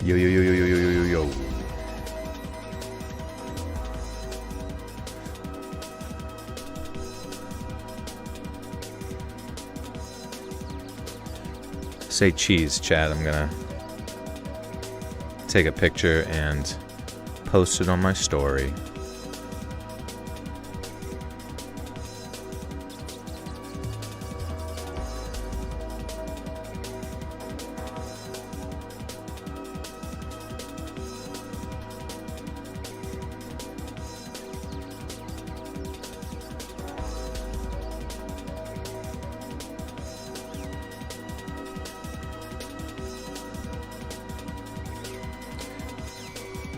Yo, yo, yo, yo, yo, yo, yo, yo. Say cheese, chat. I'm gonna take a picture and post it on my story.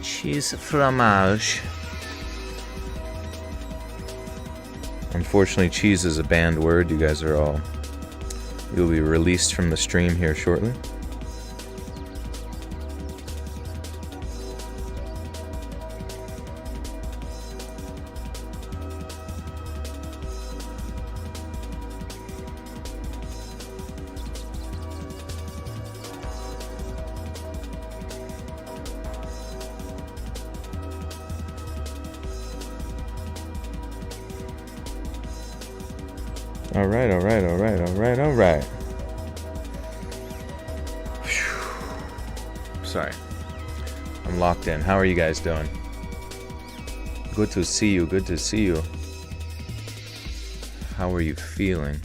Cheese fromage. Unfortunately, cheese is a banned word. You guys are all... You'll be released from the stream here shortly. All right. Sorry. I'm locked in. How are you guys doing? Good to see you. How are you feeling?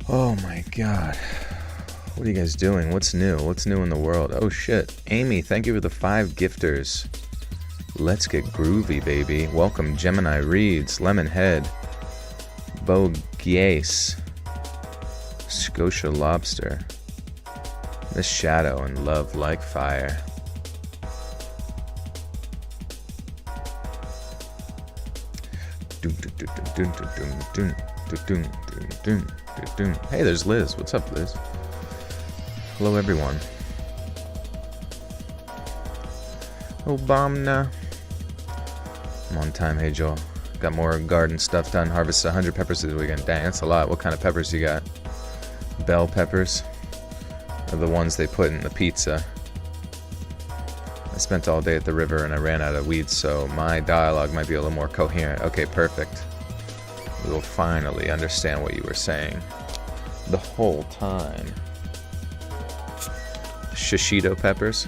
Oh my God. What are you guys doing? What's new? What's new in the world? Oh shit. Amy, thank you for the 5 gifters. Let's get groovy, baby. Welcome Gemini Reeds, Lemonhead, Bo Gies, Scotia Lobster, Miss Shadow, and Love Like Fire. Hey, there's Liz. What's up, Liz? Hello, everyone. Obama. I'm on time. Hey, Joel. Got more garden stuff done. Harvested 100 peppers this weekend. Dang, that's a lot. What kind of peppers you got? Bell peppers? Or the ones they put in the pizza? I spent all day at the river and I ran out of weeds, so my dialogue might be a little more coherent. Okay, perfect. We will finally understand what you were saying the whole time. Shishito peppers.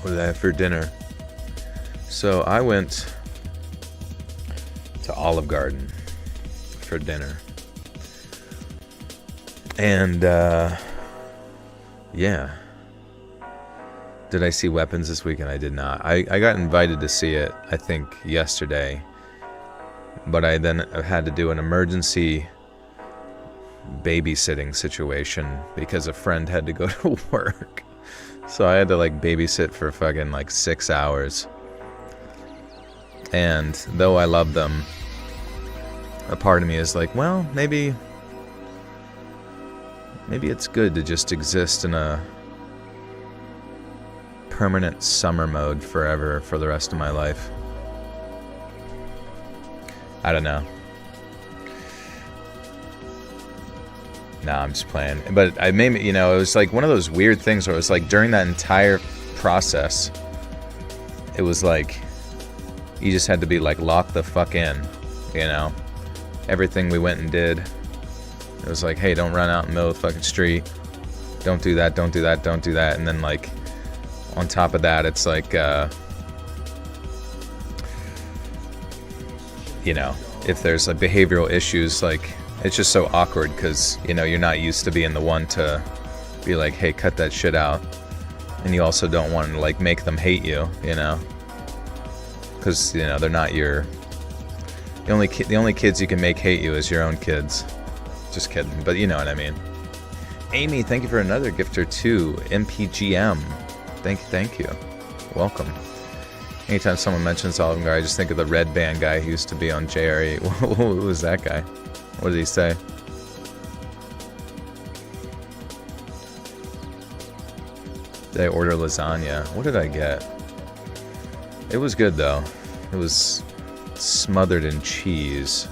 What did I have for dinner? So I went to Olive Garden for dinner. And, yeah. Did I see Weapons this weekend? I did not. I got invited to see it, I think, yesterday. But I then had to do an emergency babysitting situation because a friend had to go to work. So I had to like babysit for fucking like 6 hours. And though I love them, a part of me is like, well, maybe it's good to just exist in a permanent summer mode forever for the rest of my life. I don't know. Nah, I'm just playing. But I made me, it was like one of those weird things where it was like during that entire process, it was like you just had to be like locked the fuck in, Everything we went and did, it was like, hey, don't run out in the middle of the fucking street. Don't do that, don't do that, don't do that. And then like on top of that, it's like, if there's like behavioral issues, like it's just so awkward because, you're not used to being the one to be like, hey, cut that shit out. And you also don't want to like make them hate you, because, they're not your, the only kids you can make hate you is your own kids. Just kidding, but you know what I mean. Amy, thank you for another gift or two. MPGM. Thank you. Welcome. Anytime someone mentions Olive Garden, I just think of the red band guy who used to be on JRE. Who was that guy? What did he say? Did I order lasagna? What did I get? It was good though. It was smothered in cheese.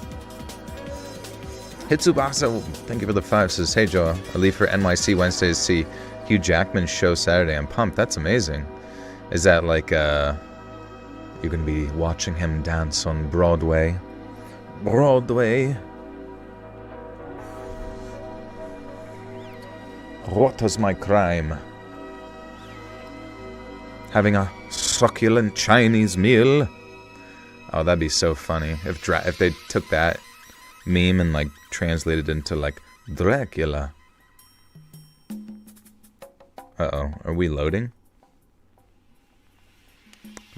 Hitsubasa, thank you for the 5. Says, hey Joe, I leave for NYC Wednesday to see Hugh Jackman's show Saturday. I'm pumped. That's amazing. Is that like you're gonna be watching him dance on Broadway? Broadway. What was my crime? Having a succulent Chinese meal? Oh, that'd be so funny if they took that meme and like translated into like Dracula. Uh-oh, are we loading?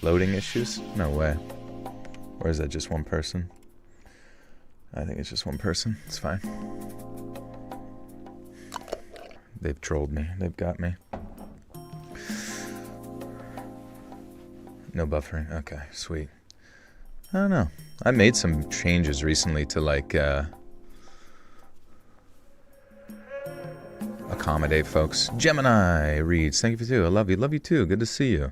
Loading issues? No way. Or is that just one person? I think it's just one person. It's fine. They've trolled me. They've got me. No buffering. Okay, sweet. I don't know. I made some changes recently to like accommodate folks. Gemini reads, thank you for 2. I love you. Love you too. Good to see you.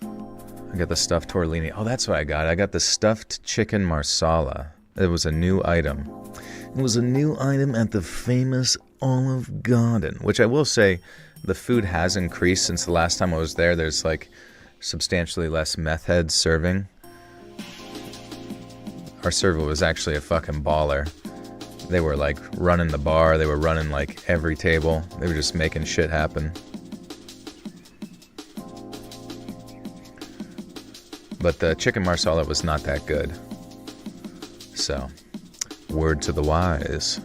I got the stuffed tortellini. Oh, that's what I got. I got the stuffed chicken marsala. It was a new item. It was a new item at the famous Olive Garden, which I will say the food has increased since the last time I was there. There's like substantially less meth heads serving. Our server was actually a fucking baller. They were like running the bar. They were running like every table. They were just making shit happen. But the chicken marsala was not that good. So, word to the wise.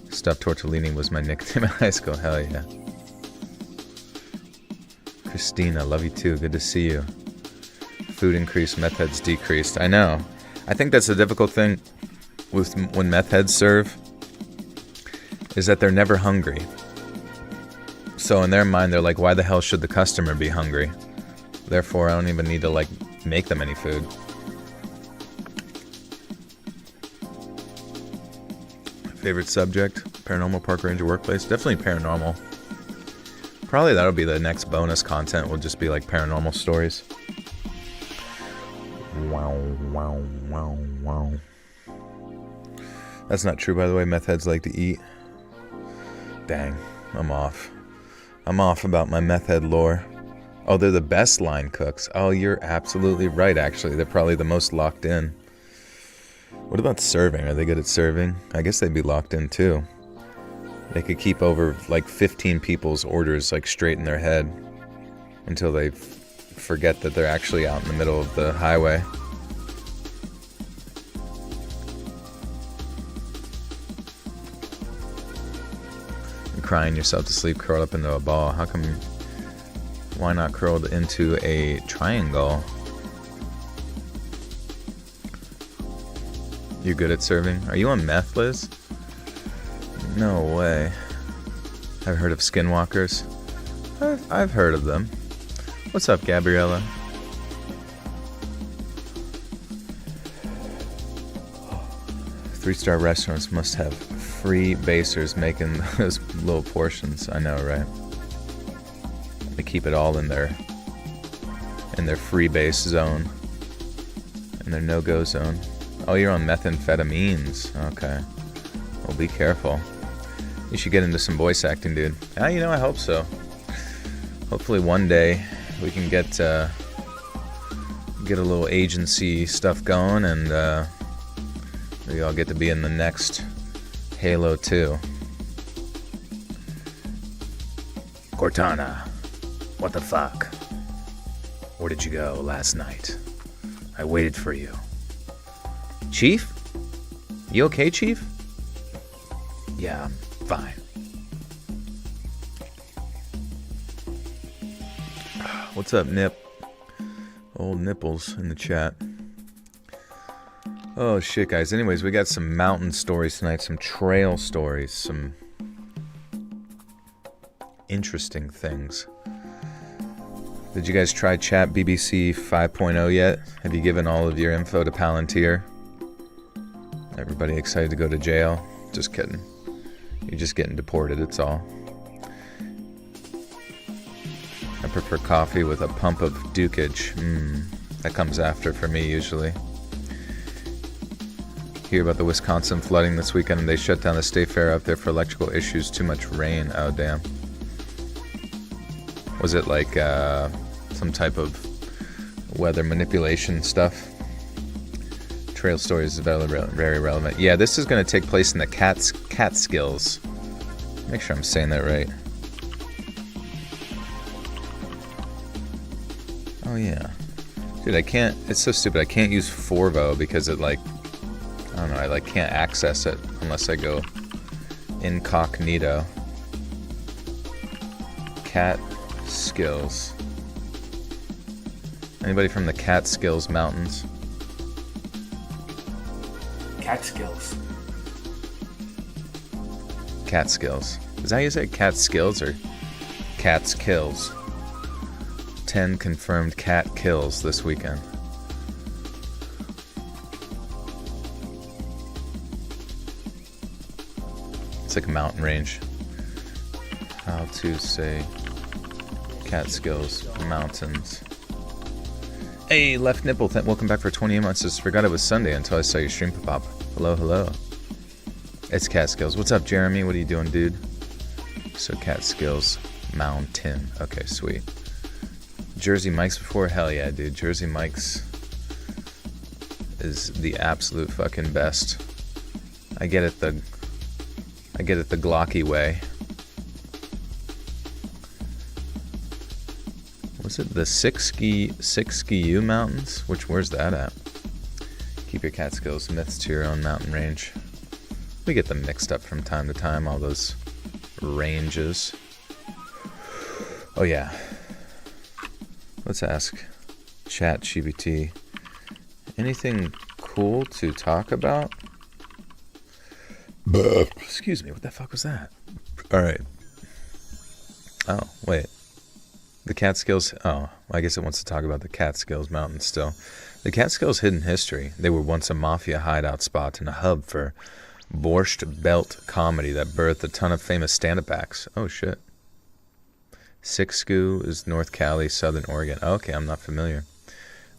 Stuffed tortellini was my nickname in high school. Hell yeah. Christina, love you too. Good to see you. Food increased, meth heads decreased. I know. I think that's the difficult thing with when meth heads serve, is that they're never hungry. So in their mind, they're like, why the hell should the customer be hungry? Therefore, I don't even need to like make them any food. My favorite subject, paranormal park ranger workplace. Definitely paranormal. Probably that'll be the next bonus content. Will just be like paranormal stories. Wow, wow, wow, wow. That's not true, by the way. Meth heads like to eat. Dang, I'm off. I'm off about my meth head lore. Oh, they're the best line cooks. Oh, you're absolutely right, actually. They're probably the most locked in. What about serving? Are they good at serving? I guess they'd be locked in, too. They could keep over, like, 15 people's orders, like, straight in their head until they forget that they're actually out in the middle of the highway. You're crying yourself to sleep, curled up into a ball. How come... Why not curled into a triangle? You good at serving? Are you on meth, Liz? No way. I've heard of skinwalkers. I've heard of them. What's up, Gabriella? Three-star restaurants must have free basers making those little portions. I know, right? They keep it all in their free base zone, in their no-go zone. Oh, you're on methamphetamines. Okay. Well, be careful. You should get into some voice acting, dude. Yeah, you know, I hope so. Hopefully one day we can get a little agency stuff going, and maybe I'll get to be in the next Halo 2. Cortana. What the fuck? Where did you go last night? I waited for you. Chief? You okay, Chief? Yeah, I'm fine. What's up, Nip? Old Nipples in the chat. Oh, shit, guys. Anyways, we got some mountain stories tonight, some trail stories, some interesting things. Did you guys try Chat BBC 5.0 yet? Have you given all of your info to Palantir? Everybody excited to go to jail? Just kidding. You're just getting deported, it's all. I prefer coffee with a pump of dukage. That comes after for me usually. Hear about the Wisconsin flooding this weekend, and they shut down the state fair up there for electrical issues. Too much rain. Oh, damn. Was it like some type of weather manipulation stuff? Trail stories is very relevant. Yeah, this is going to take place in the Catskills. Make sure I'm saying that right. Oh, yeah. Dude, I can't... It's so stupid. I can't use Forvo because it, like... I don't know. I, like, can't access it unless I go incognito. Catskills. Anybody from the Catskills Mountains? Catskills. Catskills. Is that how you say Catskills or Catskills? 10 confirmed cat kills this weekend. It's like a mountain range. How to say Catskills Mountains. Hey, Left Nipple, welcome back for 28 months. Just forgot it was Sunday until I saw your stream pop up. Hello, hello. It's Catskills. What's up, Jeremy? What are you doing, dude? So Catskills Mountain. Okay, sweet. Jersey Mike's before? Hell yeah, dude. Jersey Mike's is the absolute fucking best. I get it the Glocky way. Was it the Six Ski Mountains? Where's that at? Keep your Catskills myths to your own mountain range. We get them mixed up from time to time, all those ranges. Oh yeah. Let's ask ChatGPT. Anything cool to talk about? Excuse me, what the fuck was that? Alright. Oh, wait. The Catskills... Oh, I guess it wants to talk about the Catskills Mountains still. The Catskills' hidden history. They were once a mafia hideout spot and a hub for borscht belt comedy that birthed a ton of famous stand-up acts. Oh, shit. Siskiyou is North Cali, Southern Oregon. Okay, I'm not familiar.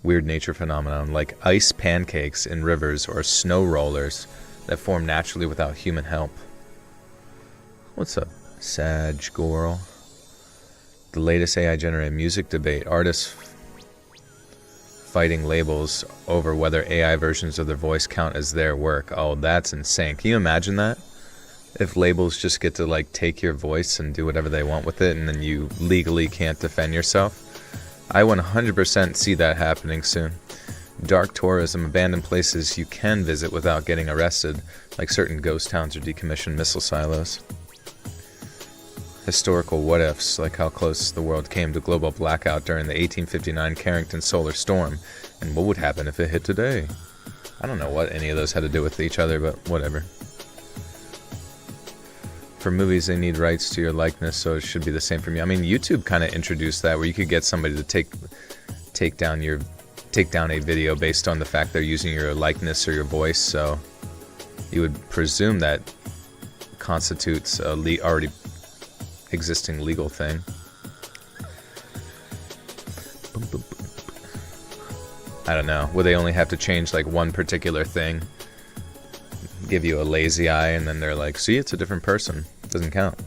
Weird nature phenomenon like ice pancakes in rivers or snow rollers that form naturally without human help. What's up, Sag Goral? The latest AI-generated music debate. Artists fighting labels over whether AI versions of their voice count as their work. Oh, that's insane. Can you imagine that? If labels just get to like take your voice and do whatever they want with it and then you legally can't defend yourself. I 100% see that happening soon. Dark tourism, abandoned places you can visit without getting arrested, like certain ghost towns or decommissioned missile silos. Historical what-ifs, like how close the world came to global blackout during the 1859 Carrington solar storm, and what would happen if it hit today. I don't know what any of those had to do with each other, but whatever. For movies, they need rights to your likeness, so it should be the same for me. I mean, YouTube kind of introduced that, where you could get somebody to take down a video based on the fact they're using your likeness or your voice. So you would presume that constitutes a already existing legal thing. I don't know. Would they only have to change like one particular thing? Give you a lazy eye and then they're like, see, it's a different person. Doesn't count.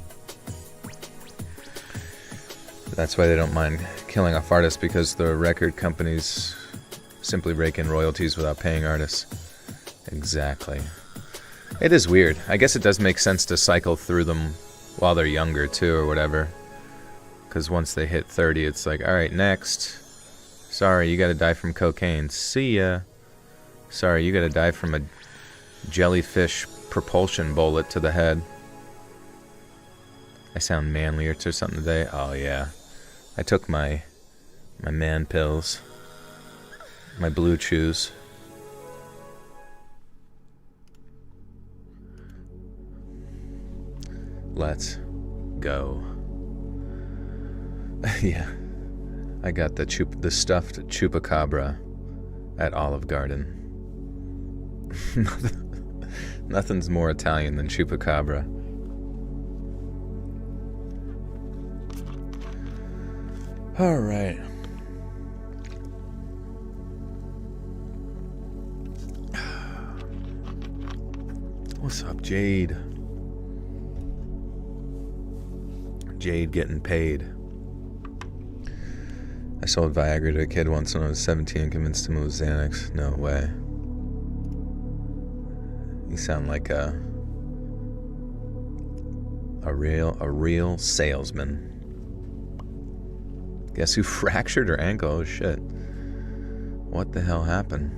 That's why they don't mind killing off artists, because the record companies simply rake in royalties without paying artists. Exactly. It is weird. I guess it does make sense to cycle through them while they're younger too, or whatever. Because once they hit 30, it's like, alright, next. Sorry, you gotta die from cocaine. See ya. Sorry, you gotta die from a jellyfish propulsion bullet to the head. I sound manlier to something today. Oh yeah, I took my man pills, my blue chews. Let's go. Yeah, I got the stuffed chupacabra at Olive Garden. Nothing's more Italian than chupacabra. All right. What's up, Jade? Jade getting paid. I sold Viagra to a kid once when I was 17 and convinced him it was Xanax. No way. You sound like a real salesman. Guess who fractured her ankle? Oh shit. What the hell happened?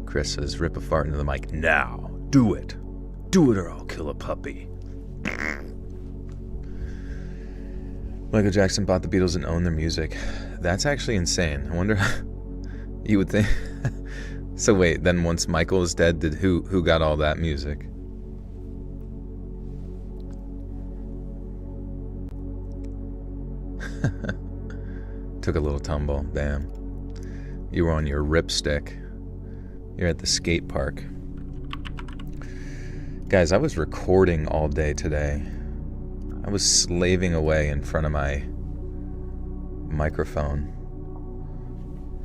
Chris says, rip a fart into the mic. Now. Do it. Do it or I'll kill a puppy. Michael Jackson bought the Beatles and owned their music. That's actually insane. I wonder you would think. So wait, then once Michael is dead, who got all that music? Took a little tumble. Damn. You were on your ripstick. You're at the skate park. Guys, I was recording all day today. I was slaving away in front of my microphone.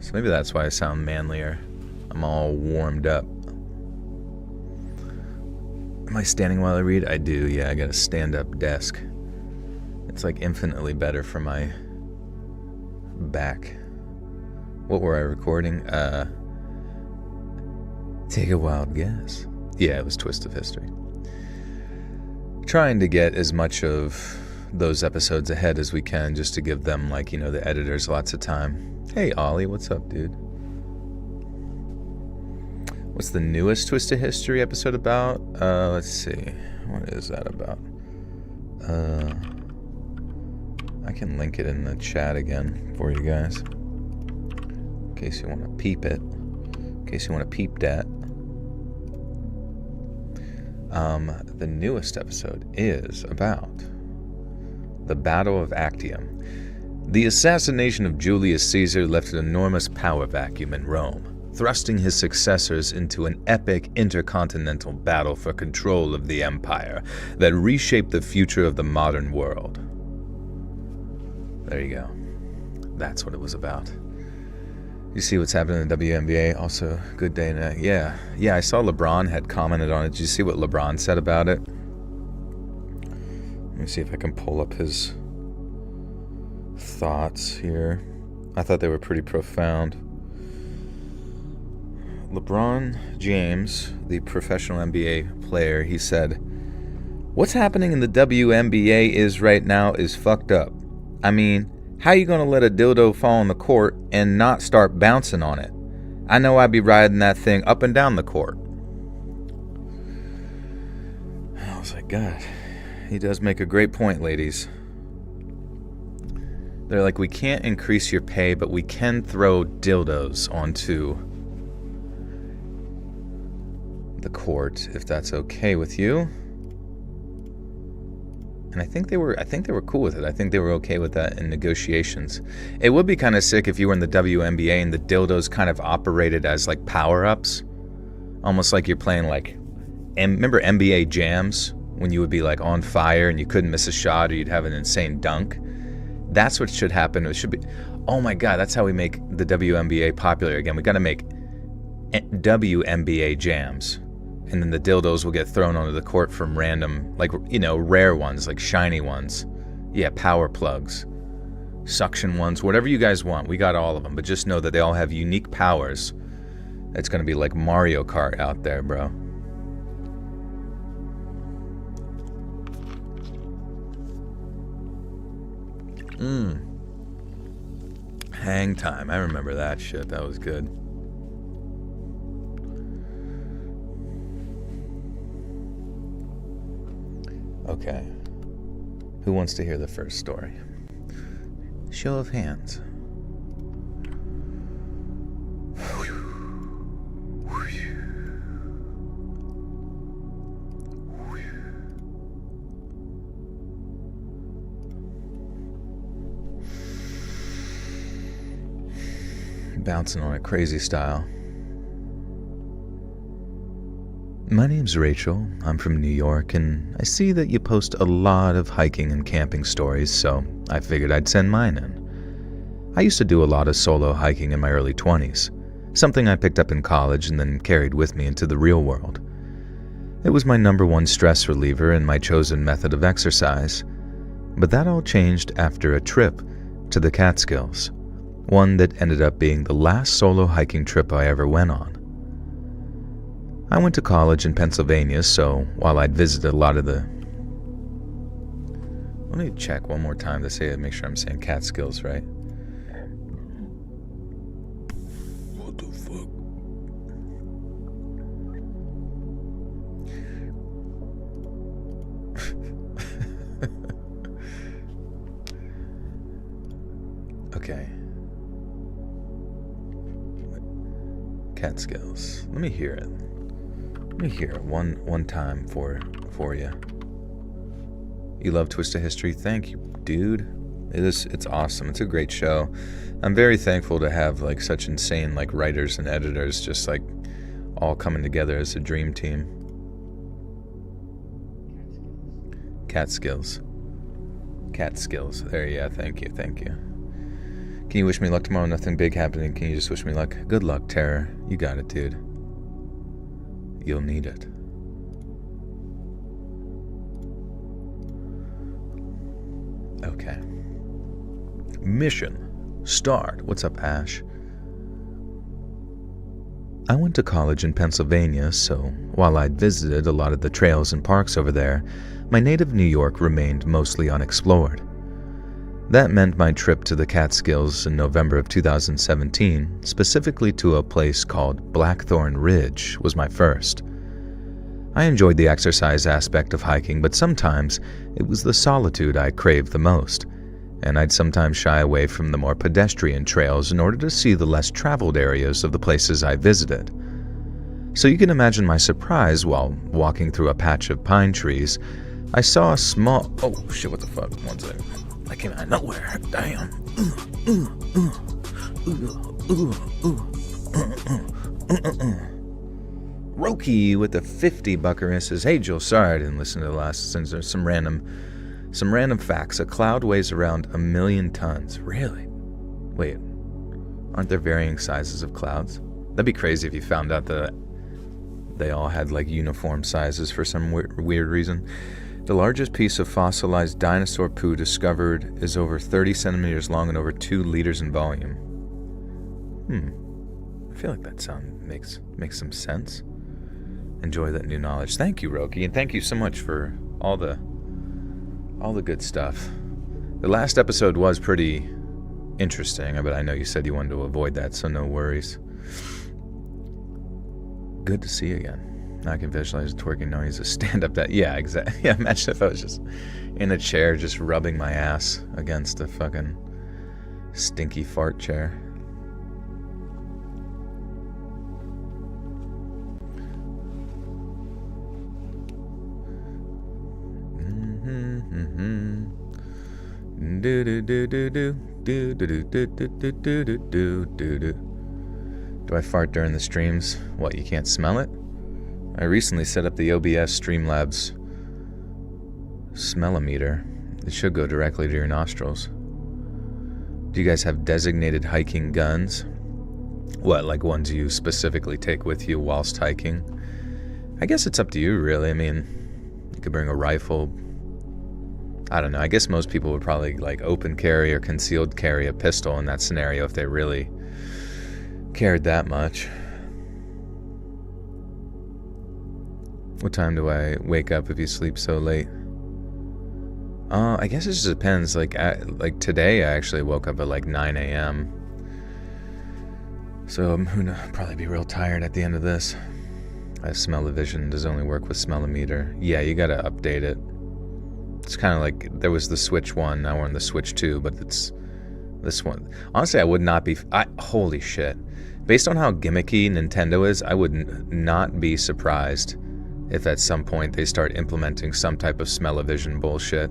So maybe that's why I sound manlier. I'm all warmed up. Am I standing while I read? I do, yeah. I got a stand-up desk. It's like infinitely better for my back. What were I recording? Take a wild guess. Yeah, it was Twist of History. Trying to get as much of those episodes ahead as we can, just to give them, like, you know, the editors lots of time. Hey, Ollie, what's up, dude? What's the newest Twist of History episode about? Let's see. What is that about? I can link it in the chat again for you guys, in case you want to peep it. In case you want to peep that. The newest episode is about the Battle of Actium. The assassination of Julius Caesar left an enormous power vacuum in Rome, thrusting his successors into an epic intercontinental battle for control of the empire that reshaped the future of the modern world. There you go. That's what it was about. You see what's happening in the WNBA? Also, good day now. Yeah, I saw LeBron had commented on it. Did you see what LeBron said about it? Let me see if I can pull up his thoughts here. I thought they were pretty profound. LeBron James, the professional NBA player, he said, "What's happening in the WNBA right now is fucked up. I mean, how you gonna let a dildo fall on the court and not start bouncing on it? I know I'd be riding that thing up and down the court." I was like, God, he does make a great point, ladies. They're like, we can't increase your pay, but we can throw dildos onto the court if that's okay with you. And I think they were cool with it. I think they were okay with that in negotiations. It would be kind of sick if you were in the WNBA and the dildos kind of operated as like power-ups. Almost like you're playing like, remember NBA jams? When you would be like on fire and you couldn't miss a shot or you'd have an insane dunk? That's what should happen. It should be, oh my God, that's how we make the WNBA popular again. We got to make WNBA jams. And then the dildos will get thrown onto the court from random, like, you know, rare ones, like shiny ones. Yeah, power plugs, suction ones, whatever you guys want. We got all of them, but just know that they all have unique powers. It's going to be like Mario Kart out there, bro. Hang Time. I remember that shit. That was good. Okay. Who wants to hear the first story? Show of hands. Bouncing on a crazy style. My name's Rachel. I'm from New York, and I see that you post a lot of hiking and camping stories, so I figured I'd send mine in. I used to do a lot of solo hiking in my early 20s, something I picked up in college and then carried with me into the real world. It was my number one stress reliever and my chosen method of exercise, but that all changed after a trip to the Catskills, one that ended up being the last solo hiking trip I ever went on. I went to college in Pennsylvania, so while I'd visited a lot of the... Let me check one more time to say, make sure I'm saying Catskills right. What the fuck? Okay. Catskills. Let me hear it. Let me hear it one time for you. You love Twist of History? Thank you, dude. It's awesome. It's a great show. I'm very thankful to have like such insane like writers and editors just like all coming together as a dream team. Catskills. Catskills. There, yeah, thank you. Can you wish me luck tomorrow? Nothing big happening. Can you just wish me luck? Good luck, Terror. You got it, dude. You'll need it. Okay. Mission. Start. What's up, Ash? I went to college in Pennsylvania, so while I'd visited a lot of the trails and parks over there, my native New York remained mostly unexplored. That meant my trip to the Catskills in November of 2017, specifically to a place called Blackthorn Ridge, was my first. I enjoyed the exercise aspect of hiking, but sometimes it was the solitude I craved the most, and I'd sometimes shy away from the more pedestrian trails in order to see the less traveled areas of the places I visited. So you can imagine my surprise while walking through a patch of pine trees. I saw a small... Oh, shit, what the fuck? One second. I came out of nowhere. Damn. Roki with the 50 buckaroo says, "Hey Joel, sorry I didn't listen to the last since there's some random facts. A cloud weighs around 1 million tons. Really? Wait, aren't there varying sizes of clouds? That'd be crazy if you found out that they all had like uniform sizes for some weird reason. The largest piece of fossilized dinosaur poo discovered is over 30 centimeters long and over 2 liters in volume." I feel like that sound makes some sense. Enjoy that new knowledge. Thank you, Roki, and thank you so much for all the good stuff. The last episode was pretty interesting, but I know you said you wanted to avoid that, so no worries. Good to see you again. Now I can visualize twerking knowing he's a stand-up dad. Yeah, exactly. Yeah, imagine if I was just in a chair just rubbing my ass against a fucking stinky fart chair. Do I fart during the streams? What, you can't smell it? I recently set up the OBS Streamlabs smellometer. It should go directly to your nostrils. Do you guys have designated hiking guns? What, like ones you specifically take with you whilst hiking? I guess it's up to you, really. I mean, you could bring a rifle. I don't know. I guess most people would probably like open carry or concealed carry a pistol in that scenario if they really cared that much. What time do I wake up if you sleep so late? I guess it just depends. Like today, I actually woke up at like 9 a.m. So I'm gonna probably be real tired at the end of this. Smell-o-vision does only work with Smell-o-meter. Yeah, you gotta update it. It's kind of like there was the Switch 1, now we're on the Switch 2, but it's this one. Honestly, I would not be... holy shit. Based on how gimmicky Nintendo is, I would not be surprised if at some point they start implementing some type of smell-o-vision bullshit.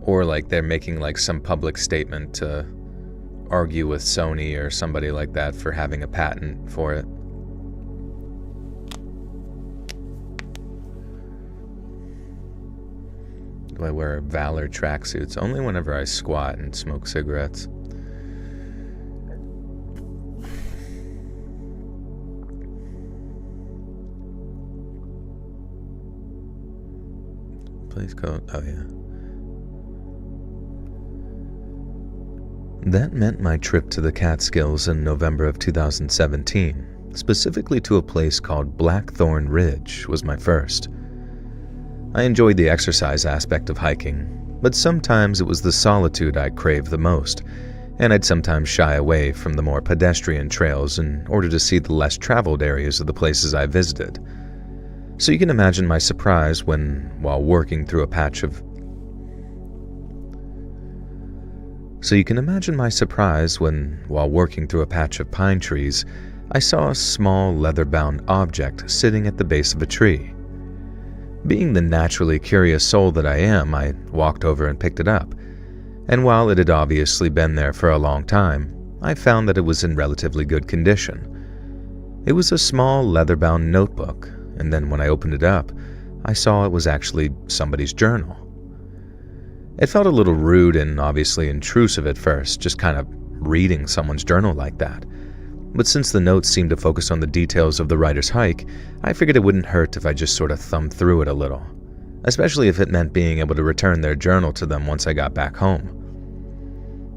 Or like they're making like some public statement to argue with Sony or somebody like that for having a patent for it. Do I wear Valor tracksuits? Only whenever I squat and smoke cigarettes. Please go. Oh, yeah. That meant my trip to the Catskills in November of 2017, specifically to a place called Blackthorn Ridge, was my first. I enjoyed the exercise aspect of hiking, but sometimes it was the solitude I craved the most, and I'd sometimes shy away from the more pedestrian trails in order to see the less traveled areas of the places I visited. So you can imagine my surprise when, while working through a patch of pine trees, I saw a small leather-bound object sitting at the base of a tree. Being the naturally curious soul that I am, I walked over and picked it up, and while it had obviously been there for a long time, I found that it was in relatively good condition. It was a small leather-bound notebook, and then when I opened it up, I saw it was actually somebody's journal. It felt a little rude and obviously intrusive at first, just kind of reading someone's journal like that. But since the notes seemed to focus on the details of the writer's hike, I figured it wouldn't hurt if I just sort of thumbed through it a little, especially if it meant being able to return their journal to them once I got back home.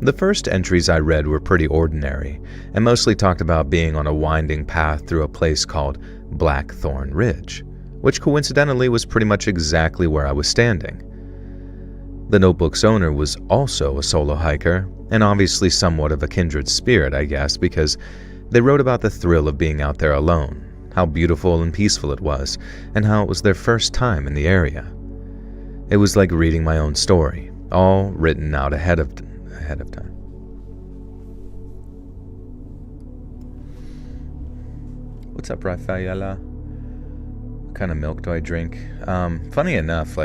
The first entries I read were pretty ordinary, and mostly talked about being on a winding path through a place called Blackthorn Ridge, which coincidentally was pretty much exactly where I was standing. The notebook's owner was also a solo hiker, and obviously somewhat of a kindred spirit, I guess, because they wrote about the thrill of being out there alone, how beautiful and peaceful it was, and how it was their first time in the area. It was like reading my own story, all written out ahead of time. What's up, Rafaela? What kind of milk do I drink? Funny enough,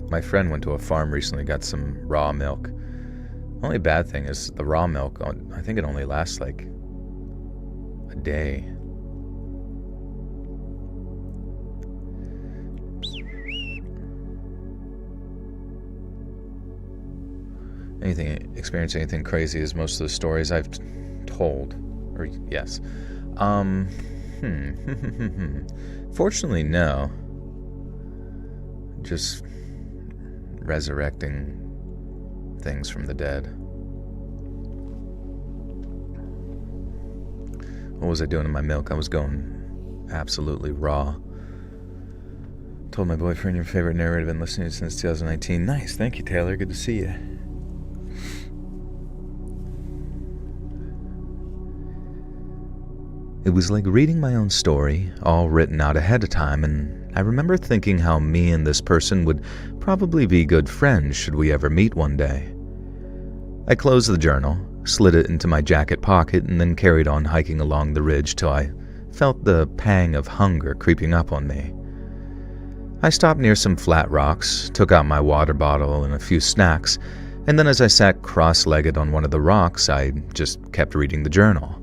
my friend went to a farm recently, got some raw milk. Only bad thing is the raw milk, I think it only lasts a day. Experience anything crazy as most of the stories I've told. Or, yes. Fortunately, no. Just resurrecting things from the dead. What was I doing in my milk? I was going absolutely raw. Told my boyfriend your favorite narrator I've been listening to since 2019. Nice, thank you, Taylor. Good to see you. It was like reading my own story, all written out ahead of time, and I remember thinking how me and this person would probably be good friends should we ever meet one day. I closed the journal, slid it into my jacket pocket, and then carried on hiking along the ridge till I felt the pang of hunger creeping up on me. I stopped near some flat rocks, took out my water bottle and a few snacks, and then as I sat cross-legged on one of the rocks, I just kept reading the journal.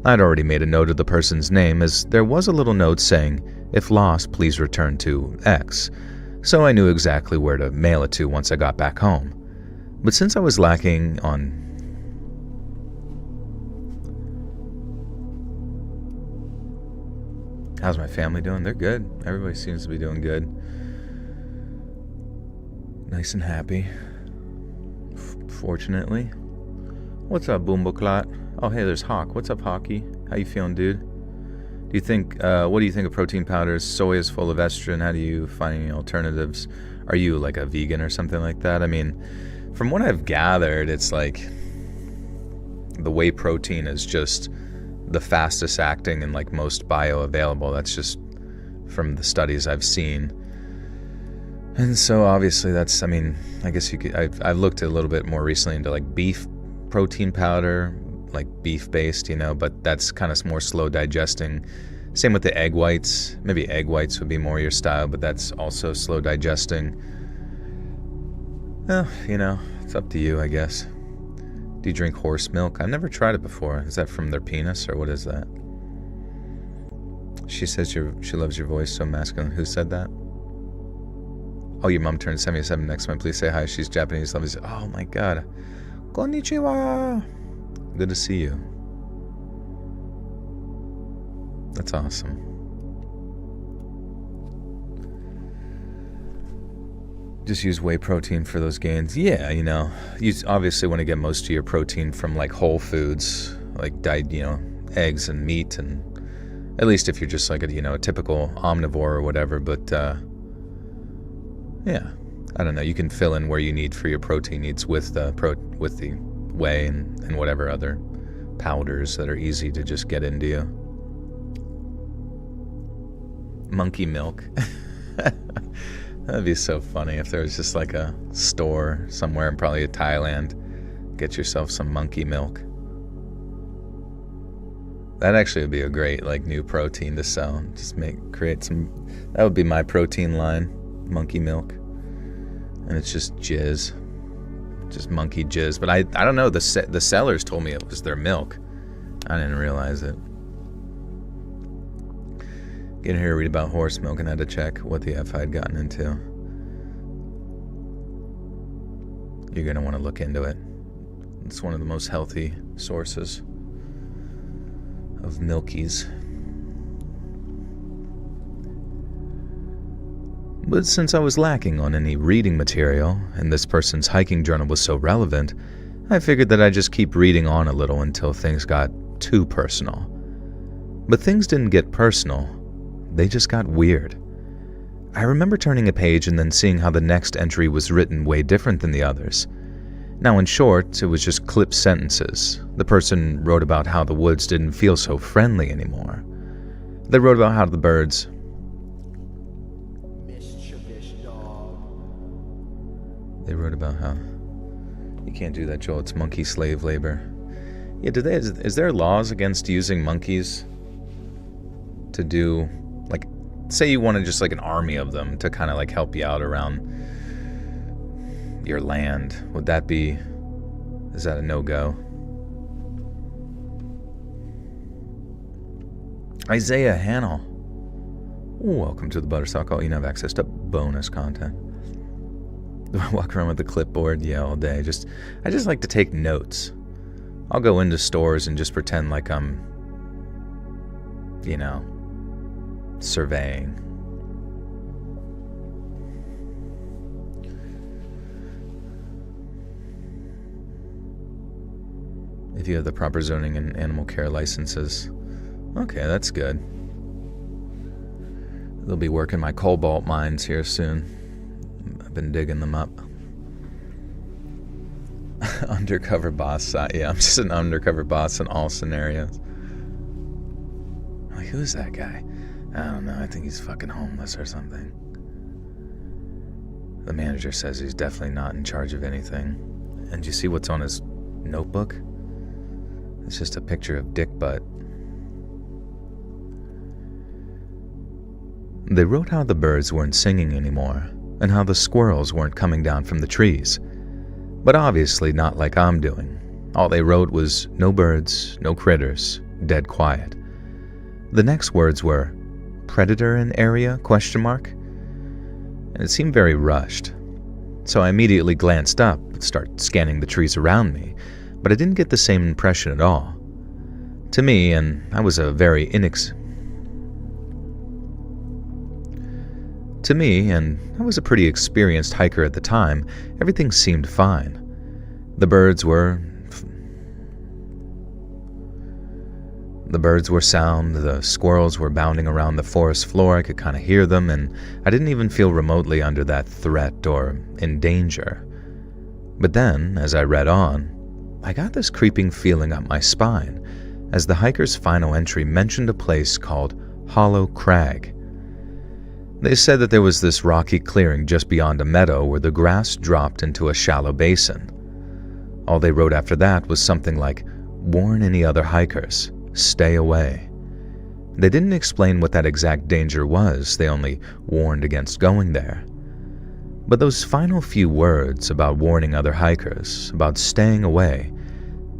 I'd already made a note of the person's name, as there was a little note saying, "If lost, please return to X," so I knew exactly where to mail it to once I got back home. But since I was lacking on... How's my family doing? They're good. Everybody seems to be doing good. Nice and happy. Fortunately. What's up, Boomboclot? Oh, hey, there's Hawk. What's up, Hawky? How you feeling, dude? What do you think of protein powders? Soy is full of estrogen. How do you find any alternatives? Are you like a vegan or something like that? I mean, from what I've gathered, it's like the whey protein is just the fastest acting and like most bioavailable. That's just from the studies I've seen. And so obviously that's, I mean, I guess you could, I've looked a little bit more recently into like beef protein powder, like beef based, but that's kind of more slow digesting. Same with the egg whites. Maybe egg whites would be more your style, but that's also slow digesting. Well, it's up to you, I guess. Do you drink horse milk? I've never tried it before. Is that from their penis, or what is that? She says she loves your voice so masculine. Who said that? Oh, your mom turned 77 next month. Please say hi. She's Japanese. Love you. Oh my god. Konnichiwa. Good to see you. That's awesome. Just use whey protein for those gains. Yeah, you know, you obviously want to get most of your protein from like whole foods, like eggs and meat, and at least if you're just like a typical omnivore or whatever. But yeah, I don't know. You can fill in where you need for your protein needs with the whey and whatever other powders that are easy to just get into you. Monkey milk. That'd be so funny if there was just like a store somewhere, probably in Thailand. Get yourself some monkey milk. That actually would be a great like new protein to sell. Just create some. That would be my protein line, monkey milk, and it's just jizz, just monkey jizz. But I don't know. The sellers told me it was their milk. I didn't realize it. Get here to read about horse milk and had to check what the F I'd gotten into. You're going to want to look into it. It's one of the most healthy sources of milkies. But since I was lacking on any reading material, and this person's hiking journal was so relevant, I figured that I'd just keep reading on a little until things got too personal. But things didn't get personal. They just got weird. I remember turning a page and then seeing how the next entry was written way different than the others. Now, in short, it was just clipped sentences. The person wrote about how the woods didn't feel so friendly anymore. They wrote about how the birds... They wrote about how... You can't do that, Joel. It's monkey slave labor. Yeah, is there laws against using monkeys to do... Like, say you wanted just like an army of them to kind of like help you out around your land. Is that a no-go? Isaiah Hannell. Welcome to the Butterstock. Oh, you have access to bonus content. Do I walk around with the clipboard? Yeah, all day. I just like to take notes. I'll go into stores and just pretend like I'm, surveying. If you have the proper zoning and animal care licenses. Okay, that's good. They'll be working my cobalt mines here soon. I've been digging them up. Undercover boss. Yeah, I'm just an undercover boss in all scenarios. Like, who's that guy? I don't know. I think he's fucking homeless or something. The manager says he's definitely not in charge of anything. And you see what's on his notebook? It's just a picture of Dick Butt. They wrote how the birds weren't singing anymore, and how the squirrels weren't coming down from the trees. But obviously not like I'm doing. All they wrote was, no birds, no critters, dead quiet. The next words were, predator in area, ? And it seemed very rushed. So I immediately glanced up and started scanning the trees around me, but I didn't get the same impression at all. To me, and I was a pretty experienced hiker at the time, everything seemed fine. The birds were sound, the squirrels were bounding around the forest floor, I could kind of hear them, and I didn't even feel remotely under that threat or in danger. But then, as I read on, I got this creeping feeling up my spine, as the hiker's final entry mentioned a place called Hollow Crag. They said that there was this rocky clearing just beyond a meadow where the grass dropped into a shallow basin. All they wrote after that was something like, warn any other hikers, stay away. They didn't explain what that exact danger was, they only warned against going there. But those final few words about warning other hikers, about staying away,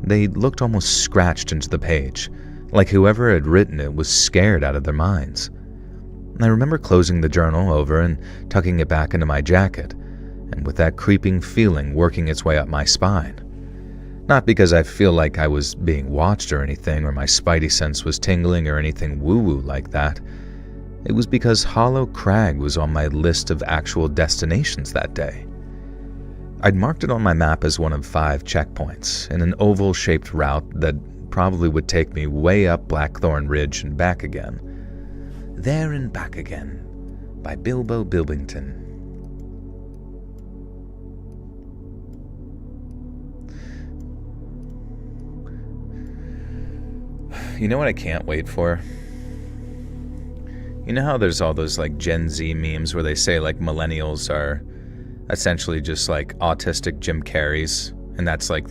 they looked almost scratched into the page, like whoever had written it was scared out of their minds. I remember closing the journal over and tucking it back into my jacket, and with that creeping feeling working its way up my spine. Not because I feel like I was being watched or anything, or my spidey sense was tingling or anything woo-woo like that. It was because Hollow Crag was on my list of actual destinations that day. I'd marked it on my map as one of 5 checkpoints in an oval-shaped route that probably would take me way up Blackthorn Ridge and back again. There and Back Again by Bilbo Bilbington. You know what I can't wait for? You know how there's all those like Gen Z memes where they say like millennials are essentially just like autistic Jim Carreys, and that's like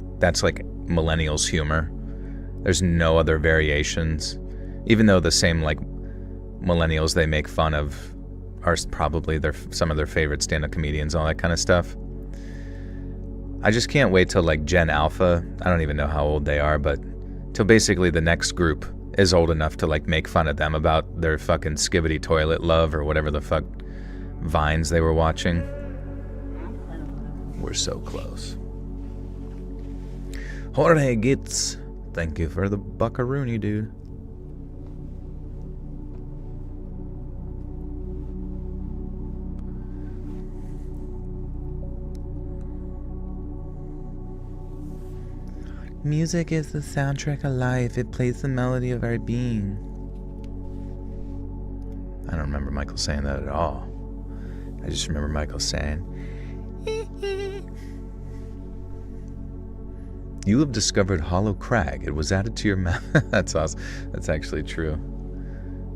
millennials humor. There's no other variations, even though the same like millennials they make fun of are probably some of their favorite stand-up comedians, all that kind of stuff. I just can't wait till like Gen Alpha. I don't even know how old they are, but till basically the next group is old enough to like make fun of them about their fucking skibbity toilet love or whatever the fuck vines they were watching. We're so close. Jorge Gitz, thank you for the buckaroonie, dude. Music is the soundtrack of life. It plays the melody of our being. I don't remember Michael saying that at all. I just remember Michael saying, "You have discovered Hollow Crag. It was added to your map." That's awesome. That's actually true.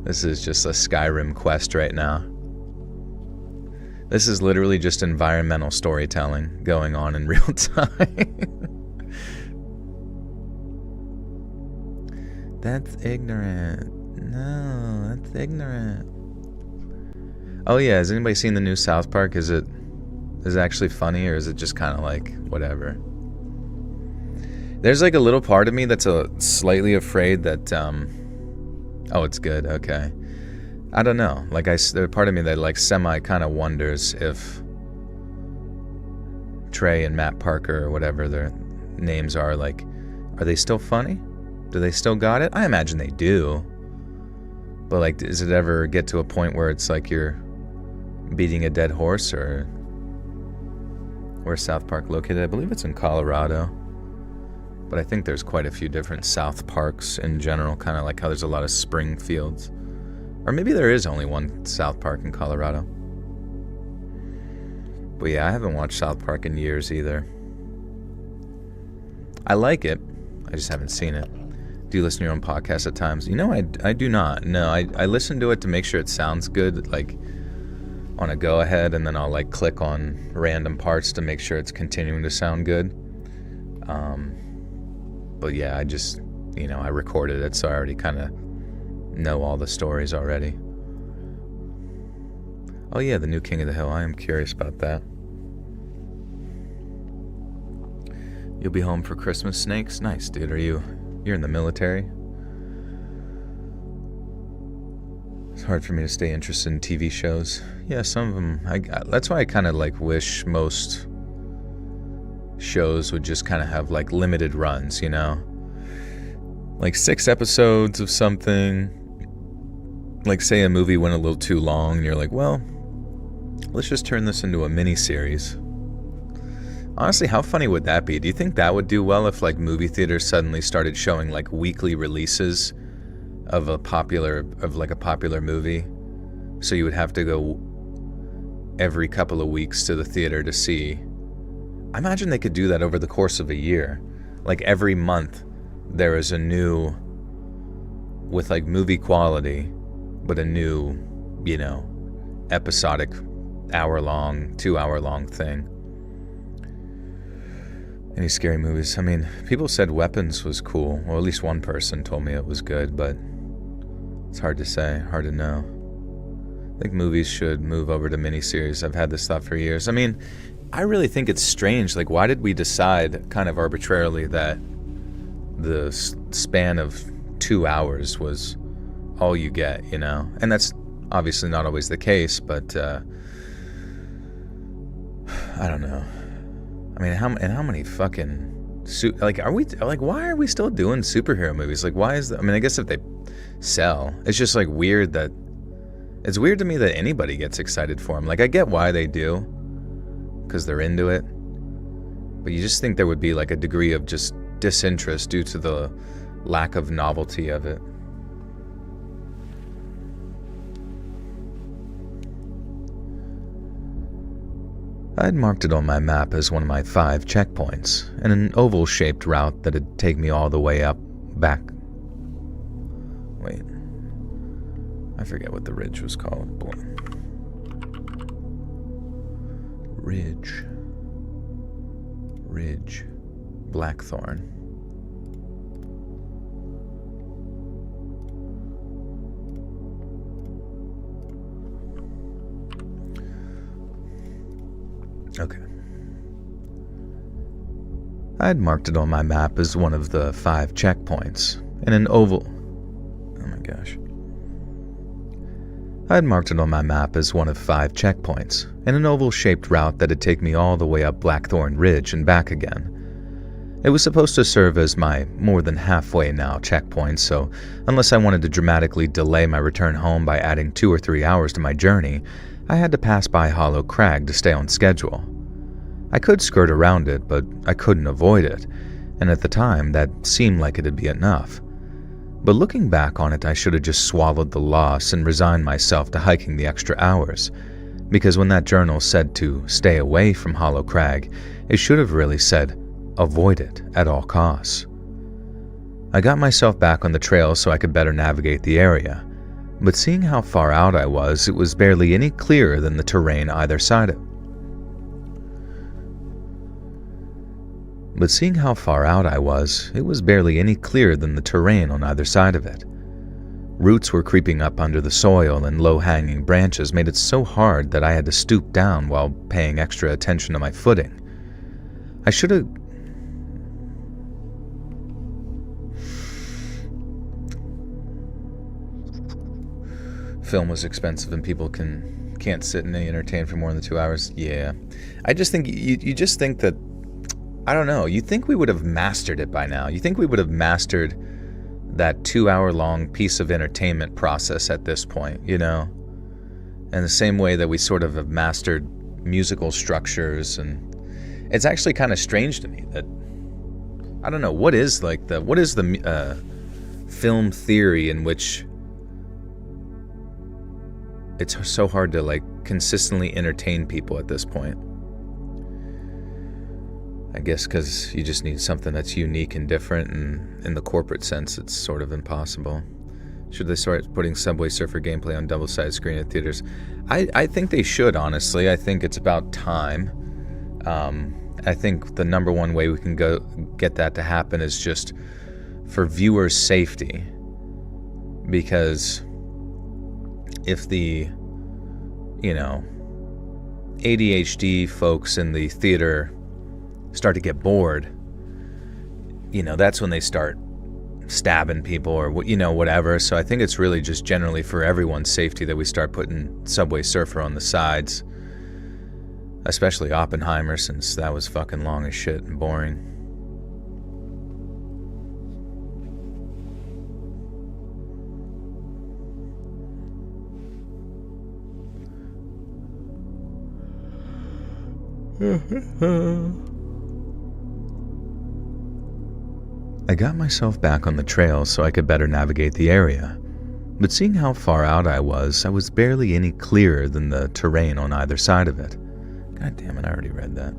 This is just a Skyrim quest right now. This is literally just environmental storytelling going on in real time. That's ignorant. No, that's ignorant. Oh yeah, has anybody seen the new South Park? Is it actually funny, or is it just kind of like whatever? There's like a little part of me that's slightly afraid that oh, it's good. Okay. I don't know. Like there's a part of me that like semi kind of wonders if Trey and Matt Parker or whatever their names are, like, are they still funny? Do they still got it? I imagine they do. But like, does it ever get to a point where it's like you're beating a dead horse? Or where's South Park located? I believe it's in Colorado. But I think there's quite a few different South Parks in general, kind of like how there's a lot of Springfields. Or maybe there is only one South Park in Colorado. But yeah, I haven't watched South Park in years either. I like it. I just haven't seen it. Do you listen to your own podcast at times? You know, I do not. No, I listen to it to make sure it sounds good, like on a go ahead, and then I'll like click on random parts to make sure it's continuing to sound good. But yeah, I just, you know, I recorded it, so I already kind of know all the stories already. Oh yeah, the new King of the Hill. I am curious about that. You'll be home for Christmas, Snakes? Nice, dude. You're in the military? It's hard for me to stay interested in TV shows. Yeah, some of them, that's why I kind of like wish most shows would just kind of have like limited runs, you know? Like 6 episodes of something. Like say a movie went a little too long and you're like, well, let's just turn this into a mini-series. Honestly, how funny would that be? Do you think that would do well if like movie theaters suddenly started showing like weekly releases of a popular movie? So you would have to go every couple of weeks to the theater to see. I imagine they could do that over the course of a year. Like every month there is a new, with like movie quality, but a new, you know, episodic hour-long, 2-hour-long thing. Any scary movies? I mean, people said Weapons was cool. Well, at least one person told me it was good, but it's hard to say, hard to know. I think movies should move over to miniseries. I've had this thought for years. I mean, I really think it's strange. Like, why did we decide kind of arbitrarily that the span of 2 hours was all you get, you know? And that's obviously not always the case, but I don't know. I mean, how many fucking are we like? Why are we still doing superhero movies? Like, why is that? I mean, I guess if they sell, it's just like weird that it's weird to me that anybody gets excited for them. Like, I get why they do, because they're into it, but you just think there would be like a degree of just disinterest due to the lack of novelty of it. I'd marked it on my map as one of my 5 checkpoints, and an oval-shaped route that'd take me all the way up, back. Wait. I forget what the ridge was called. Boy. Ridge. Blackthorn. Okay. I had marked it on my map as one of the 5 checkpoints, in an oval... Oh my gosh. I had marked it on my map as one of 5 checkpoints, in an oval-shaped route that'd take me all the way up Blackthorn Ridge and back again. It was supposed to serve as my more than halfway now checkpoint, so unless I wanted to dramatically delay my return home by adding 2 or 3 hours to my journey, I had to pass by Hollow Crag to stay on schedule. I could skirt around it, but I couldn't avoid it, and at the time that seemed like it'd be enough. But looking back on it, I should have just swallowed the loss and resigned myself to hiking the extra hours, because when that journal said to stay away from Hollow Crag, it should have really said avoid it at all costs. I got myself back on the trail so I could better navigate the area, but seeing how far out I was, it was barely any clearer than the terrain either side of it. on either side of it. Roots were creeping up under the soil, and low-hanging branches made it so hard that I had to stoop down while paying extra attention to my footing. I should have... Film was expensive and people can't sit and be entertained for more than 2 hours. Yeah. I just think, you just think that, I don't know, you think we would have mastered it by now. You think we would have mastered that 2-hour-long piece of entertainment process at this point, you know? In the same way that we sort of have mastered musical structures, and it's actually kind of strange to me that, I don't know, what is the film theory in which it's so hard to like consistently entertain people at this point? I guess because you just need something that's unique and different, and in the corporate sense, it's sort of impossible. Should they start putting Subway Surfer gameplay on double-sided screen at theaters? I think they should, honestly. I think it's about time. I think the number one way we can get that to happen is just for viewers' safety. Because if the, ADHD folks in the theater start to get bored, that's when they start stabbing people or whatever. So I think it's really just generally for everyone's safety that we start putting Subway Surfer on the sides, especially Oppenheimer, since that was fucking long as shit and boring. I got myself back on the trail so I could better navigate the area, but seeing how far out I was barely any clearer than the terrain on either side of it. God damn it, I already read that.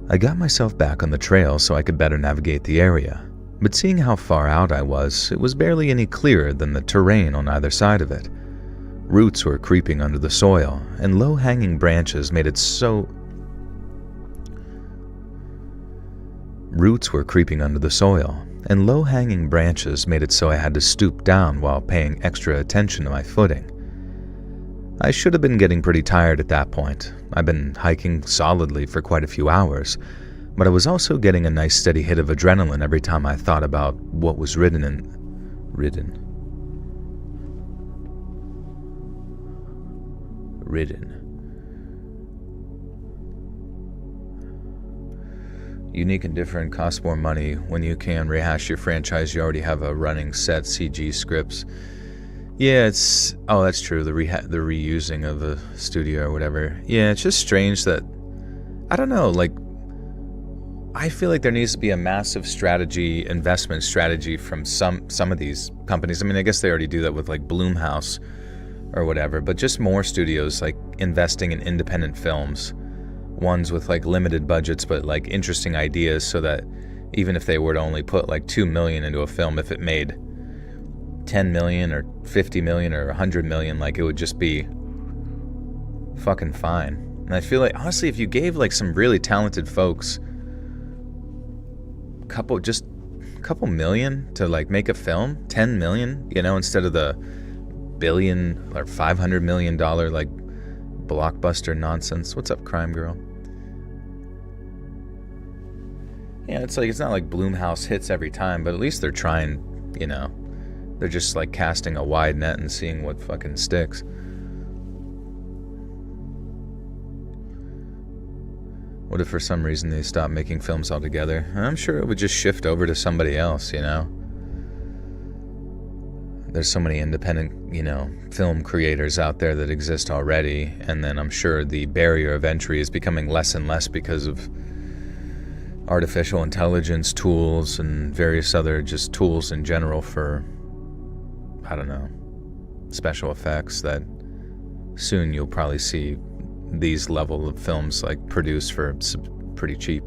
I got myself back on the trail so I could better navigate the area, but seeing how far out I was barely any clearer than the terrain on either side of it. Roots were creeping under the soil, and low-hanging branches made it so... I had to stoop down while paying extra attention to my footing. I should have been getting pretty tired at that point. I've been hiking solidly for quite a few hours, but I was also getting a nice steady hit of adrenaline every time I thought about what was written. written. Unique and different, costs more money. When you can rehash your franchise, you already have a running set, CG scripts. Yeah, it's... Oh, that's true, the reusing of a studio or whatever. Yeah, it's just strange that... I don't know, like... I feel like there needs to be a massive investment strategy from some of these companies. I mean, I guess they already do that with like Blumhouse or whatever, but just more studios like investing in independent films, ones with like limited budgets but like interesting ideas, so that even if they were to only put like $2 million into a film, if it made $10 million or $50 million or $100 million, like it would just be fucking fine. And I feel like honestly, if you gave like some really talented folks couple million to like make a film, 10 million, you know, instead of the billion or $500 million like blockbuster nonsense. What's up, Crime Girl? Yeah, it's like, it's not like Blumhouse hits every time, but at least they're trying, you know. They're just like casting a wide net and seeing what fucking sticks. What if for some reason they stop making films altogether? I'm sure it would just shift over to somebody else, you know? There's so many independent, you know, film creators out there that exist already, and then I'm sure the barrier of entry is becoming less and less because of artificial intelligence tools and various other just tools in general for, I don't know, special effects, that soon you'll probably see these level of films like produced for pretty cheap.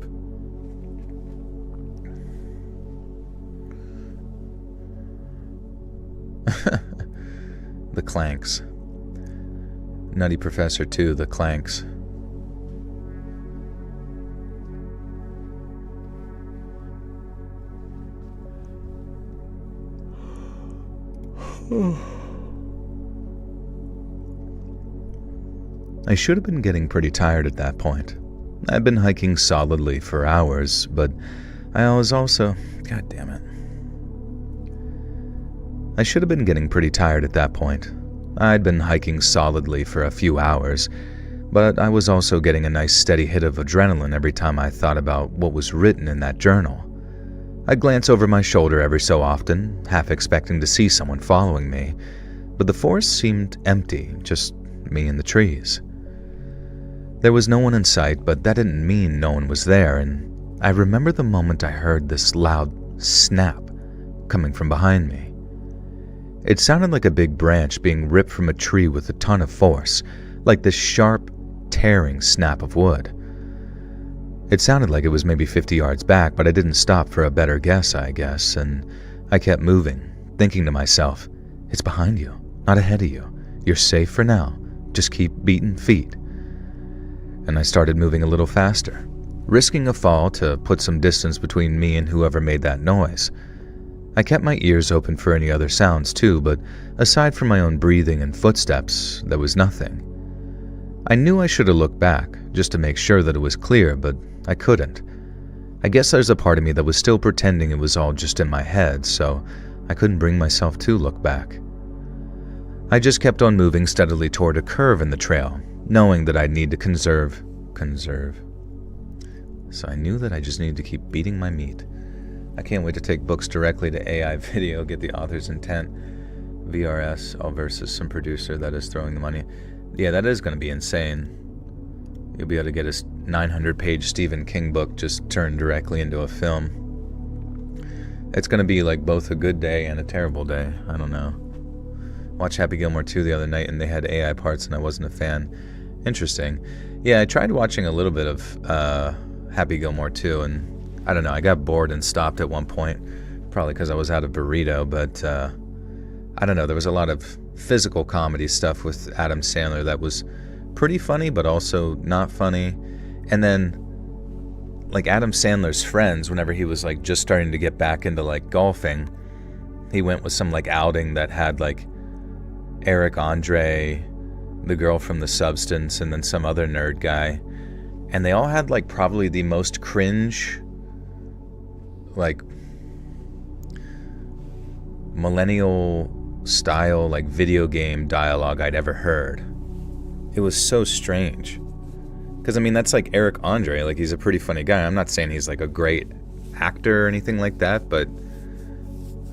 The Clanks. Nutty Professor 2, The Clanks. I should have been getting pretty tired at that point. I'd been hiking solidly for hours, but I was also... God damn it. I should have been getting pretty tired at that point. I'd been hiking solidly for a few hours, but I was also getting a nice steady hit of adrenaline every time I thought about what was written in that journal. I'd glance over my shoulder every so often, half expecting to see someone following me, but the forest seemed empty, just me and the trees. There was no one in sight, but that didn't mean no one was there, and I remember the moment I heard this loud snap coming from behind me. It sounded like a big branch being ripped from a tree with a ton of force, like this sharp, tearing snap of wood. It sounded like it was maybe 50 yards back, but I didn't stop for a better guess, I guess, and I kept moving, thinking to myself, it's behind you, not ahead of you. You're safe for now. Just keep beating feet. And I started moving a little faster, risking a fall to put some distance between me and whoever made that noise. I kept my ears open for any other sounds too, but aside from my own breathing and footsteps, there was nothing. I knew I should have looked back, just to make sure that it was clear, but I couldn't. I guess there's a part of me that was still pretending it was all just in my head, so I couldn't bring myself to look back. I just kept on moving steadily toward a curve in the trail, knowing that I'd need to conserve. So I knew that I just needed to keep beating my meat. I can't wait to take books directly to AI video, get the author's intent, VRS, all versus some producer that is throwing the money. Yeah, that is going to be insane. You'll be able to get a 900-page Stephen King book just turned directly into a film. It's going to be like both a good day and a terrible day. I don't know. Watched Happy Gilmore 2 the other night and they had AI parts and I wasn't a fan. Interesting. Yeah, I tried watching a little bit of Happy Gilmore 2 and I don't know, I got bored and stopped at one point, probably because I was out of burrito, but I don't know, there was a lot of physical comedy stuff with Adam Sandler that was pretty funny, but also not funny. And then, like Adam Sandler's friends, whenever he was like just starting to get back into like golfing, he went with some like outing that had like Eric Andre, the girl from The Substance, and then some other nerd guy. And they all had like probably the most cringe, like millennial style like video game dialogue I'd ever heard. it was so strange. Because, I mean, that's like Eric Andre. Like, he's a pretty funny guy. I'm not saying he's like a great actor or anything like that, but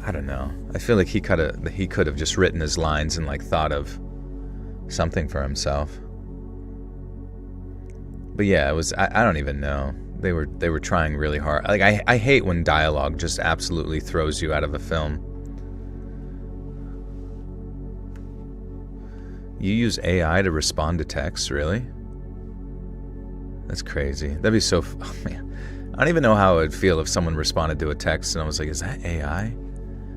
I don't know. I feel like he could have just written his lines and like thought of something for himself. But yeah, it was, I don't even know. They were trying really hard. Like, I hate when dialogue just absolutely throws you out of a film. You use AI to respond to text, really? That's crazy. That'd be so... Oh, man. I don't even know how it would feel if someone responded to a text and I was like, is that AI?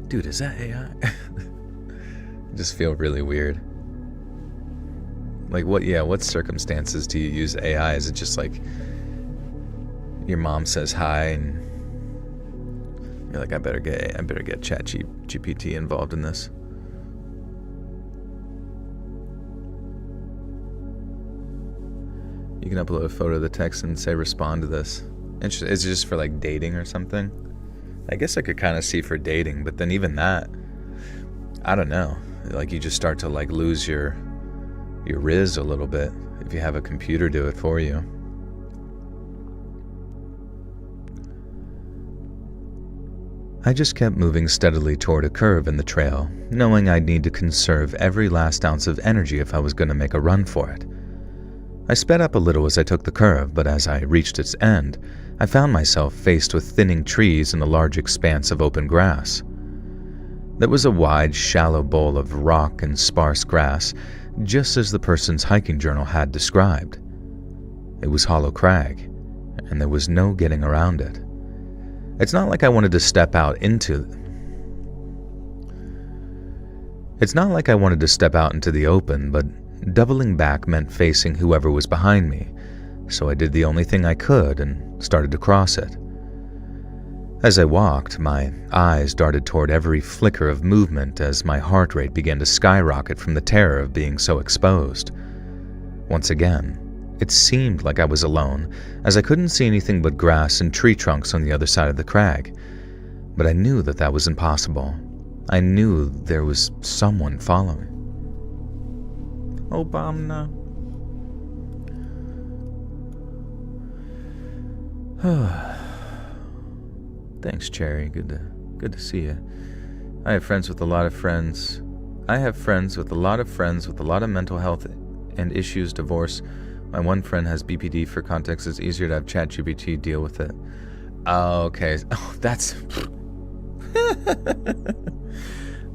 Dude, is that AI? I just feel really weird. Like, what circumstances do you use AI? Is it just like your mom says hi and you're like, I better get ChatGPT involved in this? You can upload a photo of the text and say respond to this. Is it just for like dating or something? I guess I could kind of see for dating, but then even that, I don't know. Like, you just start to like lose your riz a little bit if you have a computer do it for you. I just kept moving steadily toward a curve in the trail, knowing I'd need to conserve every last ounce of energy if I was going to make a run for it. I sped up a little as I took the curve, but as I reached its end, I found myself faced with thinning trees and a large expanse of open grass. There was a wide, shallow bowl of rock and sparse grass, just as the person's hiking journal had described. It was hollow crag, and there was no getting around it. It's not like I wanted to step out into the open, but doubling back meant facing whoever was behind me, so I did the only thing I could and started to cross it. As I walked, my eyes darted toward every flicker of movement as my heart rate began to skyrocket from the terror of being so exposed. Once again, it seemed like I was alone, as I couldn't see anything but grass and tree trunks on the other side of the crag. But I knew that was impossible. I knew there was someone following. Obama. Thanks, Cherry. Good to see you. I have friends with a lot of friends. I have friends with a lot of friends with a lot of mental health and issues, divorce. My one friend has BPD. For context, it's easier to have ChatGPT deal with it. Oh, okay. Oh, that's...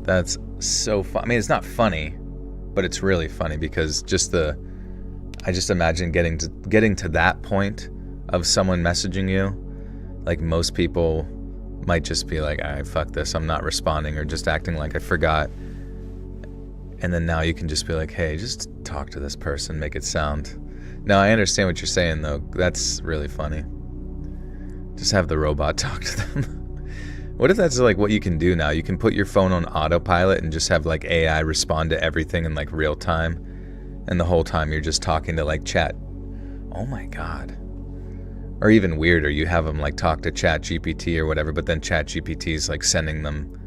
That's so fun. I mean, it's not funny, but it's really funny because I just imagine getting to that point of someone messaging you. Like, most people might just be like, all right, fuck this, I'm not responding, or just acting like I forgot. And then now you can just be like, hey, just talk to this person, make it sound. No, I understand what you're saying, though. That's really funny. Just have the robot talk to them. What if that's like what you can do now? You can put your phone on autopilot and just have like AI respond to everything in like real time. And the whole time you're just talking to like chat. Oh my God. Or even weirder, you have them like talk to ChatGPT or whatever, but then ChatGPT is like sending them,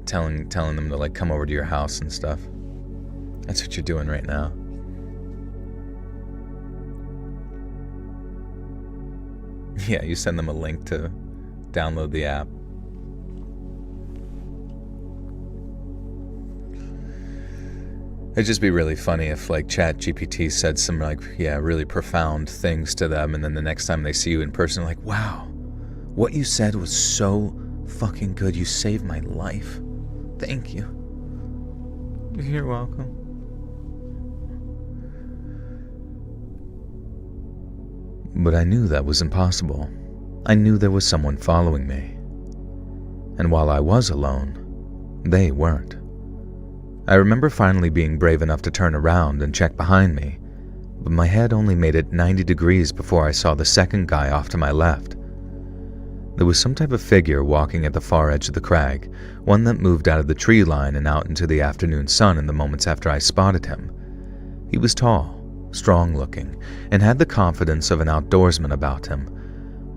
telling them to like come over to your house and stuff. That's what you're doing right now. Yeah, you send them a link to download the app. It'd just be really funny if like ChatGPT said some like, really profound things to them, and then the next time they see you in person, like, wow, what you said was so fucking good. You saved my life. Thank you. You're welcome. But I knew that was impossible. I knew there was someone following me. And while I was alone, they weren't. I remember finally being brave enough to turn around and check behind me, but my head only made it 90 degrees before I saw the second guy off to my left. There was some type of figure walking at the far edge of the crag, one that moved out of the tree line and out into the afternoon sun in the moments after I spotted him. He was tall, strong-looking, and had the confidence of an outdoorsman about him,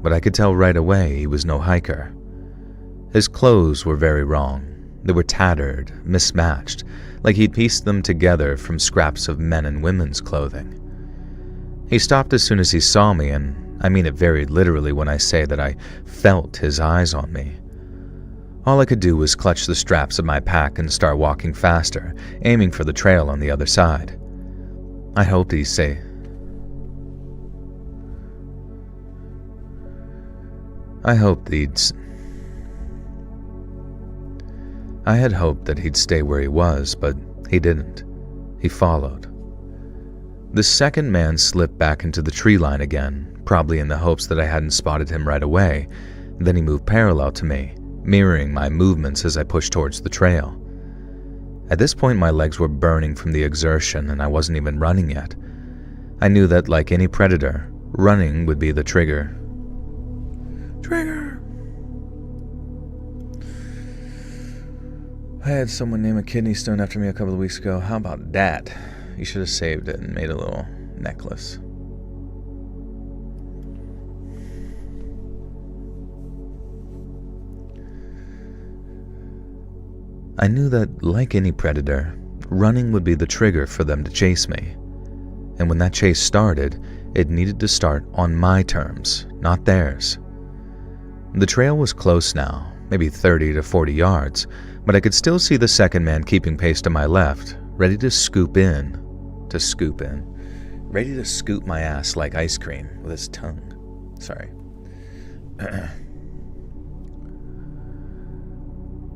but I could tell right away he was no hiker. His clothes were very wrong. They were tattered, mismatched. like he'd pieced them together from scraps of men and women's clothing. He stopped as soon as he saw me, and I mean it very literally when I say that I felt his eyes on me. All I could do was clutch the straps of my pack and start walking faster, aiming for the trail on the other side. I hoped he'd stay. I had hoped that he'd stay where he was, but he didn't. He followed. The second man slipped back into the tree line again, probably in the hopes that I hadn't spotted him right away. Then he moved parallel to me, mirroring my movements as I pushed towards the trail. At this point, my legs were burning from the exertion, and I wasn't even running yet. I knew that, like any predator, running would be the trigger. I had someone name a kidney stone after me a couple of weeks ago. How about that? You should have saved it and made a little necklace. I knew that, like any predator, running would be the trigger for them to chase me. And when that chase started, it needed to start on my terms, not theirs. The trail was close now, maybe 30 to 40 yards, but I could still see the second man keeping pace to my left, ready to scoop in, ready to scoop my ass like ice cream with his tongue. Sorry.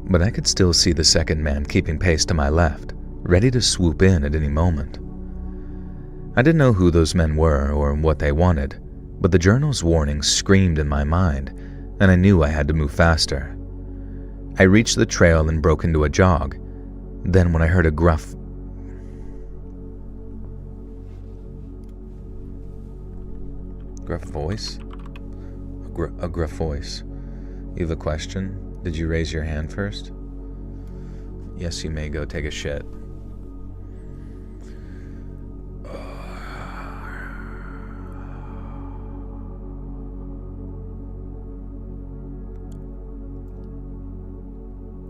But I could still see the second man keeping pace to my left, ready to swoop in at any moment. I didn't know who those men were or what they wanted, but the journal's warning screamed in my mind, and I knew I had to move faster. I reached the trail and broke into a jog. Then when I heard a gruff voice? A gruff voice. You have a question? Did you raise your hand first? Yes, you may go take a shit.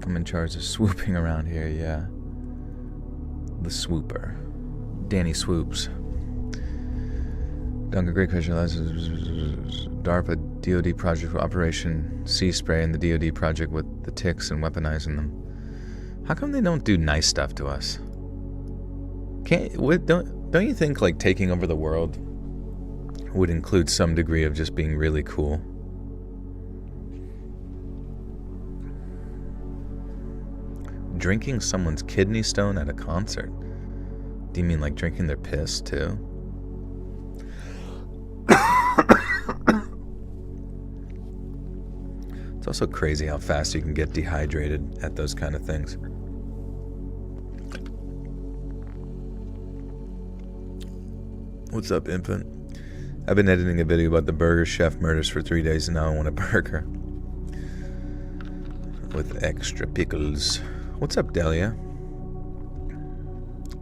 I'm in charge of swooping around here, yeah. The swooper. Danny Swoops. Duncan, great question. DARPA DoD project for Operation Sea Spray and the DoD project with the ticks and weaponizing them. How come they don't do nice stuff to us? Don't you think like taking over the world would include some degree of just being really cool? Drinking someone's kidney stone at a concert? Do you mean like drinking their piss too? It's also crazy how fast you can get dehydrated at those kind of things. What's up, infant? I've been editing a video about the Burger Chef murders for 3 days and now I want a burger. With extra pickles. What's up, Delia?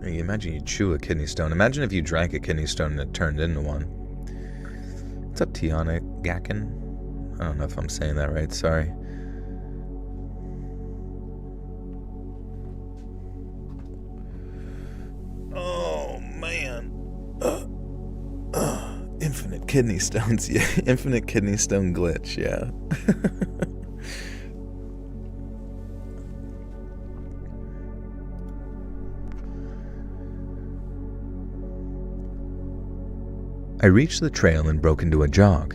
Hey, imagine you chew a kidney stone. Imagine if you drank a kidney stone and it turned into one. What's up, Tiana Gacken? I don't know if I'm saying that right, sorry. Oh, man. Infinite kidney stones, yeah. Infinite kidney stone glitch, yeah. I reached the trail and broke into a jog.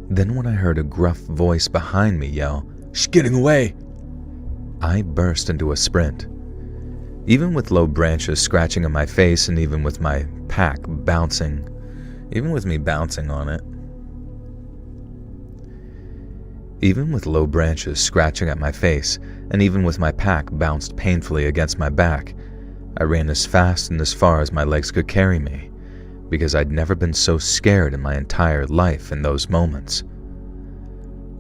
Then when I heard a gruff voice behind me yell, "She's getting away!" I burst into a sprint. Even with low branches scratching on my face and even with my pack bouncing, even with me bouncing on it, even with low branches scratching at my face and even with my pack bounced painfully against my back, I ran as fast and as far as my legs could carry me, because I'd never been so scared in my entire life in those moments.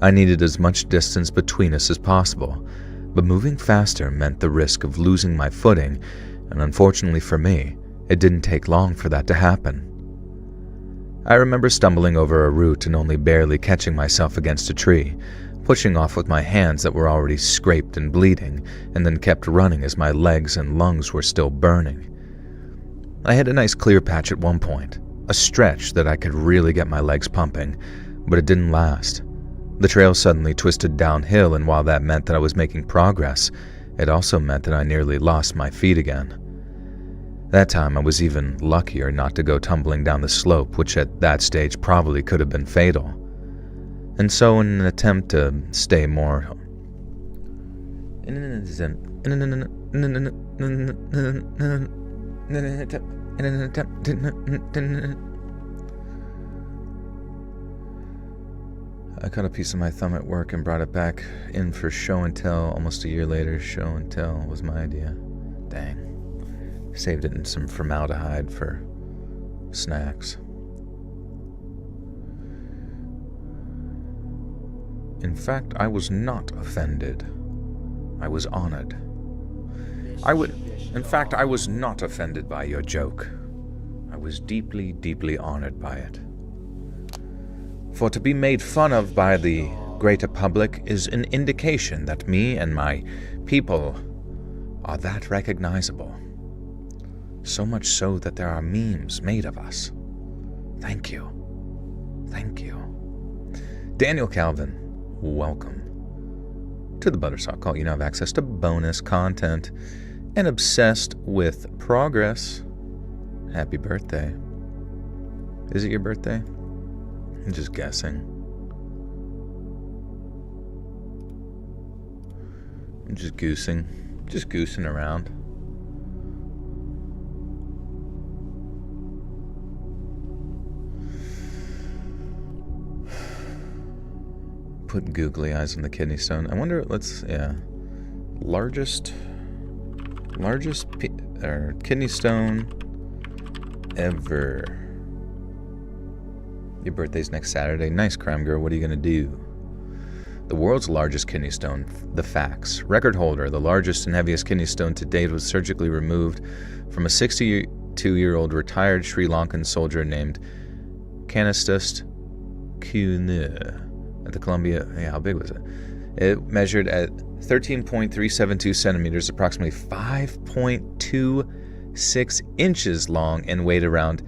I needed as much distance between us as possible, but moving faster meant the risk of losing my footing, and unfortunately for me, it didn't take long for that to happen. I remember stumbling over a root and only barely catching myself against a tree, pushing off with my hands that were already scraped and bleeding, and then kept running as my legs and lungs were still burning. I had a nice clear patch at one point, a stretch that I could really get my legs pumping, but it didn't last. The trail suddenly twisted downhill, and while that meant that I was making progress, it also meant that I nearly lost my feet again. That time I was even luckier not to go tumbling down the slope, which at that stage probably could have been fatal. And so in an attempt to stay more I cut a piece of my thumb at work and brought it back in for show and tell. Almost a year later, show and tell was my idea. Dang. Saved it in some formaldehyde for snacks. In fact, I was not offended. I was honored. In fact, I was not offended by your joke. I was deeply, deeply honored by it. For to be made fun of by the greater public is an indication that me and my people are that recognizable. So much so that there are memes made of us. Thank you. Thank you. Daniel Calvin, welcome to the Buttersock Cult. You now have access to bonus content and obsessed with progress. Happy birthday. Is it your birthday? I'm just guessing. I'm just goosing around. Put googly eyes on the kidney stone. I wonder, largest kidney stone ever. Your birthday's next Saturday. Nice, crime girl. What are you gonna do? The world's largest kidney stone, the facts. Record holder, the largest and heaviest kidney stone to date was surgically removed from a 62-year-old retired Sri Lankan soldier named Canistust Kunu at the Columbia. How big was it? It measured at 13.372 centimeters, approximately 5.26 inches long, and weighed around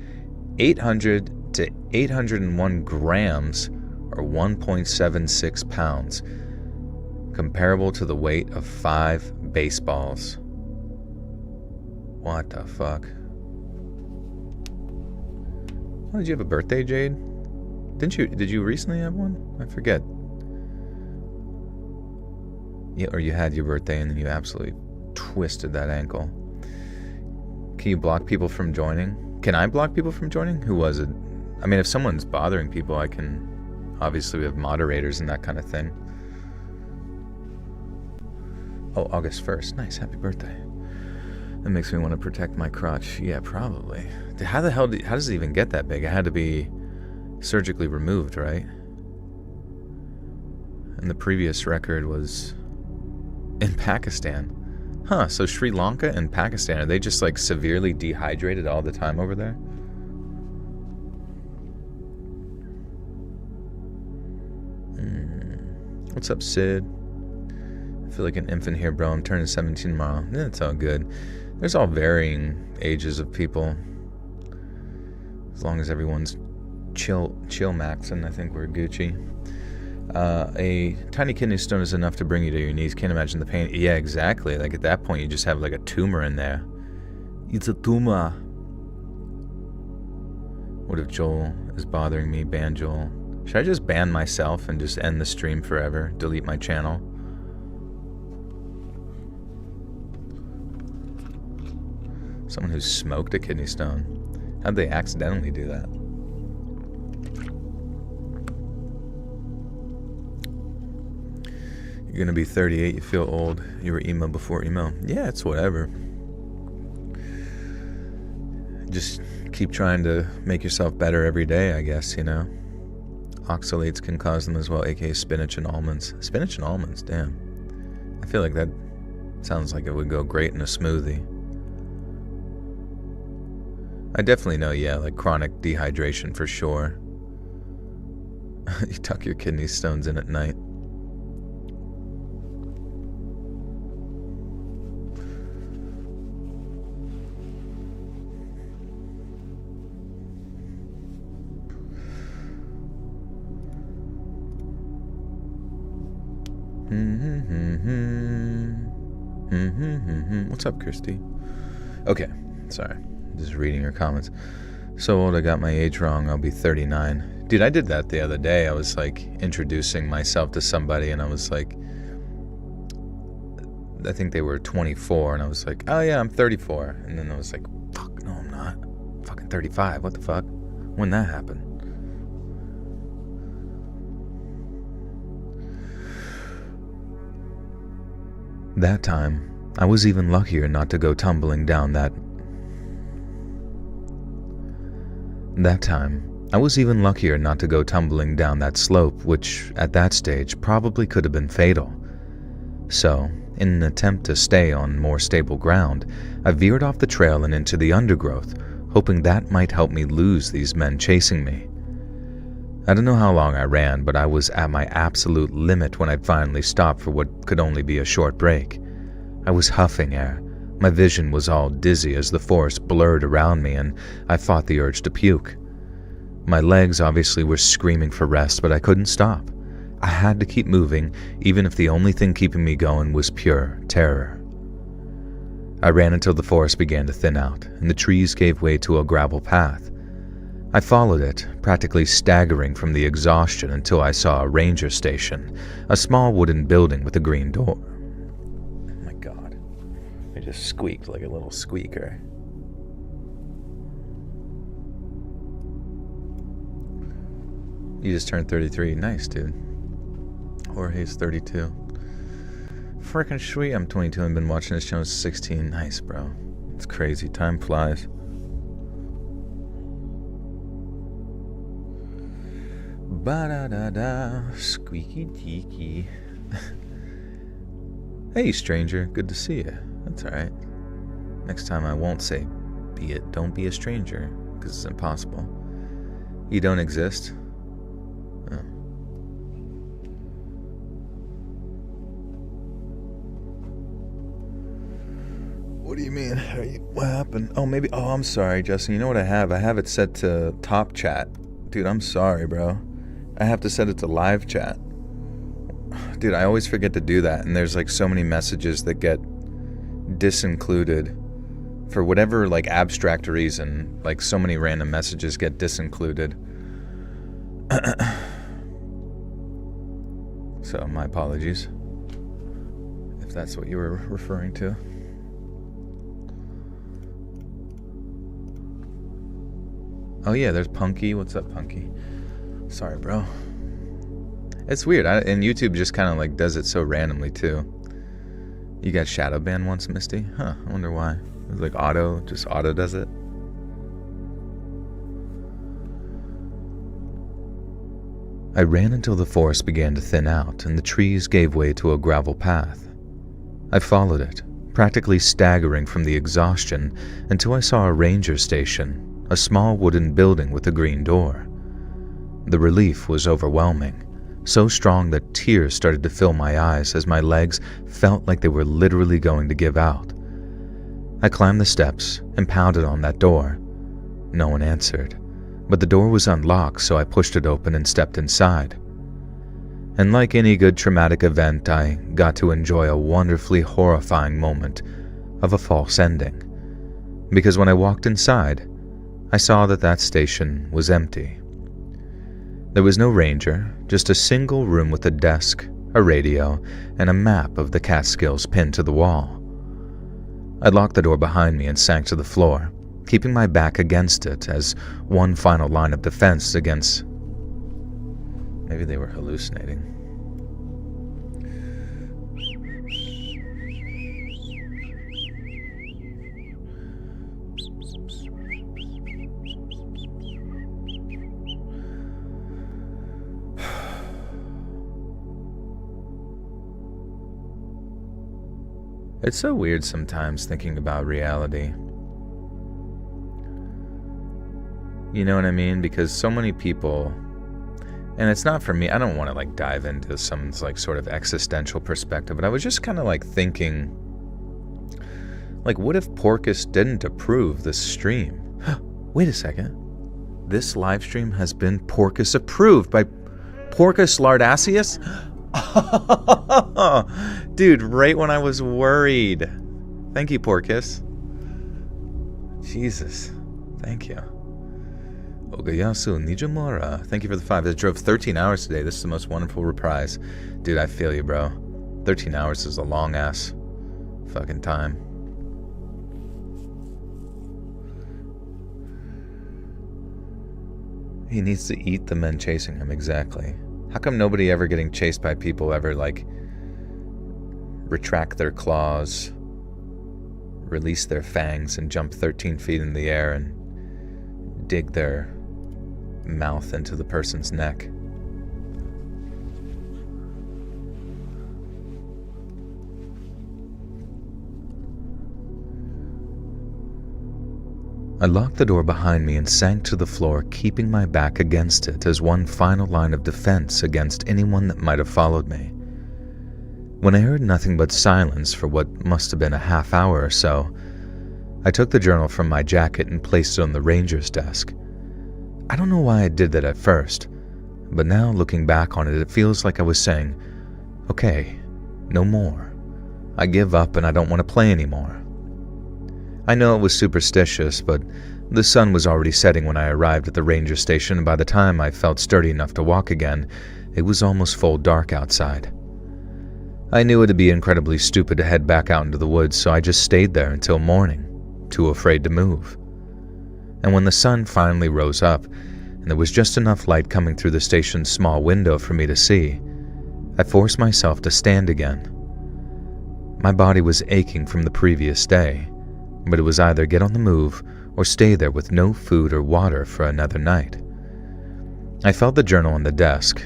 800 to 801 grams, or 1.76 pounds, comparable to the weight of 5 baseballs. What the fuck? Oh, did you have a birthday, Jade? Did you recently have one? I forget. Yeah, or you had your birthday and then you absolutely twisted that ankle. Can you block people from joining? Can I block people from joining? Who was it? I mean, if someone's bothering people, I can... Obviously, we have moderators and that kind of thing. Oh, August 1st. Nice, happy birthday. That makes me want to protect my crotch. Yeah, probably. How the hell... how does it even get that big? It had to be surgically removed, right? And the previous record was in Pakistan. Huh, so Sri Lanka and Pakistan, are they just like severely dehydrated all the time over there? What's up, Sid? I feel like an infant here, bro. I'm turning 17 tomorrow. Yeah, it's all good. There's all varying ages of people. As long as everyone's chill maxing, I think we're Gucci. A tiny kidney stone is enough to bring you to your knees. Can't imagine the pain. Yeah, exactly. Like at that point, you just have like a tumor in there. It's a tumor. What if Joel is bothering me? Ban Joel. Should I just ban myself and just end the stream forever? Delete my channel? Someone who smoked a kidney stone. How'd they accidentally do that? You're gonna be 38, you feel old. You were emo before emo. Yeah, it's whatever. Just keep trying to make yourself better every day, I guess, you know? Oxalates can cause them as well, aka spinach and almonds. Spinach and almonds, damn. I feel like that sounds like it would go great in a smoothie. I definitely know, yeah, like chronic dehydration for sure. You tuck your kidney stones in at night. What's up, Christy? Okay, sorry. Just reading your comments. So old I got my age wrong. I'll be 39. Dude, I did that the other day. I was like introducing myself to somebody and I was like, I think they were 24 and I was like, oh yeah, I'm 34. And then I was like, fuck, no I'm not. I'm fucking 35. What the fuck? When that happened? That time, I was even luckier not to go tumbling down that slope, which at that stage probably could have been fatal. So, in an attempt to stay on more stable ground, I veered off the trail and into the undergrowth, hoping that might help me lose these men chasing me. I don't know how long I ran, but I was at my absolute limit when I finally stopped for what could only be a short break. I was huffing air. My vision was all dizzy as the forest blurred around me and I fought the urge to puke. My legs obviously were screaming for rest, but I couldn't stop. I had to keep moving, even if the only thing keeping me going was pure terror. I ran until the forest began to thin out, and the trees gave way to a gravel path. I followed it, practically staggering from the exhaustion until I saw a ranger station, a small wooden building with a green door. Oh my god. It just squeaked like a little squeaker. You just turned 33. Nice, dude. Jorge's 32. Freaking sweet. I'm 22 and been watching this channel since 16. Nice, bro. It's crazy. Time flies. Ba-da-da-da. Squeaky teaky. Hey, stranger. Good to see you. That's alright. Next time I won't say, don't be a stranger, because it's impossible. You don't exist. Oh. What do you mean? What happened? Oh, maybe. Oh, I'm sorry, Justin. You know what I have? I have it set to top chat. Dude, I'm sorry, bro. I have to set it to live chat. Dude, I always forget to do that. And there's like so many messages that get disincluded for whatever like abstract reason. Like so many random messages get disincluded. So my apologies if that's what you were referring to. Oh yeah, there's Punky. What's up, Punky? Sorry, bro. It's weird, and YouTube just kind of like does it so randomly too. You got shadow banned once, Misty? Huh, I wonder why. It's like auto does it. I ran until the forest began to thin out and the trees gave way to a gravel path. I followed it, practically staggering from the exhaustion until I saw a ranger station, a small wooden building with a green door. The relief was overwhelming, so strong that tears started to fill my eyes as my legs felt like they were literally going to give out. I climbed the steps and pounded on that door. No one answered, but the door was unlocked, so I pushed it open and stepped inside. And like any good traumatic event, I got to enjoy a wonderfully horrifying moment of a false ending. Because when I walked inside, I saw that station was empty. There was no ranger, just a single room with a desk, a radio, and a map of the Catskills pinned to the wall. I locked the door behind me and sank to the floor, keeping my back against it as one final line of defense against... Maybe they were hallucinating. It's so weird sometimes thinking about reality. You know what I mean? Because so many people, and it's not for me, I don't want to like dive into some like sort of existential perspective, but I was just kind of like thinking, like what if Porcus didn't approve this stream? Wait a second. This live stream has been Porcus approved by Porcus Lardacius? Dude, right when I was worried. Thank you, Porkis. Jesus. Thank you. Ogayasu Nijimura. Thank you for the 5. I drove 13 hours today. This is the most wonderful reprise. Dude, I feel you, bro. 13 hours is a long-ass fucking time. He needs to eat the men chasing him, exactly. How come nobody ever getting chased by people ever, like, retract their claws, release their fangs, and jump 13 feet in the air and dig their mouth into the person's neck? I locked the door behind me and sank to the floor, keeping my back against it as one final line of defense against anyone that might have followed me. When I heard nothing but silence for what must have been a half hour or so, I took the journal from my jacket and placed it on the ranger's desk. I don't know why I did that at first, but now looking back on it, it feels like I was saying, okay, no more. I give up and I don't want to play anymore. I know it was superstitious, but the sun was already setting when I arrived at the ranger station, and by the time I felt sturdy enough to walk again, it was almost full dark outside. I knew it'd be incredibly stupid to head back out into the woods, so I just stayed there until morning, too afraid to move. And when the sun finally rose up, and there was just enough light coming through the station's small window for me to see, I forced myself to stand again. My body was aching from the previous day, but it was either get on the move or stay there with no food or water for another night. I felt the journal on the desk.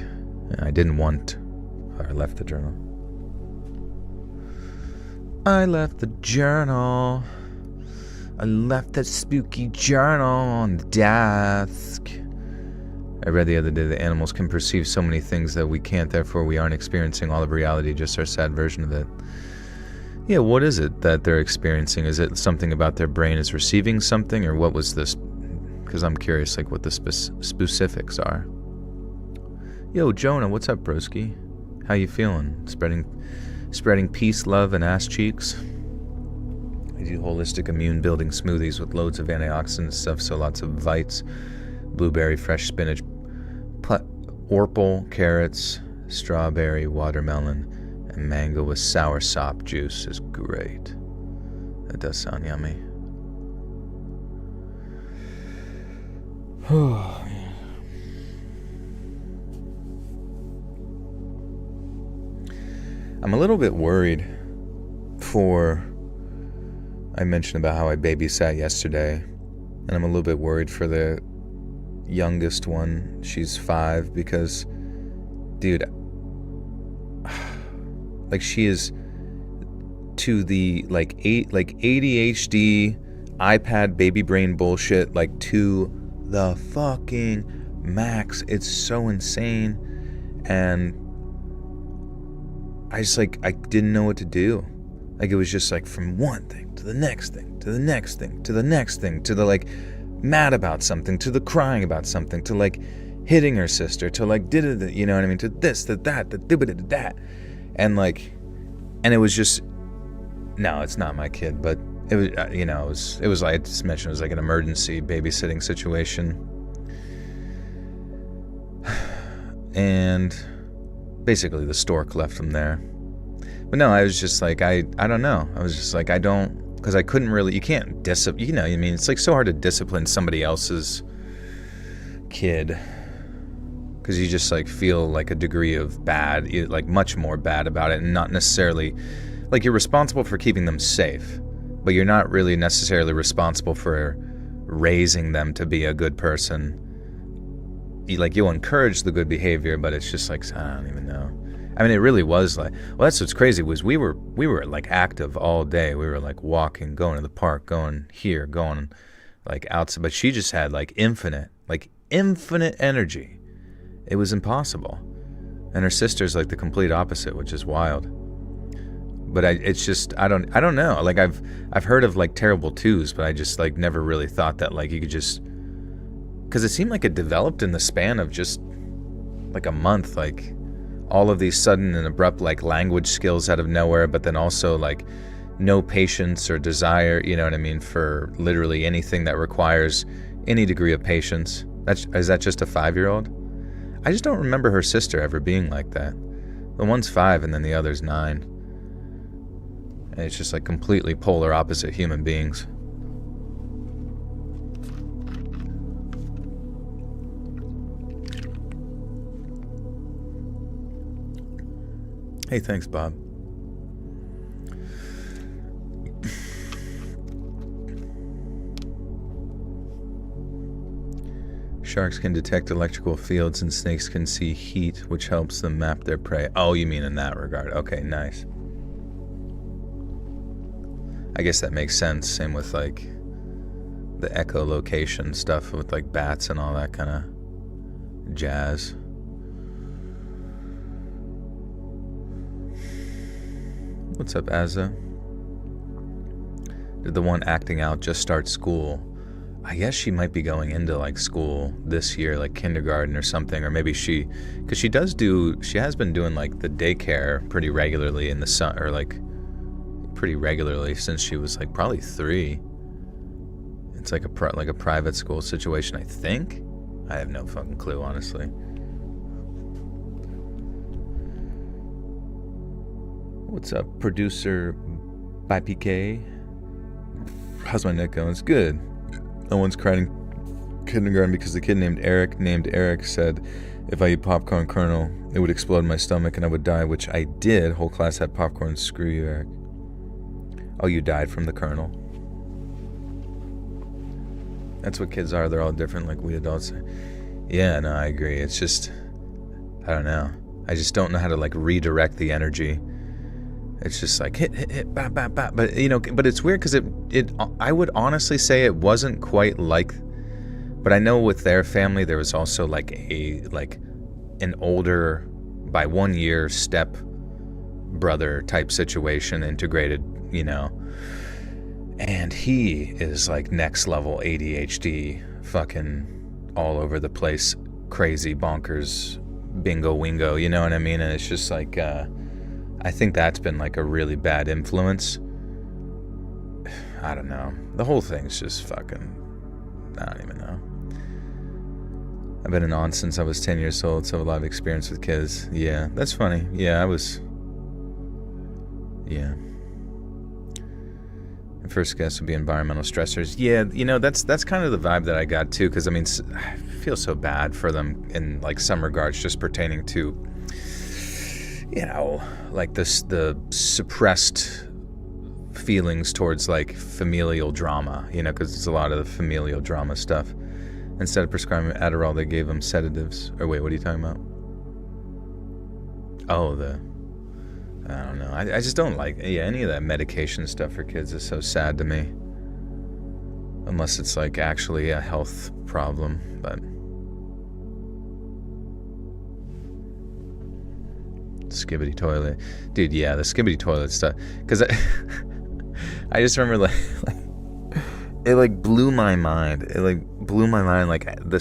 I left the journal. I left the journal. I left that spooky journal on the desk. I read the other day that animals can perceive so many things that we can't, therefore we aren't experiencing all of reality, just our sad version of it. Yeah, what is it that they're experiencing? Is it something about their brain is receiving something, or what was this? Because I'm curious, like, what the specifics are. Yo, Jonah, what's up, broski? How you feeling? Spreading peace, love, and ass cheeks? I do holistic immune-building smoothies with loads of antioxidant stuff, so lots of vites, blueberry, fresh spinach, orpal, carrots, strawberry, watermelon, and mango with sour sop juice is great. That does sound yummy. I'm a little bit worried I mentioned about how I babysat yesterday, and I'm a little bit worried for the youngest one. She's 5 because, dude, like, she is to the ADHD iPad baby brain bullshit, like, to the fucking max. It's so insane, and I didn't know what to do. Like, it was just like from one thing to the next thing to the next thing to the next thing to the, like, mad about something to the crying about something to, like, hitting her sister to, like, you know what I mean, to this, to that, to that. And, like, and it was just, no, it's not my kid, but it was, it was like, I just mentioned, it was like an emergency babysitting situation. And basically the stork left them there. But no, I was just like, I don't know. I was just like, because I couldn't really, you can't discipline, I mean, it's like so hard to discipline somebody else's kid. Because you just, like, feel like a degree of bad, like much more bad about it, and not necessarily, like, you're responsible for keeping them safe, but you're not really necessarily responsible for raising them to be a good person. You'll encourage the good behavior, but it's just like, I don't even know. I mean, it really was like, well, that's what's crazy, was we were like active all day. We were like walking, going to the park, going here, going like outside, but she just had like infinite energy. It was impossible. And her sister's like the complete opposite, which is wild. But it's just, I don't know. Like, I've heard of like terrible twos, but I just like never really thought that like you could just, because it seemed like it developed in the span of just like a month, like all of these sudden and abrupt like language skills out of nowhere, but then also like no patience or desire, you know what I mean, for literally anything that requires any degree of patience. Is that just a 5-year-old? I just don't remember her sister ever being like that. The one's 5 and then the other's 9. And it's just like completely polar opposite human beings. Hey, thanks, Bob. Sharks can detect electrical fields and snakes can see heat, which helps them map their prey. Oh, you mean in that regard. Okay, nice. I guess that makes sense. Same with like the echolocation stuff with like bats and all that kind of jazz. What's up, Azza? Did the one acting out just start school? I guess she might be going into like school this year, like kindergarten or something, or maybe because she has been doing like the daycare pretty regularly in the sun, or like pretty regularly since she was like probably 3. It's like a private school situation, I think. I have no fucking clue, honestly. What's up, producer by PK? How's my neck going? It's good. No one's crying in kindergarten because the kid named Eric said if I eat popcorn kernel, it would explode in my stomach and I would die, which I did. Whole class had popcorn. Screw you, Eric. Oh, you died from the kernel? That's what kids are. They're all different like we adults. Yeah, no, I agree. It's just, I don't know. I just don't know how to like redirect the energy. It's just like hit, bap, bap, bap. But you know, but it's weird because I would honestly say it wasn't quite like, but I know with their family there was also like an older by 1 year step brother type situation integrated, you know, and he is like next level ADHD, fucking all over the place, crazy bonkers, bingo wingo, you know what I mean? And it's just like, I think that's been like a really bad influence. I don't know. The whole thing's just fucking, I don't even know. I've been an aunt since I was 10 years old, so I have a lot of experience with kids. Yeah, that's funny. Yeah, yeah. My first guess would be environmental stressors. Yeah, you know, that's kind of the vibe that I got too, because I mean, I feel so bad for them in like some regards, just pertaining to, you know, like the suppressed feelings towards like familial drama, you know, because it's a lot of the familial drama stuff. Instead of prescribing Adderall, they gave them sedatives. Or wait, what are you talking about? Oh, I don't know. I just don't like, any of that medication stuff for kids is so sad to me. Unless it's like actually a health problem, but. Skibbity toilet. Dude, yeah, the skibbity toilet stuff. Because I just remember it like blew my mind. It like blew my mind, like the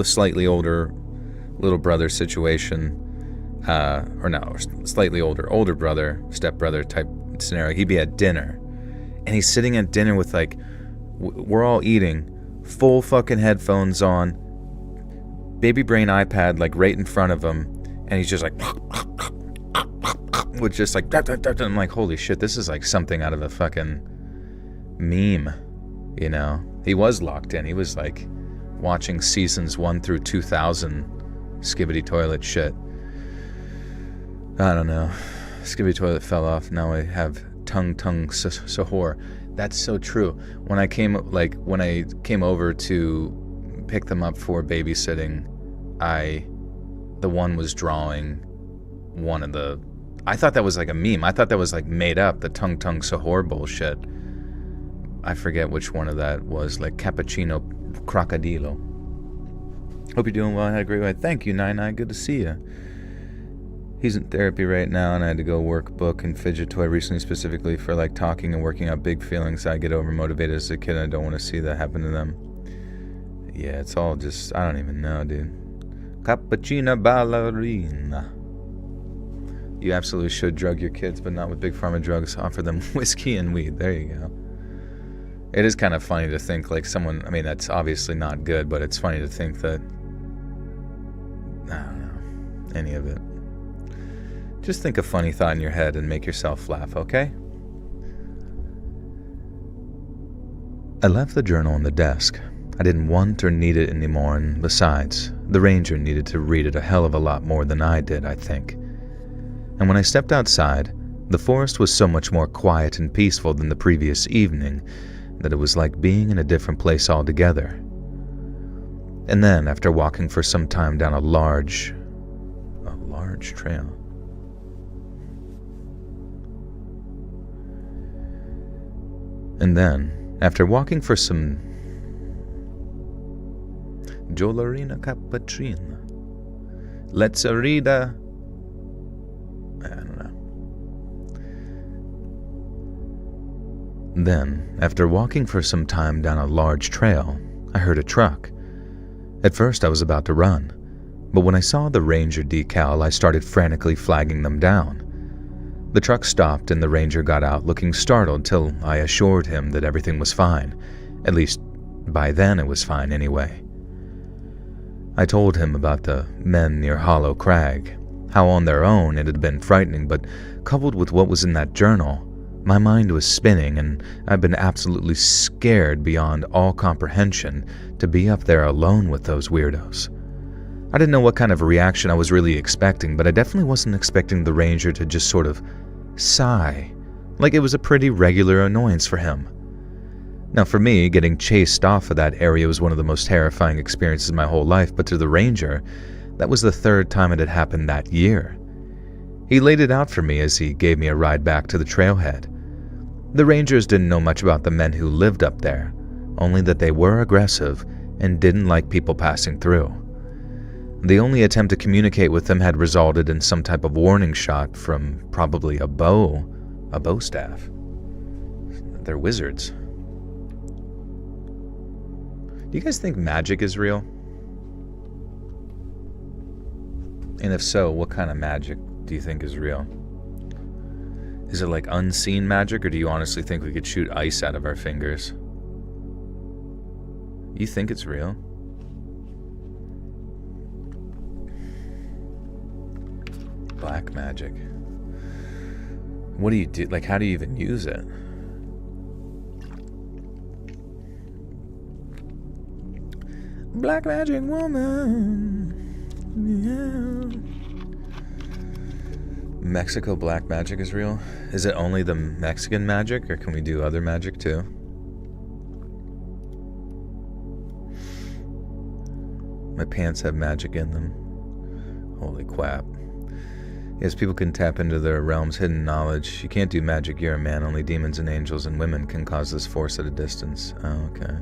slightly older little brother situation. Or no, slightly older brother, stepbrother type scenario. He'd be at dinner, and he's sitting at dinner with like, we're all eating, full fucking headphones on, baby brain iPad like right in front of him, and he's just like, with just like, I'm like, holy shit, this is like something out of a fucking meme, you know? He was locked in. He was like watching seasons 1 through 2000 skibbity toilet shit. I don't know. Skibbity toilet fell off. Now I have tongue sahur. That's so true. When I came over to pick them up for babysitting, the one was drawing one of the, I thought that was like a meme. I thought that was like made up, the tongue sahur bullshit. I forget which one of that was, like cappuccino crocodilo. Hope you're doing well. I had a great one. Thank you, Nine. Good to see you. He's in therapy right now, and I had to go work book and fidget toy recently, specifically for like talking and working out big feelings I get over motivated as a kid, and I don't want to see that happen to them. Yeah, it's all just, I don't even know, dude. Cappuccino ballerina. You absolutely should drug your kids, but not with Big Pharma drugs. Offer them whiskey and weed. There you go. It is kind of funny to think like someone, I mean, that's obviously not good, but it's funny to think that, I don't know, any of it. Just think a funny thought in your head and make yourself laugh, okay? I left the journal on the desk. I didn't want or need it anymore, and besides, the ranger needed to read it a hell of a lot more than I did, I think. And when I stepped outside, the forest was so much more quiet and peaceful than the previous evening that it was like being in a different place altogether. And then, after walking for some time down a large trail. And then, after walking for some Jollerina Cappuccina. Let's read a... I don't know. Then, after walking for some time down a large trail, I heard a truck. At first I was about to run, but when I saw the ranger decal, I started frantically flagging them down. The truck stopped and the ranger got out looking startled till I assured him that everything was fine. At least, by then it was fine anyway. I told him about the men near Hollow Crag, how on their own it had been frightening, but coupled with what was in that journal, my mind was spinning and I'd been absolutely scared beyond all comprehension to be up there alone with those weirdos. I didn't know what kind of reaction I was really expecting, but I definitely wasn't expecting the ranger to just sort of sigh, like it was a pretty regular annoyance for him. Now for me, getting chased off of that area was one of the most terrifying experiences of my whole life, but to the ranger, that was the third time it had happened that year. He laid it out for me as he gave me a ride back to the trailhead. The rangers didn't know much about the men who lived up there, only that they were aggressive and didn't like people passing through. The only attempt to communicate with them had resulted in some type of warning shot from probably a bow staff. They're wizards. Do you guys think magic is real? And if so, what kind of magic do you think is real? Is it like unseen magic, or do you honestly think we could shoot ice out of our fingers? You think it's real? Black magic. What do you do? Like, how do you even use it? Black magic woman. Yeah. Mexico black magic is real? Is it only the Mexican magic, or can we do other magic too? My pants have magic in them. Holy crap. Yes, people can tap into their realm's hidden knowledge. You can't do magic, you're a man. Only demons and angels and women can cause this force at a distance. Oh, okay.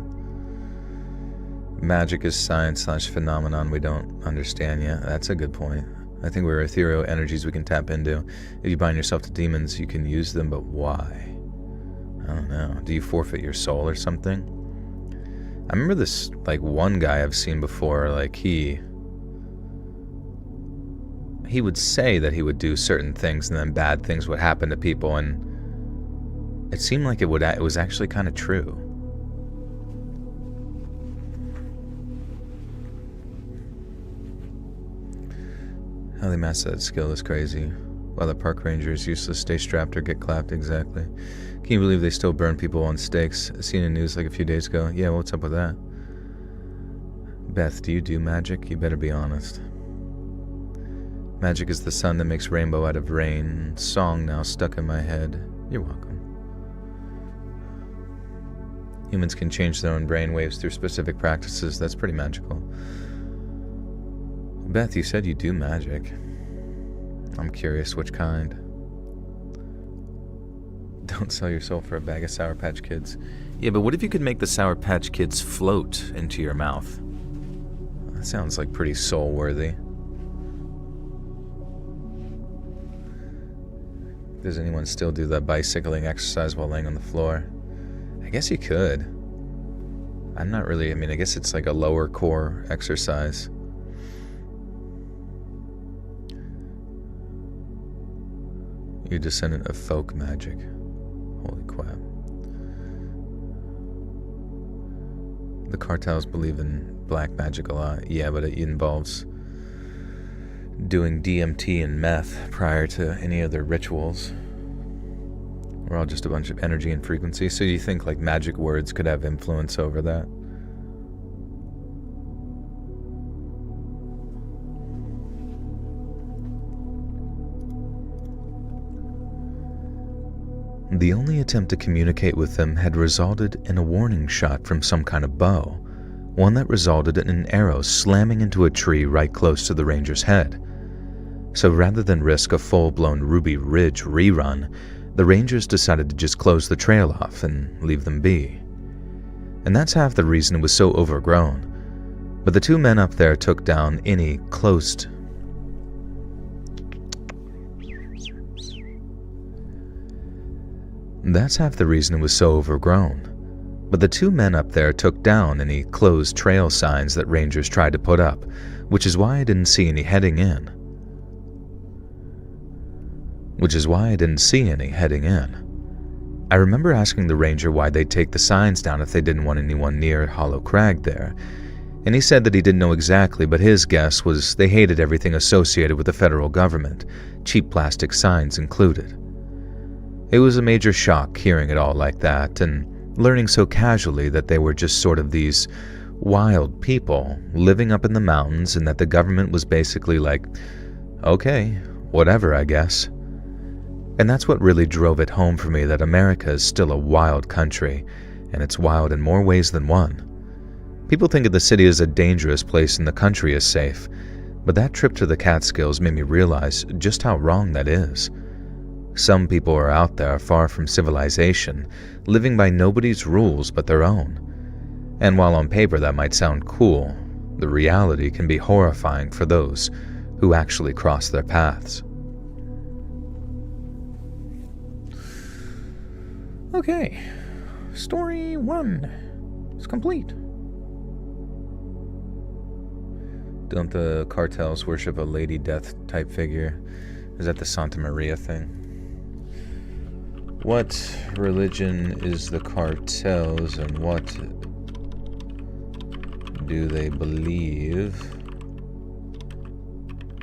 Magic is science/phenomenon we don't understand yet. That's a good point. I think we're ethereal energies we can tap into. If you bind yourself to demons, you can use them, but why? I don't know. Do you forfeit your soul or something? I remember this, like, one guy I've seen before, like, he would say that he would do certain things and then bad things would happen to people, and it seemed like it was actually kind of true. How they master that skill is crazy. While the park ranger is useless, stay strapped or get clapped, exactly. Can you believe they still burn people on stakes? I seen in the news like a few days ago. Yeah, what's up with that? Beth, do you do magic? You better be honest. Magic is the sun that makes rainbow out of rain. Song now stuck in my head. You're welcome. Humans can change their own brain waves through specific practices. That's pretty magical. Beth, you said you do magic. I'm curious which kind. Don't sell your soul for a bag of Sour Patch Kids. Yeah, but what if you could make the Sour Patch Kids float into your mouth? That sounds like pretty soul-worthy. Does anyone still do that bicycling exercise while laying on the floor? I guess you could. I guess it's like a lower core exercise. You're descendant of folk magic. Holy crap. The cartels believe in black magic a lot. Yeah, but it involves doing DMT and meth prior to any other rituals. We're all just a bunch of energy and frequency. So you think like magic words could have influence over that? The only attempt to communicate with them had resulted in a warning shot from some kind of bow, one that resulted in an arrow slamming into a tree right close to the ranger's head. So rather than risk a full-blown Ruby Ridge rerun, the rangers decided to just close the trail off and leave them be. And that's half the reason it was so overgrown. But the two men up there took down any closed... That's half the reason it was so overgrown. But the two men up there took down any closed trail signs that rangers tried to put up, which is why I didn't see any heading in. I remember asking the ranger why they'd take the signs down if they didn't want anyone near Hollow Crag there, and he said that he didn't know exactly, but his guess was they hated everything associated with the federal government, cheap plastic signs included. It was a major shock hearing it all like that, and learning so casually that they were just sort of these wild people living up in the mountains, and that the government was basically like, okay, whatever, I guess. And that's what really drove it home for me that America is still a wild country, and it's wild in more ways than one. People think of the city as a dangerous place and the country as safe, but that trip to the Catskills made me realize just how wrong that is. Some people are out there far from civilization, living by nobody's rules but their own. And while on paper that might sound cool, the reality can be horrifying for those who actually cross their paths. Okay, story 1 is complete. Don't the cartels worship a Lady Death type figure? Is that the Santa Maria thing? What religion is the cartels and what do they believe?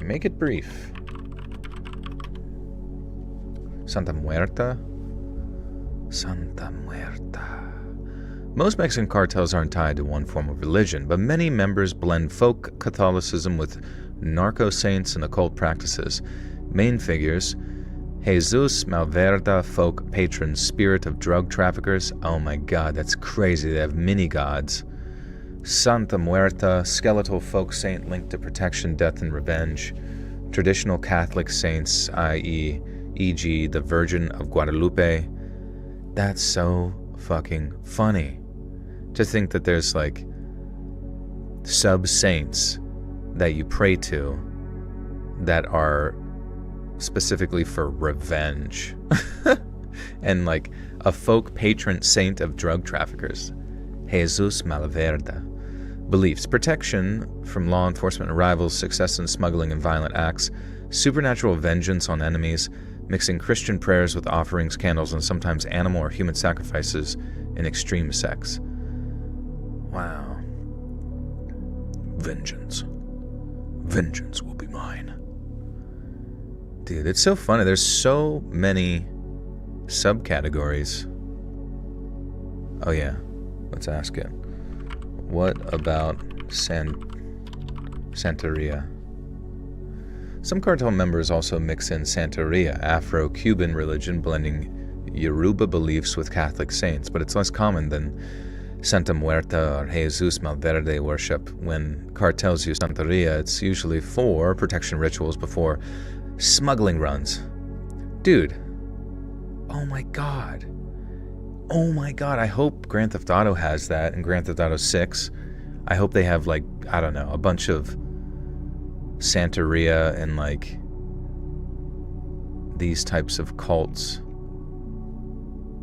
Make it brief. Santa Muerta? Santa Muerta. Most Mexican cartels aren't tied to one form of religion, but many members blend folk Catholicism with narco saints and occult practices. Main figures: Jesus Malverda, folk patron spirit of drug traffickers. Oh my god, that's crazy. They have mini-gods. Santa Muerta, skeletal folk saint linked to protection, death, and revenge. Traditional Catholic saints, e.g. the Virgin of Guadalupe. That's so fucking funny. To think that there's like sub-saints that you pray to that are specifically for revenge. And like a folk patron saint of drug traffickers, Jesus Malverda. Beliefs: protection from law enforcement arrivals, success in smuggling and violent acts, supernatural vengeance on enemies, mixing Christian prayers with offerings, candles, and sometimes animal or human sacrifices in extreme sects. Wow. Vengeance. Vengeance will be mine. Dude, it's so funny. There's so many subcategories. Oh yeah, let's ask it. What about Santeria? Some cartel members also mix in Santeria, Afro-Cuban religion blending Yoruba beliefs with Catholic saints, but it's less common than Santa Muerta or Jesus Malverde worship. When cartels use Santeria, it's usually for protection rituals before smuggling runs. Dude, oh my god, I hope Grand Theft Auto has that in Grand Theft Auto 6. I hope they have, like, I don't know, a bunch of Santeria and like these types of cults,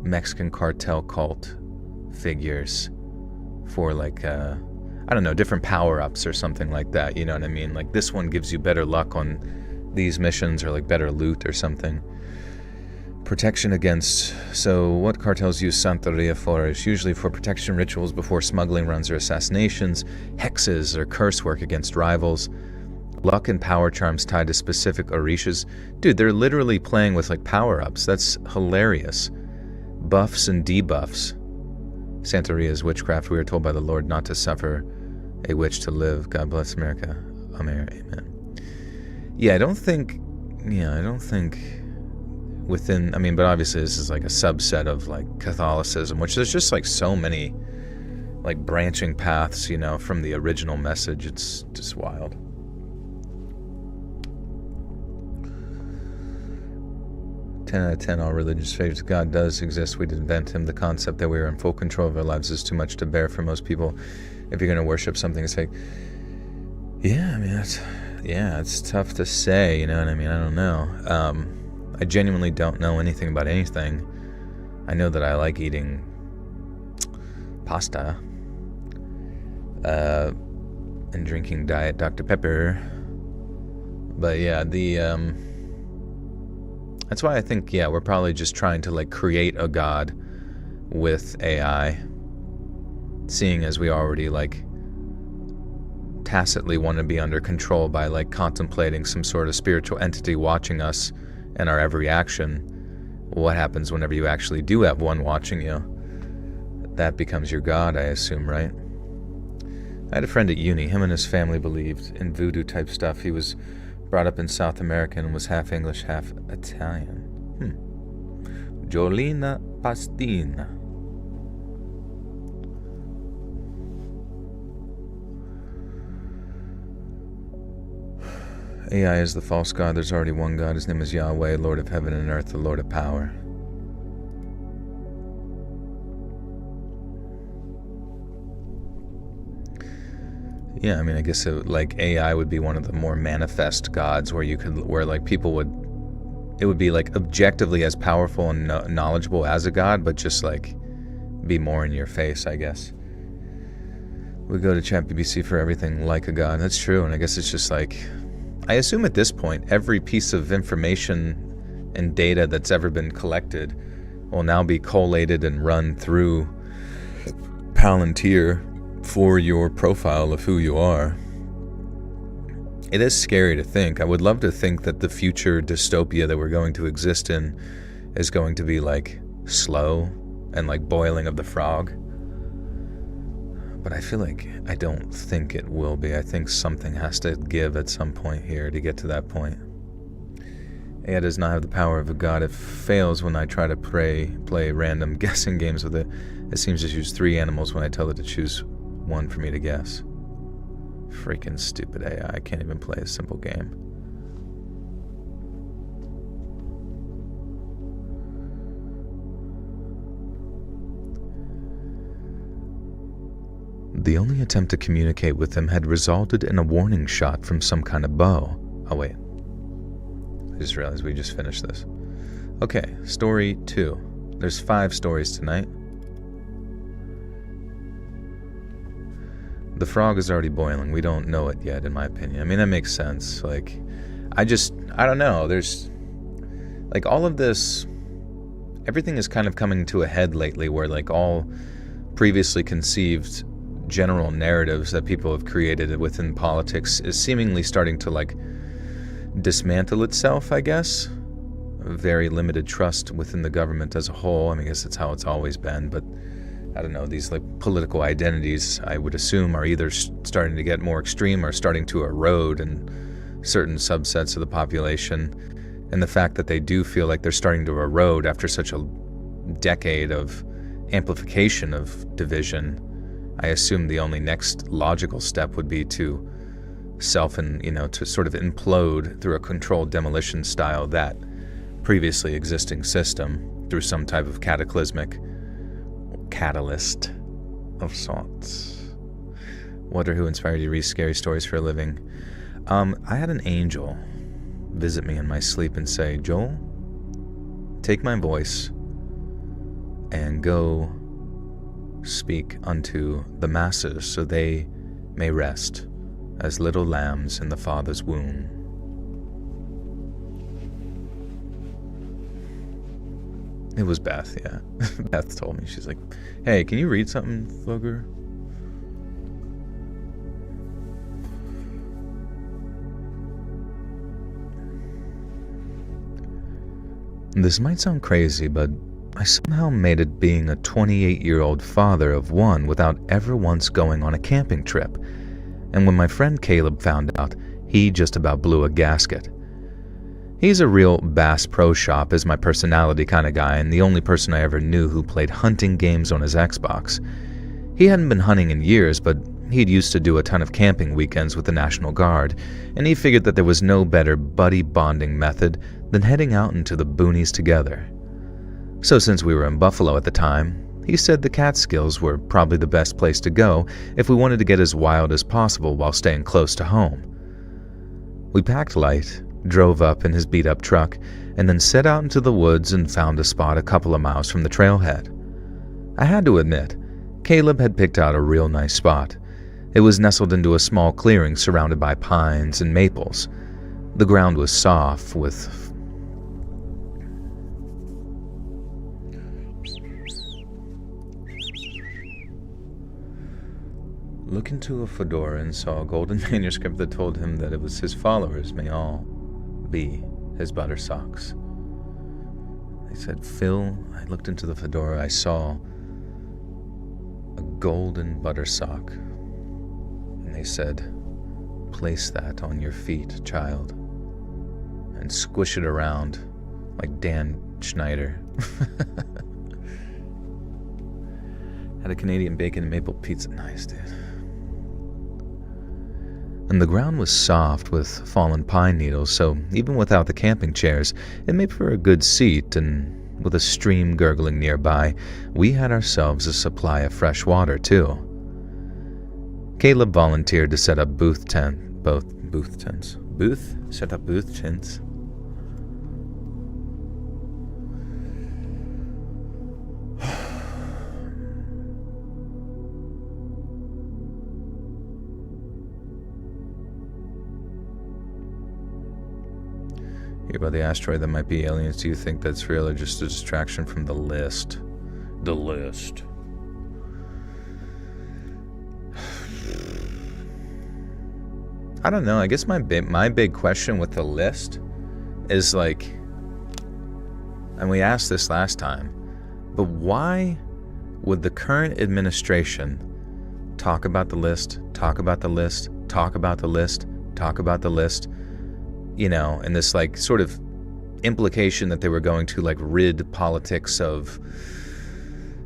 Mexican cartel cult figures for like I don't know, different power-ups or something like that, you know what I mean? Like this one gives you better luck on these missions or like better loot or something. Protection against... So, what cartels use Santeria for is usually for protection rituals before smuggling runs or assassinations, hexes or curse work against rivals, luck and power charms tied to specific orishas. Dude, they're literally playing with, like, power-ups. That's hilarious. Buffs and debuffs. Santeria is witchcraft. We are told by the Lord not to suffer a witch to live. God bless America. Amen. Yeah, I don't think within, I mean, but obviously this is like a subset of like Catholicism, which there's just like so many like branching paths, you know, from the original message. It's just wild. Ten out of 10, all religious faiths. God does exist. We did invent him. The concept that we are in full control of our lives is too much to bear for most people. If you're going to worship something, it's like, yeah, I mean, it's tough to say, you know what I mean? I don't know. I genuinely don't know anything about anything. I know that I like eating pasta and drinking Diet Dr. Pepper. But yeah, that's why I think, yeah, we're probably just trying to like create a god with AI, seeing as we already like tacitly want to be under control by like contemplating some sort of spiritual entity watching us and our every action. What happens whenever you actually do have one watching you? That becomes your god, I assume, right? I had a friend at uni. Him and his family believed in voodoo type stuff. He was brought up in South America and was half English, half Italian. Jolina Pastina. AI is the false god. There's already one God. His name is Yahweh, Lord of heaven and earth, the Lord of power. Yeah, I mean, I guess like AI would be one of the more manifest gods where like people would, it would be like objectively as powerful and knowledgeable as a god, but just like be more in your face, I guess. We go to ChatBBC for everything like a god. That's true, and I guess it's just like, I assume at this point, every piece of information and data that's ever been collected will now be collated and run through Palantir for your profile of who you are. It is scary to think. I would love to think that the future dystopia that we're going to exist in is going to be like slow and like boiling of the frog. But I feel like I don't think it will be. I think something has to give at some point here to get to that point. AI does not have the power of a god. It fails when I try to play random guessing games with it. It seems to choose 3 animals when I tell it to choose one for me to guess. Freaking stupid AI. I can't even play a simple game. The only attempt to communicate with him had resulted in a warning shot from some kind of bow. Oh wait, I just realized we just finished this. Okay, story 2. There's 5 stories tonight. The frog is already boiling. We don't know it yet, in my opinion. I mean, that makes sense. Like, I don't know. There's, like, all of this, everything is kind of coming to a head lately where, like, all previously conceived general narratives that people have created within politics is seemingly starting to, like, dismantle itself, I guess. Very limited trust within the government as a whole. I mean, I guess that's how it's always been, but I don't know, these like political identities, I would assume, are either starting to get more extreme or starting to erode in certain subsets of the population. And the fact that they do feel like they're starting to erode after such a decade of amplification of division, I assume the only next logical step would be to to sort of implode through a controlled demolition style that previously existing system through some type of cataclysmic catalyst of sorts. What or who inspired you to read scary stories for a living? I had an angel visit me in my sleep and say, Joel, take my voice and go speak unto the masses so they may rest as little lambs in the Father's womb. It was Beth, yeah. Beth told me. She's like, hey, can you read something, fucker? This might sound crazy, but I somehow made it being a 28-year-old father of one without ever once going on a camping trip. And when my friend Caleb found out, he just about blew a gasket. He's a real Bass Pro Shop is my personality kind of guy, and the only person I ever knew who played hunting games on his Xbox. He hadn't been hunting in years, but he'd used to do a ton of camping weekends with the National Guard, and he figured that there was no better buddy bonding method than heading out into the boonies together. So since we were in Buffalo at the time, he said the Catskills were probably the best place to go if we wanted to get as wild as possible while staying close to home. We packed light, drove up in his beat-up truck, and then set out into the woods and found a spot a couple of miles from the trailhead. I had to admit, Caleb had picked out a real nice spot. It was nestled into a small clearing surrounded by pines and maples. The ground was soft with looked into a fedora and saw a golden manuscript that told him that it was his followers may all be his butter socks. They said, Phil, I looked into the fedora, I saw a golden butter sock. And they said, place that on your feet, child, and squish it around like Dan Schneider. Had a Canadian bacon and maple pizza. Nice, dude. And the ground was soft with fallen pine needles, so even without the camping chairs, it made for a good seat, and with a stream gurgling nearby, we had ourselves a supply of fresh water, too. Caleb volunteered to set up booth tents. Hear about the asteroid that might be aliens. Do you think that's real or just a distraction from the list? The list. I don't know. I guess my big question with the list is like, and we asked this last time, but why would the current administration talk about the list, talk about the list, talk about the list, talk about the list, you know, and this like sort of implication that they were going to like rid politics of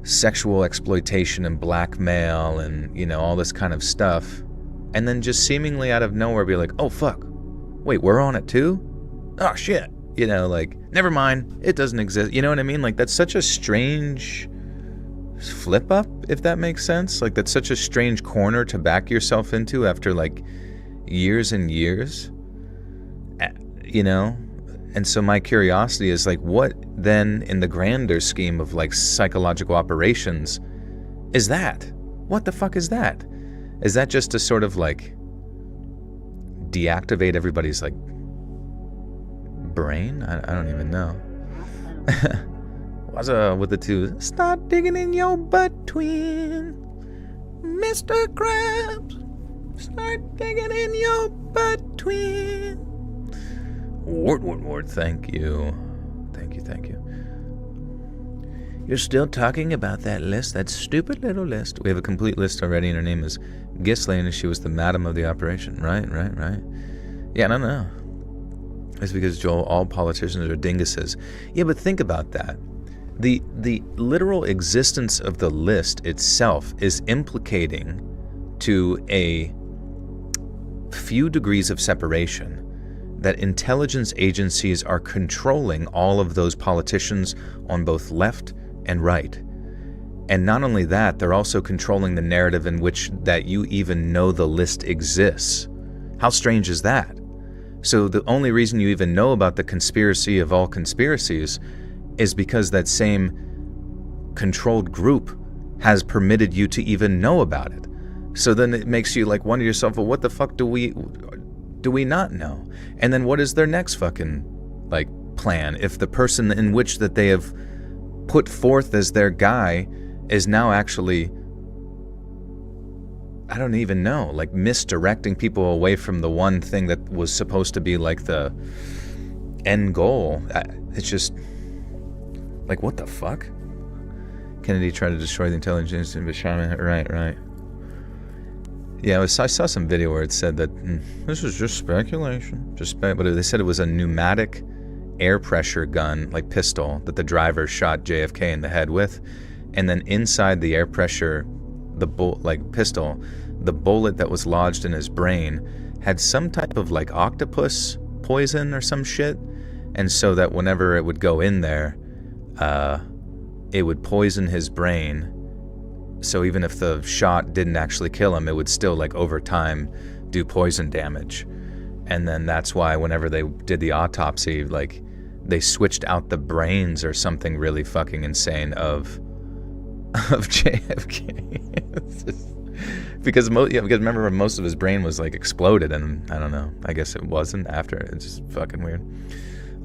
sexual exploitation and blackmail and, you know, all this kind of stuff. And then just seemingly out of nowhere be like, oh, fuck, wait, we're on it too? Oh, shit. You know, like, never mind, it doesn't exist. You know what I mean? Like, that's such a strange flip up, if that makes sense. Like, that's such a strange corner to back yourself into after, like, years and years. You know? And so my curiosity is, like, what then in the grander scheme of, like, psychological operations is that? What the fuck is that? Is that just to sort of like deactivate everybody's like brain? I don't even know. What's up with the two? Start digging in your butt, twin. Mr. Krabs. Start digging in your butt, twin. Wart. Thank you. Thank you. You're still talking about that list, that stupid little list. We have a complete list already, and her name is Ghislaine, and she was the madam of the operation. Right. Yeah, I don't know. It's because, Joel, all politicians are dinguses. Yeah, but think about that. The literal existence of the list itself is implicating to a few degrees of separation that intelligence agencies are controlling all of those politicians on both left and right. And not only that, they're also controlling the narrative in which that you even know the list exists. How strange is that? So the only reason you even know about the conspiracy of all conspiracies is because that same controlled group has permitted you to even know about it. So then it makes you like wonder yourself, well, what the fuck do we not know? And then what is their next fucking like plan if the person in which that they have put forth as their guy is now actually, I don't even know, like misdirecting people away from the one thing that was supposed to be like the end goal. It's just like, what the fuck? Kennedy tried to destroy the intelligence in Bashama. Right. Yeah, I saw some video where it said that this was just speculation. But they said it was a pneumatic air pressure gun, like pistol, that the driver shot JFK in the head with. And then inside the air pressure, pistol, the bullet that was lodged in his brain had some type of like octopus poison or some shit. And so that whenever it would go in there, it would poison his brain. So even if the shot didn't actually kill him, it would still, like, over time do poison damage. And then that's why whenever they did the autopsy, like, they switched out the brains or something really fucking insane of JFK. Because remember most of his brain was, like, exploded, and I don't know, I guess it wasn't after. It's just fucking weird.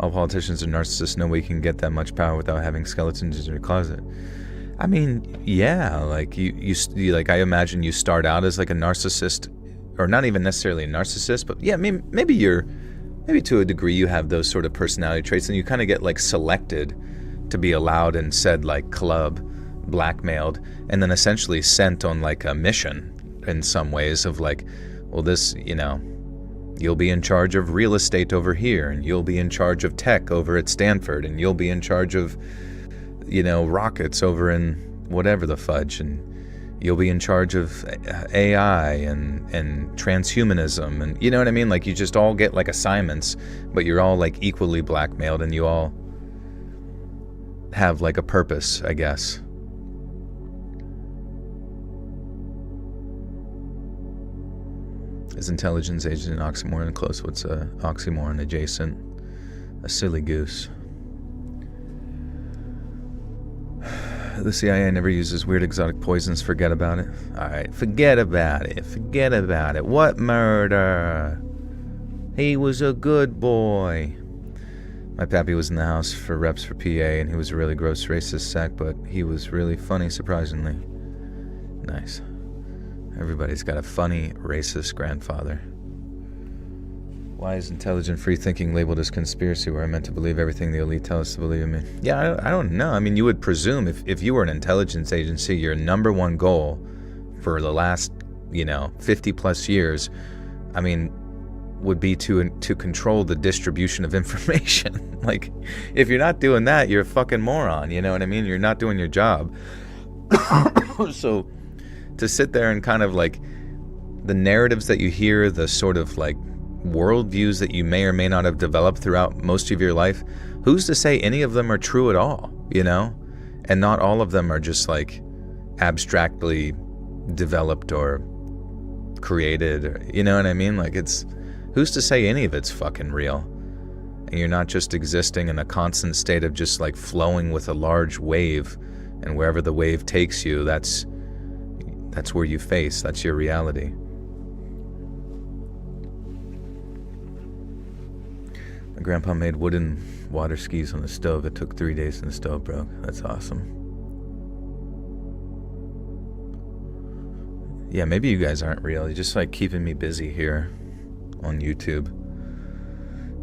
All politicians are narcissists. No way you can get that much power without having skeletons in your closet. I mean, yeah, like you like, I imagine you start out as like a narcissist, or not even necessarily a narcissist, but yeah, maybe to a degree you have those sort of personality traits, and you kind of get like selected to be allowed in said like club, blackmailed, and then essentially sent on like a mission in some ways of like, well, this, you'll be in charge of real estate over here, and you'll be in charge of tech over at Stanford, and you'll be in charge of rockets over in whatever the fudge, and you'll be in charge of AI and transhumanism, and you know what I mean? Like, you just all get like assignments, but you're all like equally blackmailed, and you all have like a purpose, I guess. Is intelligence agent an oxymoron? Close. What's a oxymoron adjacent? A silly goose. The CIA never uses weird exotic poisons. Forget about it. Alright, forget about it. What murder? He was a good boy. My pappy was in the house for reps for PA, and he was a really gross racist sack, but he was really funny, surprisingly. Nice. Everybody's got a funny racist grandfather. Why is intelligent free thinking labeled as conspiracy, where I'm meant to believe everything the elite tell us to believe in me? Yeah, I don't know. I mean, you would presume if you were an intelligence agency, your number one goal for the last, 50 plus years, I mean, would be to control the distribution of information. Like, if you're not doing that, you're a fucking moron, you know what I mean? You're not doing your job. So, to sit there and kind of like, the narratives that you hear, the sort of like worldviews that you may or may not have developed throughout most of your life, who's to say any of them are true at all, and not all of them are just like abstractly developed or created, or, you know what I mean? Like, who's to say any of it's fucking real, and you're not just existing in a constant state of just like flowing with a large wave, and wherever the wave takes you, that's where you face, that's your reality. My grandpa made wooden water skis on the stove. It took 3 days and the stove broke. That's awesome. Yeah, maybe you guys aren't real. You're just like keeping me busy here on YouTube.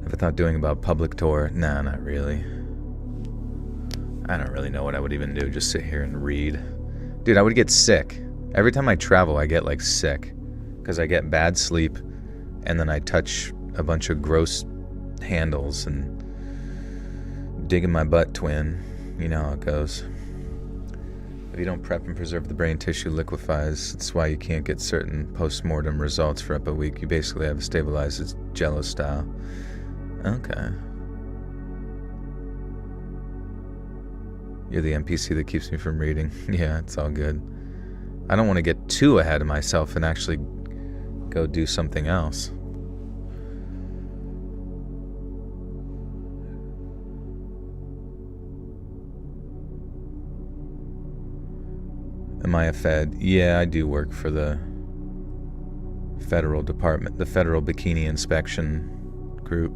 Ever thought doing about public tour? Nah, not really. I don't really know what I would even do. Just sit here and read. Dude, I would get sick. Every time I travel, I get like sick. Because I get bad sleep, and then I touch a bunch of gross handles and dig in my butt twin. You know how it goes. If you don't prep and preserve the brain tissue, liquefies. That's why you can't get certain post-mortem results for up a week. You basically have to stabilize it Jello style. Okay. You're the NPC that keeps me from reading. Yeah, it's all good. I don't want to get too ahead of myself and actually go do something else. Am I a Fed? Yeah, I do work for the federal department, the Federal Bikini Inspection Group,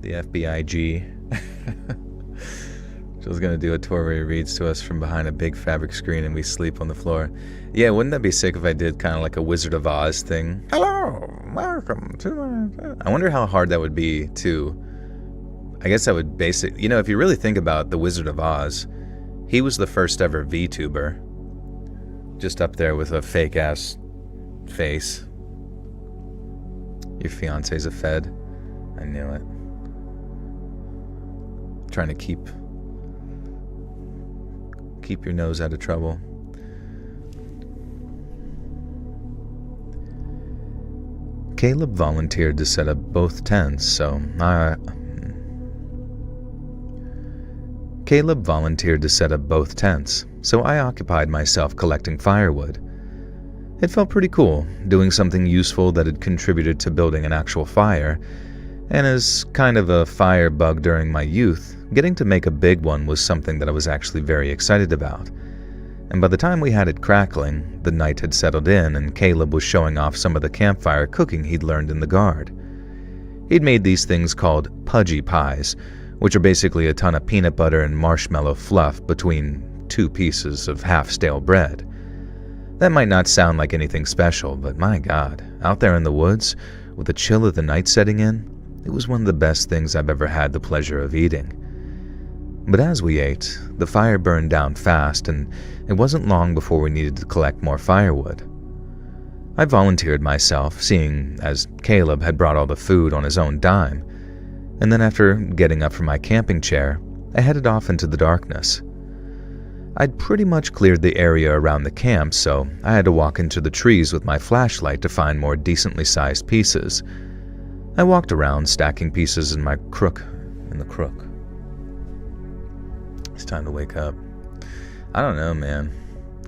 the FBIG. Jill's gonna do a tour where he reads to us from behind a big fabric screen and we sleep on the floor. Yeah, wouldn't that be sick if I did kind of like a Wizard of Oz thing? Hello, welcome to my... I wonder how hard that would be to... I guess that would basically... if you really think about the Wizard of Oz, he was the first ever VTuber. Just up there with a fake-ass face. Your fiance's a Fed. I knew it. Trying to keep your nose out of trouble. Caleb volunteered to set up both tents, so I occupied myself collecting firewood. It felt pretty cool, doing something useful that had contributed to building an actual fire, and as kind of a fire bug during my youth, getting to make a big one was something that I was actually very excited about. And by the time we had it crackling, the night had settled in and Caleb was showing off some of the campfire cooking he'd learned in the Guard. He'd made these things called pudgy pies, which are basically a ton of peanut butter and marshmallow fluff between 2 pieces of half-stale bread. That might not sound like anything special, but my God, out there in the woods, with the chill of the night setting in, it was one of the best things I've ever had the pleasure of eating. But as we ate, the fire burned down fast, and it wasn't long before we needed to collect more firewood. I volunteered myself, seeing as Caleb had brought all the food on his own dime, and then after getting up from my camping chair, I headed off into the darkness. I'd pretty much cleared the area around the camp, so I had to walk into the trees with my flashlight to find more decently sized pieces. I walked around, stacking pieces in the crook. It's time to wake up. I don't know, man.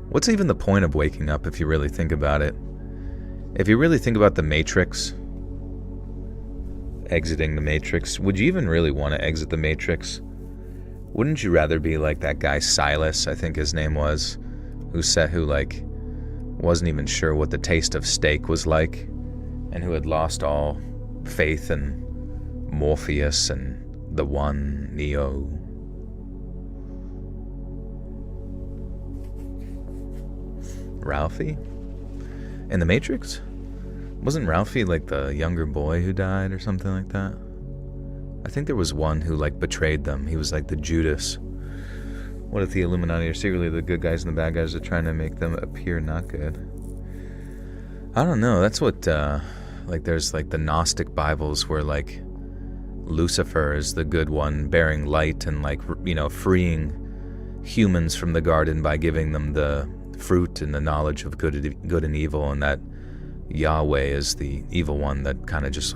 What's even the point of waking up if you really think about it? If you really think about the Matrix, exiting the Matrix, would you even really want to exit the Matrix? Wouldn't you rather be like that guy Silas, I think his name was, who wasn't even sure what the taste of steak was like, and who had lost all faith in Morpheus and the one Neo? Ralphie? In the Matrix? Wasn't Ralphie like the younger boy who died or something like that? I think there was one who betrayed them. He was like the Judas. What if the Illuminati are secretly the good guys and the bad guys are trying to make them appear not good? I don't know. That's what, there's the Gnostic Bibles where Lucifer is the good one bearing light and freeing humans from the garden by giving them the fruit and the knowledge of good and evil, and that Yahweh is the evil one that kind of just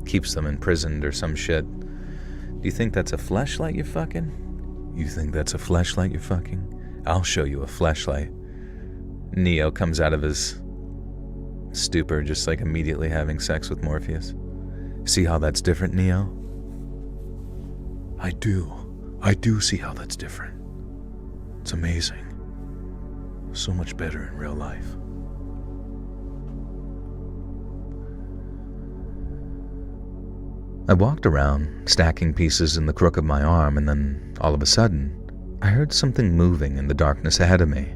keeps them imprisoned or some shit. Do you think that's a fleshlight you're fucking? You think that's a fleshlight you're fucking? I'll show you a fleshlight. Neo comes out of his stupor just immediately having sex with Morpheus. See how that's different, Neo? I do see how that's different. It's amazing. So much better in real life. I walked around, stacking pieces in the crook of my arm, and then, all of a sudden, I heard something moving in the darkness ahead of me.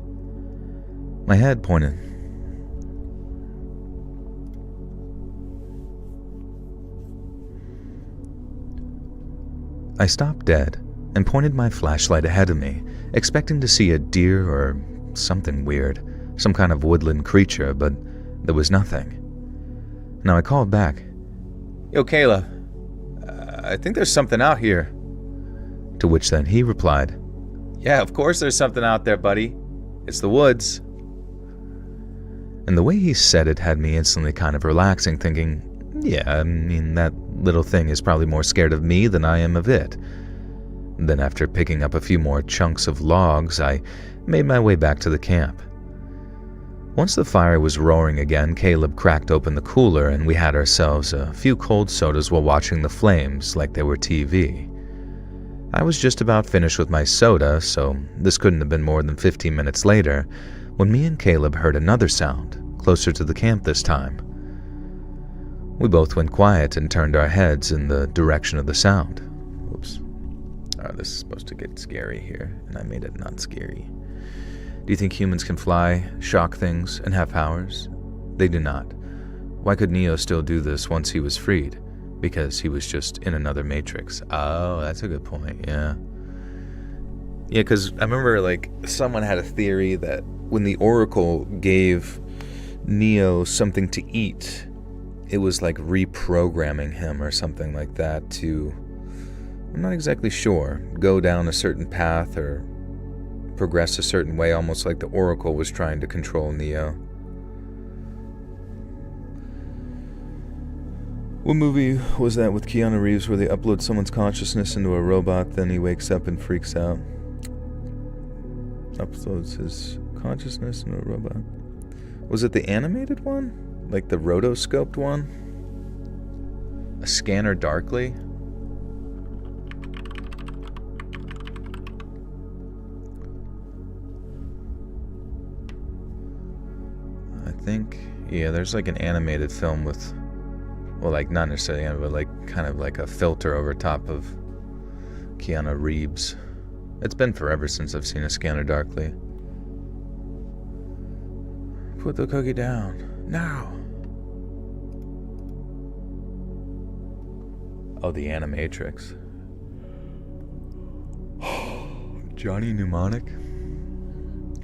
My head pointed. I stopped dead and pointed my flashlight ahead of me, expecting to see a deer or something weird, some kind of woodland creature, but there was nothing. Now I called back. Yo, Kayla. I think there's something out here. To which then he replied, Yeah, of course there's something out there, buddy. It's the woods. And the way he said it had me instantly kind of relaxing, thinking, yeah, I mean, that little thing is probably more scared of me than I am of it. Then after picking up a few more chunks of logs, I made my way back to the camp. Once the fire was roaring again, Caleb cracked open the cooler and we had ourselves a few cold sodas while watching the flames like they were TV. I was just about finished with my soda, so this couldn't have been more than 15 minutes later, when me and Caleb heard another sound, closer to the camp this time. We both went quiet and turned our heads in the direction of the sound. Oops. Oh, this is supposed to get scary here, and I made it not scary. Do you think humans can fly, shock things, and have powers? They do not. Why could Neo still do this once he was freed? Because he was just in another matrix. Oh, that's a good point, yeah. Yeah, because I remember, like, someone had a theory that when the Oracle gave Neo something to eat, it was like reprogramming him or something like that to, I'm not exactly sure, go down a certain path or progress a certain way, almost like the Oracle was trying to control Neo. What movie was that with Keanu Reeves where they upload someone's consciousness into a robot, then he wakes up and freaks out? Uploads his consciousness into a robot. Was it the animated one? Like the rotoscoped one? A Scanner Darkly? I think, yeah, there's like an animated film with, well, like not necessarily animated, but like kind of like a filter over top of Keanu Reeves. It's been forever since I've seen A Scanner Darkly. Put the cookie down. Now. Oh, the Animatrix. Johnny Mnemonic?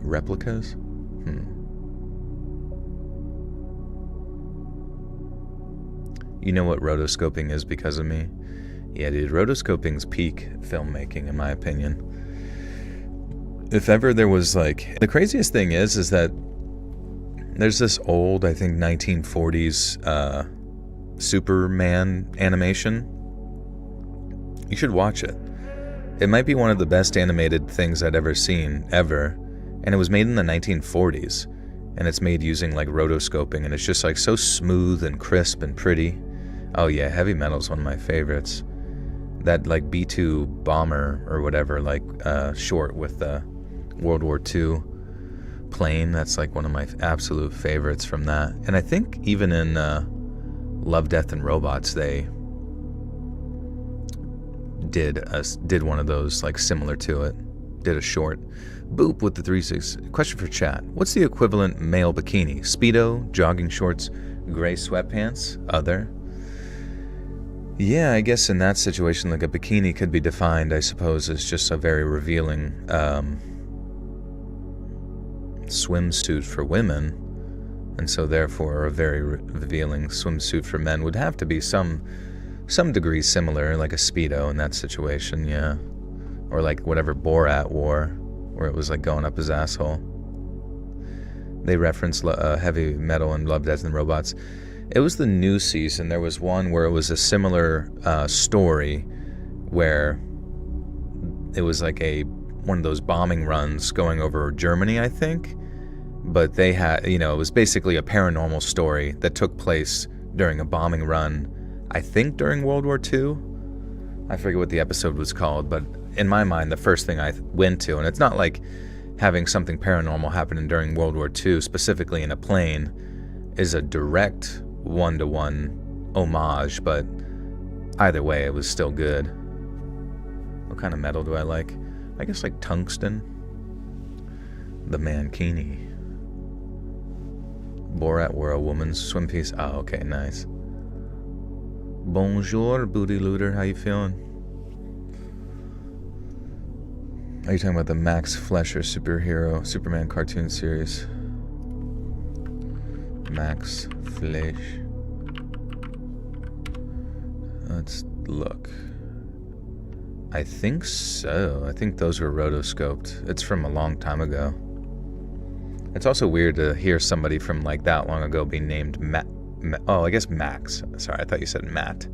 Replicas? You know what rotoscoping is because of me? Yeah, dude, rotoscoping's peak filmmaking, in my opinion. If ever there was, like... The craziest thing is that there's this old, I think, 1940s Superman animation. You should watch it. It might be one of the best animated things I'd ever seen, ever. And it was made in the 1940s. And it's made using, like, rotoscoping. And it's just, like, so smooth and crisp and pretty. Oh, yeah, Heavy Metal's one of my favorites. That, like, B-2 bomber or whatever, like, short with the World War II plane. That's, like, one of my absolute favorites from that. And I think even in Love, Death, and Robots, they did one of those, like, similar to it. Did a short. Boop with the 3-6. Question for chat. What's the equivalent male bikini? Speedo, jogging shorts, gray sweatpants, other? Yeah, I guess in that situation, like a bikini could be defined, I suppose, as just a very revealing swimsuit for women. And so therefore a very revealing swimsuit for men would have to be some degree similar, like a Speedo in that situation, yeah. Or like whatever Borat wore, where it was like going up his asshole. They reference Heavy Metal and Love, Death, and Robots. It was the new season. There was one where it was a similar story where it was like one of those bombing runs going over Germany, I think. But they had, it was basically a paranormal story that took place during a bombing run, I think during World War II. I forget what the episode was called, but in my mind, the first thing I went to, and it's not like having something paranormal happening during World War II, specifically in a plane, is a direct one-to-one homage, but either way, it was still good. What kind of metal do I like? I guess like tungsten. The Mankini. Borat wore a woman's swim piece. Oh, okay, nice. Bonjour, booty looter. How you feeling? Are you talking about the Max Fleischer Superman cartoon series? Max Fleisch. Let's look. I think so. I think those were rotoscoped. It's from a long time ago. It's also weird to hear somebody from like that long ago be named oh, I guess Max. Sorry, I thought you said Matt.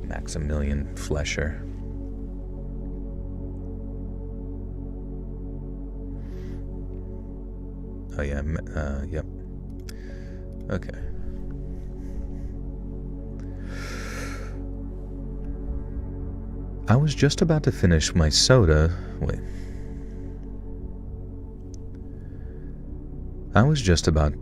Maximilian Fleischer. Oh yeah, yep. Okay. I was just about to finish my soda. Wait. I was just about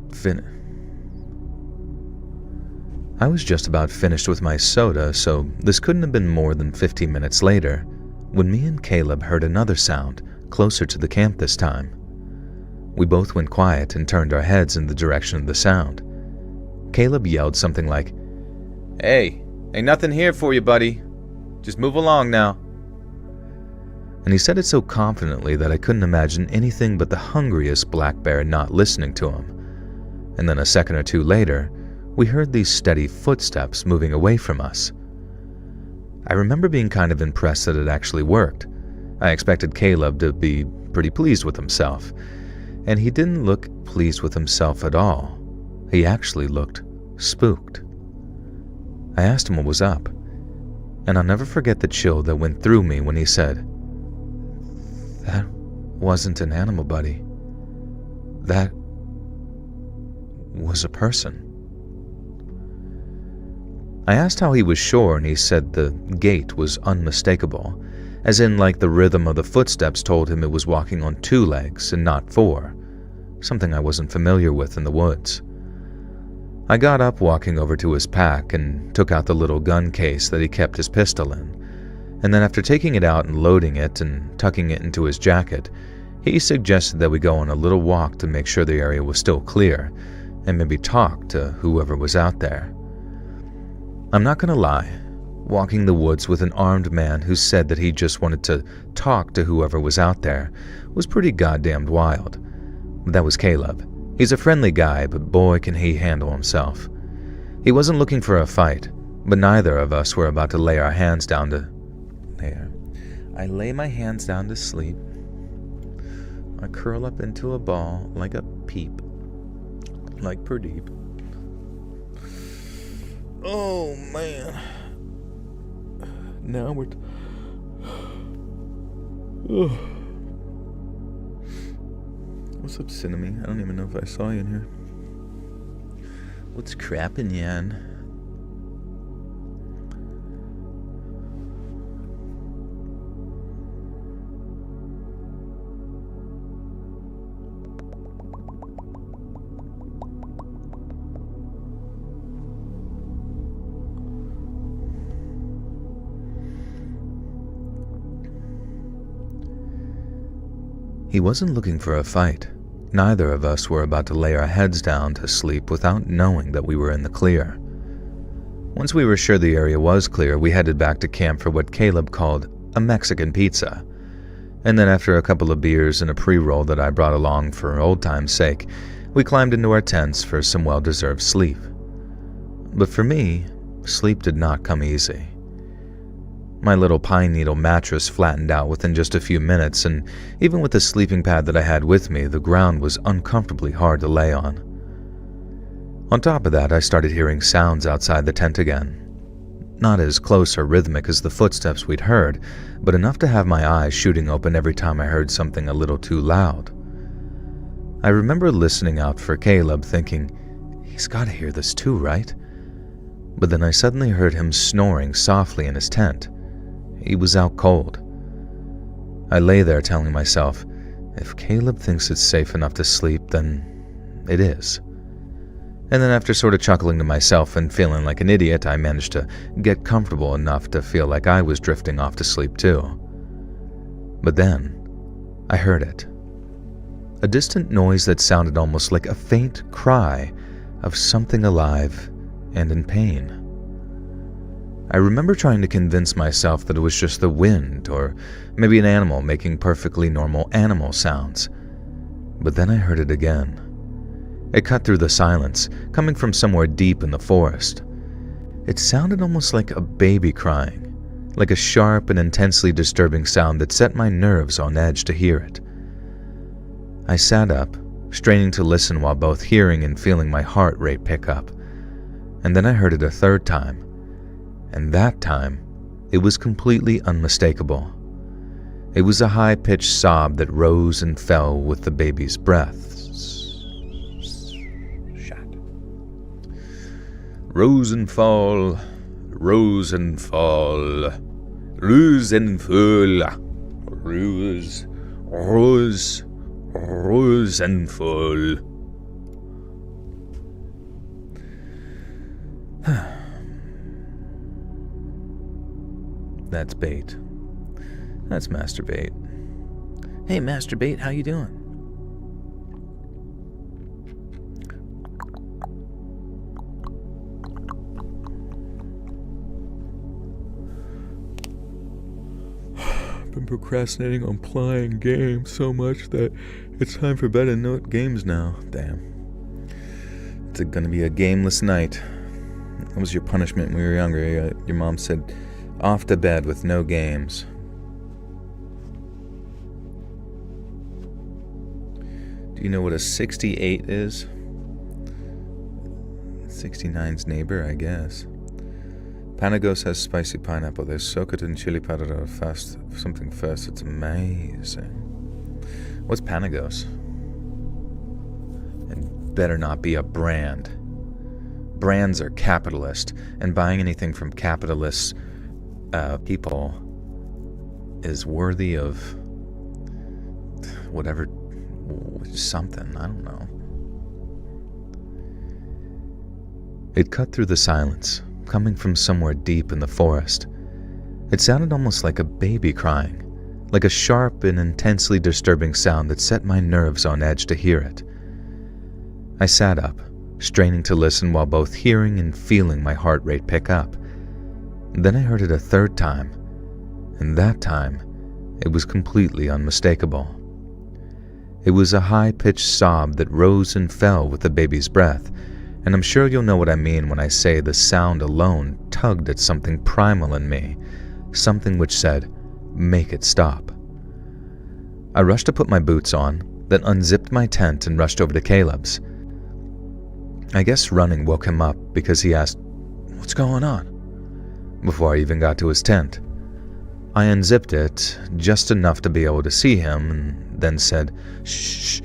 I was just about finished with my soda, so this couldn't have been more than 15 minutes later, when me and Caleb heard another sound, closer to the camp this time. We both went quiet and turned our heads in the direction of the sound. Caleb yelled something like, "Hey, ain't nothing here for you, buddy. Just move along now." And he said it so confidently that I couldn't imagine anything but the hungriest black bear not listening to him. And then a second or two later, we heard these steady footsteps moving away from us. I remember being kind of impressed that it actually worked. I expected Caleb to be pretty pleased with himself, and he didn't look pleased with himself at all. He actually looked spooked. I asked him what was up, and I'll never forget the chill that went through me when he said, "That wasn't an animal, buddy. That was a person." I asked how he was sure, and he said the gait was unmistakable, as in like the rhythm of the footsteps told him it was walking on 2 legs and not 4, something I wasn't familiar with in the woods. I got up, walking over to his pack, and took out the little gun case that he kept his pistol in, and then after taking it out and loading it and tucking it into his jacket, he suggested that we go on a little walk to make sure the area was still clear, and maybe talk to whoever was out there. I'm not gonna lie, walking the woods with an armed man who said that he just wanted to talk to whoever was out there was pretty goddamned wild. But that was Caleb. He's a friendly guy, but boy can he handle himself. He wasn't looking for a fight, but neither of us were about to lay our hands down to... There. I lay my hands down to sleep. I curl up into a ball like a peep. Like Pradeep. Oh, man. Now we're... What's up, Cinnamon? I don't even know if I saw you in here. What's crappin', Yan? He wasn't looking for a fight. Neither of us were about to lay our heads down to sleep without knowing that we were in the clear. Once we were sure the area was clear, we headed back to camp for what Caleb called a Mexican pizza. And then after a couple of beers and a pre-roll that I brought along for old time's sake, we climbed into our tents for some well-deserved sleep. But for me, sleep did not come easy. My little pine needle mattress flattened out within just a few minutes, and even with the sleeping pad that I had with me, the ground was uncomfortably hard to lay on. On top of that, I started hearing sounds outside the tent again. Not as close or rhythmic as the footsteps we'd heard, but enough to have my eyes shooting open every time I heard something a little too loud. I remember listening out for Caleb, thinking, he's got to hear this too, right? But then I suddenly heard him snoring softly in his tent. He was out cold. I lay there telling myself, if Caleb thinks it's safe enough to sleep, then it is. And then after sort of chuckling to myself and feeling like an idiot, I managed to get comfortable enough to feel like I was drifting off to sleep too. But then, I heard it. A distant noise that sounded almost like a faint cry of something alive and in pain. I remember trying to convince myself that it was just the wind, or maybe an animal making perfectly normal animal sounds. But then I heard it again. It cut through the silence, coming from somewhere deep in the forest. It sounded almost like a baby crying, like a sharp and intensely disturbing sound that set my nerves on edge to hear it. I sat up, straining to listen while both hearing and feeling my heart rate pick up. And then I heard it a third time. And that time, it was completely unmistakable. It was a high-pitched sob that rose and fell with the baby's breaths. Shut. Rose and fall, rose and fall, rose and fall, rose, rose, rose and fall. That's Bait. That's Masturbate. Hey, Masturbate, how you doing? Been procrastinating on playing games so much that it's time for bed and no games now. Damn. It's gonna be a gameless night. That was your punishment when we were younger. Your mom said, off to bed with no games. Do you know what a 68 is? 69's neighbor, I guess. Panagos has spicy pineapple. They soak it in chili powder fast. Something first. It's amazing. What's Panagos? And better not be a brand. Brands are capitalist, and buying anything from capitalist people is worthy of whatever, something. I don't know. It cut through the silence, coming from somewhere deep in the forest. It sounded almost like a baby crying, like a sharp and intensely disturbing sound that set my nerves on edge to hear it. I sat up, straining to listen while both hearing and feeling my heart rate pick up. Then I heard it a third time, and that time, it was completely unmistakable. It was a high-pitched sob that rose and fell with the baby's breath, and I'm sure you'll know what I mean when I say the sound alone tugged at something primal in me, something which said, make it stop. I rushed to put my boots on, then unzipped my tent and rushed over to Caleb's. I guess running woke him up because he asked, "What's going on?" before I even got to his tent. I unzipped it, just enough to be able to see him, and then said, "Shh,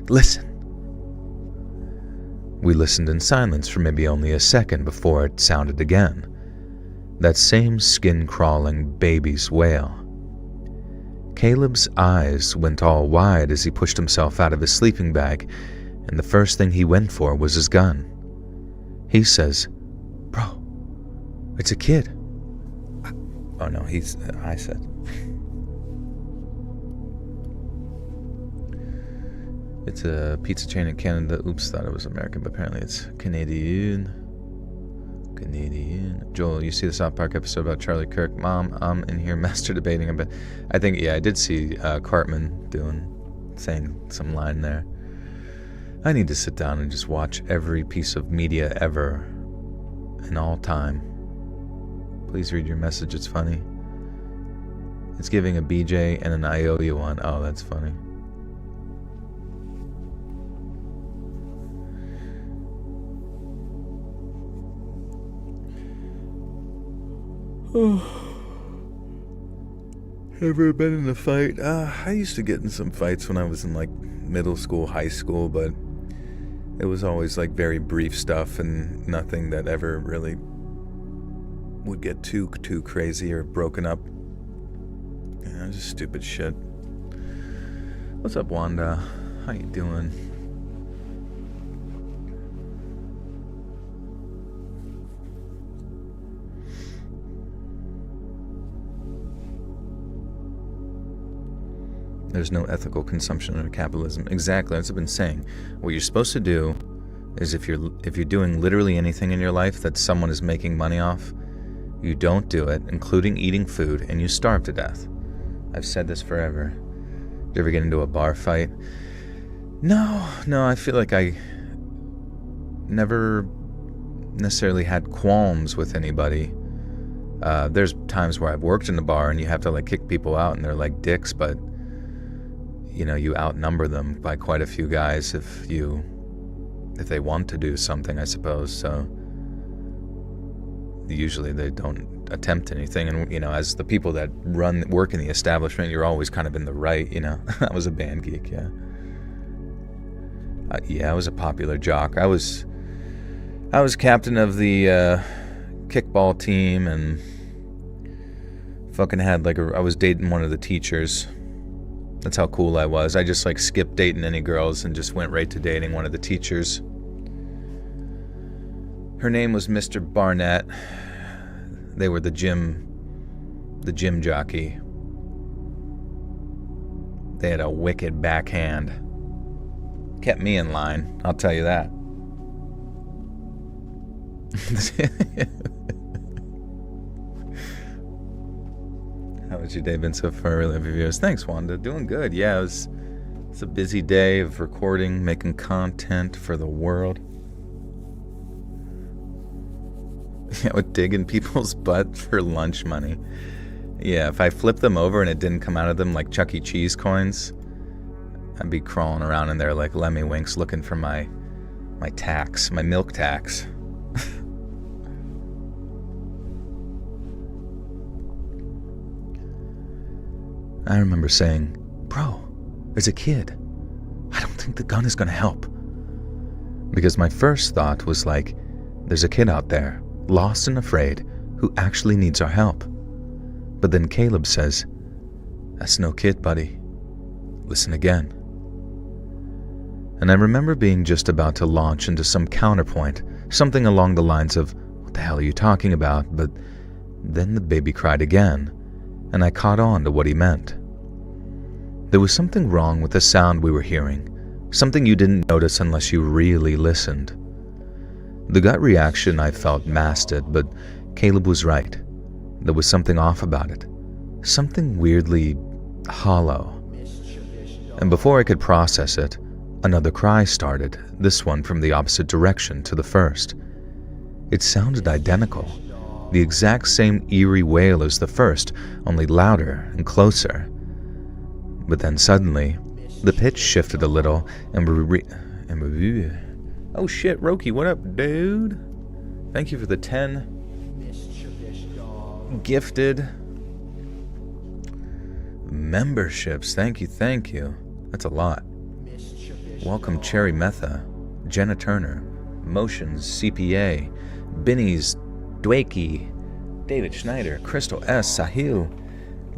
listen." We listened in silence for maybe only a second before it sounded again. That same skin-crawling baby's wail. Caleb's eyes went all wide as he pushed himself out of his sleeping bag, and the first thing he went for was his gun. He says, "Bro, it's a kid." Oh no, I said. It's a pizza chain in Canada. Oops, thought it was American, but apparently it's Canadian. Joel, you see the South Park episode about Charlie Kirk? Mom, I'm in here master debating a bit. I think, yeah, I did see Cartman saying some line there. I need to sit down and just watch every piece of media ever in all time. Please read your message, it's funny. It's giving a BJ and an IOU one. Oh, that's funny. Ever been in a fight? I used to get in some fights when I was in like middle school, high school, but it was always like very brief stuff and nothing that ever really would get too crazy or broken up. Yeah, just stupid shit. What's up, Wanda? How you doing? There's no ethical consumption under capitalism. Exactly, that's what I've been saying. What you're supposed to do is if you're doing literally anything in your life that someone is making money off, you don't do it, including eating food, and you starve to death. I've said this forever. Did you ever get into a bar fight? No, I feel like I never necessarily had qualms with anybody. There's times where I've worked in a bar and you have to like kick people out and they're like dicks, but you know, you outnumber them by quite a few guys if they want to do something, I suppose. So usually they don't attempt anything, and you know, as the people that work in the establishment, you're always kind of in the right, you know. I was a band geek, yeah. I was a popular jock. I was captain of the kickball team, and fucking had like I was dating one of the teachers. That's how cool I was. I just like skipped dating any girls and just went right to dating one of the teachers. Her name was Mr. Barnett. They were the gym the gym jockey. They had a wicked backhand. Kept me in line, I'll tell you that. How has your day been so far? Really love your videos. Thanks, Wanda. Doing good. Yeah, it's a busy day of recording, making content for the world. Yeah, with digging people's butt for lunch money. Yeah, if I flipped them over and it didn't come out of them like Chuck E. Cheese coins, I'd be crawling around in there like Lemmy Winks looking for my tax, my milk tax. I remember saying, "Bro, there's a kid. I don't think the gun is going to help." Because my first thought was like, there's a kid out there, lost and afraid, who actually needs our help. But then Caleb says, "That's no kid, buddy. Listen again." And I remember being just about to launch into some counterpoint, something along the lines of, "What the hell are you talking about?" But then the baby cried again, and I caught on to what he meant. There was something wrong with the sound we were hearing, something you didn't notice unless you really listened. The gut reaction I felt masked it, but Caleb was right. There was something off about it, something weirdly hollow. And before I could process it, another cry started, this one from the opposite direction to the first. It sounded identical, the exact same eerie wail as the first, only louder and closer. But then suddenly, the pitch shifted a little, and oh shit, Roki, what up, dude? Thank you for the 10 gifted memberships. Thank you. That's a lot. Welcome, Cherry Metha, Jenna Turner, Motions, CPA, Binny's, Dwakey, David Schneider, Crystal S, Sahil,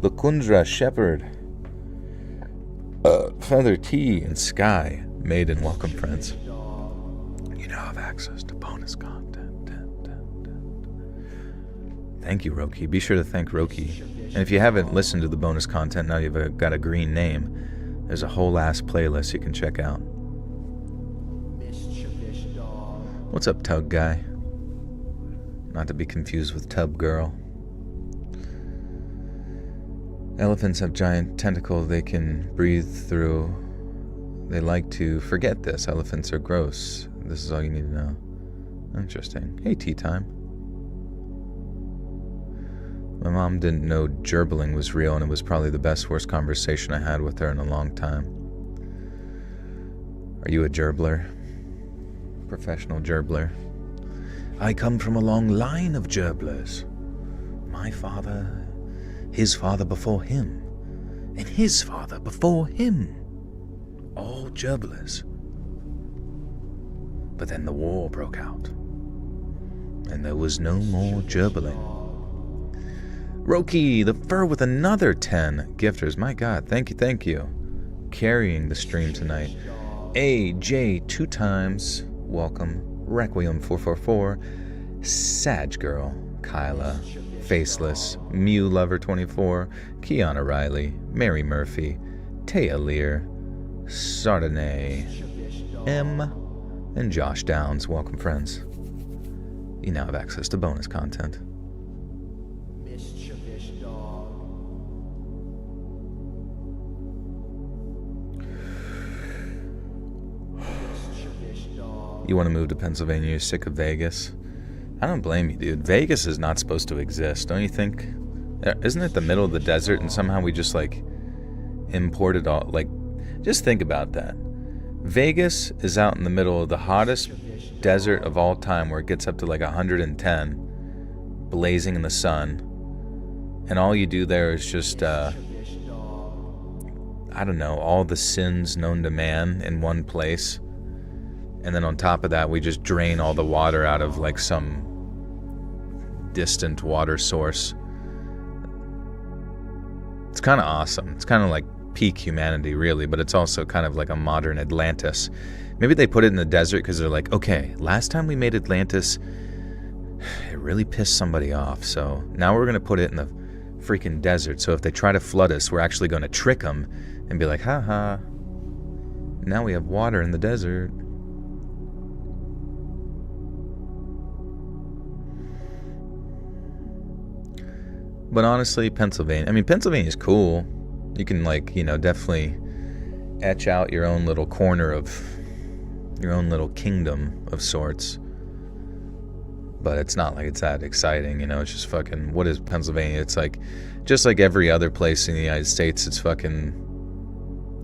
Lakundra Shepherd, Feather T, and Sky. Maiden, welcome, friends. You now have access to bonus content. Thank you, Roki. Be sure to thank Roki. And if you haven't listened to the bonus content, now you've got a green name. There's a whole ass playlist you can check out. What's up, Tug Guy? Not to be confused with Tub Girl. Elephants have giant tentacles they can breathe through. They like to forget this. Elephants are gross. This is all you need to know. Interesting. Hey, tea time. My mom didn't know gerbling was real, and it was probably the worst conversation I had with her in a long time. Are you a gerbler? Professional gerbler? I come from a long line of gerblers. My father, his father before him, and his father before him. All gerblers. But then the war broke out, and there was no more gerbling. Roki, the fur with another 10 gifters. My God, thank you. Carrying the stream tonight. AJ 2 times. Welcome. Requiem 444. Sag Girl. Kyla. Faceless. Mew Lover 24. Kiana Riley. Mary Murphy. Taya Lear. Sardonnay. M. And Josh Downs. Welcome, friends. You now have access to bonus content. You want to move to Pennsylvania, you're sick of Vegas? I don't blame you, dude. Vegas is not supposed to exist, don't you think? Isn't it the middle of the desert and somehow we just, imported all, just think about that. Vegas is out in the middle of the hottest desert of all time where it gets up to 110, blazing in the sun. And all you do there is just, I don't know, all the sins known to man in one place. And then on top of that, we just drain all the water out of some distant water source. It's kind of awesome. It's kind of like peak humanity, really, but it's also kind of like a modern Atlantis. Maybe they put it in the desert because they're like, okay, last time we made Atlantis, it really pissed somebody off, so now we're going to put it in the freaking desert, so if they try to flood us, we're actually going to trick them and be like, haha, now we have water in the desert. But honestly, Pennsylvania's cool. You can, definitely etch out your own little corner of your own little kingdom of sorts. But it's not like it's that exciting, it's just fucking, what is Pennsylvania? It's like, just like every other place in the United States, it's fucking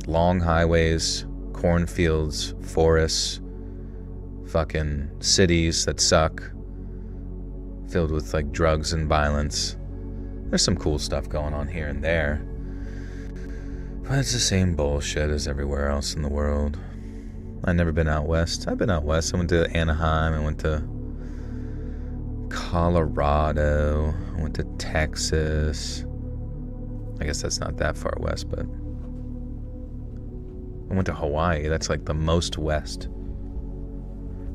long highways, cornfields, forests, fucking cities that suck, filled with like drugs and violence. There's some cool stuff going on here and there, but it's the same bullshit as everywhere else in the world. I've never been out west. I've been out west. I went to Anaheim. I went to Colorado. I went to Texas. I guess that's not that far west, but I went to Hawaii. That's like the most west.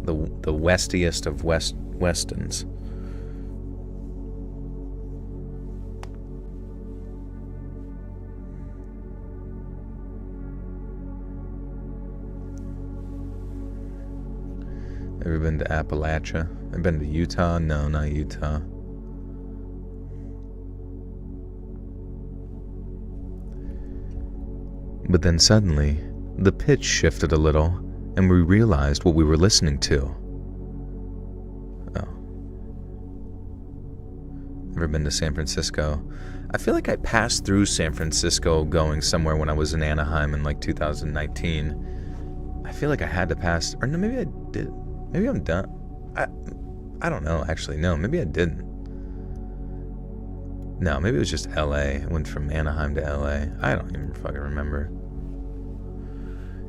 The westiest of Westons. Ever been to Appalachia? I've been to Utah. No, not Utah. But then suddenly, the pitch shifted a little, and we realized what we were listening to. Oh. Ever been to San Francisco? I feel like I passed through San Francisco going somewhere when I was in Anaheim in like 2019. I feel like I had to pass, or no, maybe I did. Maybe I'm done. I don't know, actually. No, maybe I didn't. No, maybe it was just LA. I went from Anaheim to LA. I don't even fucking remember.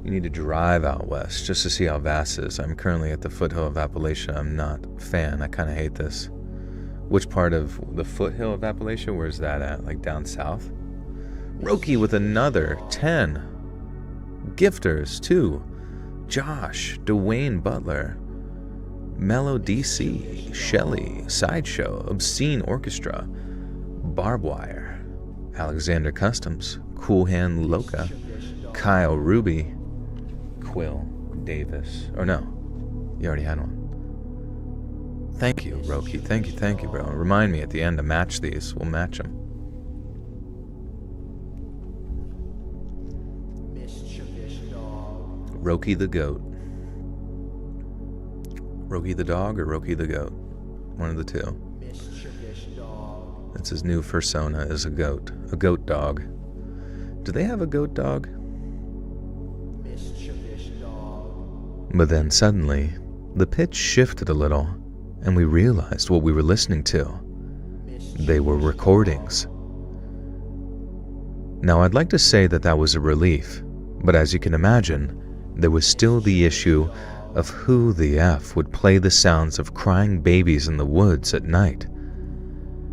You need to drive out west just to see how vast it is. I'm currently at the foothill of Appalachia. I'm not a fan. I kind of hate this. Which part of the foothill of Appalachia? Where's that at? Like down south? Roki with another 10. Gifters, 2. Josh, Dwayne Butler, Mellow DC, Shelley, Sideshow, Obscene Orchestra, Barb Wire, Alexander Customs, Cool Hand Loca, Kyle Ruby, Quill Davis. Or no, you already had one. Thank you, Roki. Thank you, bro. Remind me at the end to match these. We'll match them. Roki the Goat. Roki the Dog or Roki the Goat? One of the two. That's his new persona, is a goat dog. Do they have a goat dog? But then suddenly, the pitch shifted a little, and we realized what we were listening to. They were recordings. Now, I'd like to say that was a relief, but as you can imagine, there was still the issue of who the F would play the sounds of crying babies in the woods at night.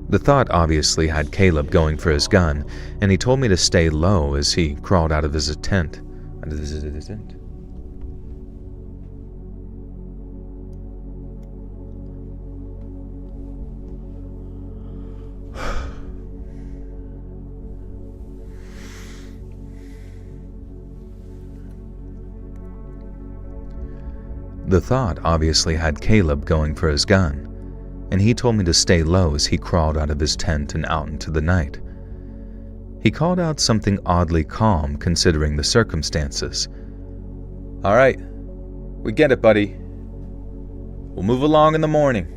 The thought obviously had Caleb going for his gun, and he told me to stay low as he crawled out of his tent. The thought obviously had Caleb going for his gun, and he told me to stay low as he crawled out of his tent and out into the night. He called out something oddly calm considering the circumstances. "All right, we get it, buddy. We'll move along in the morning."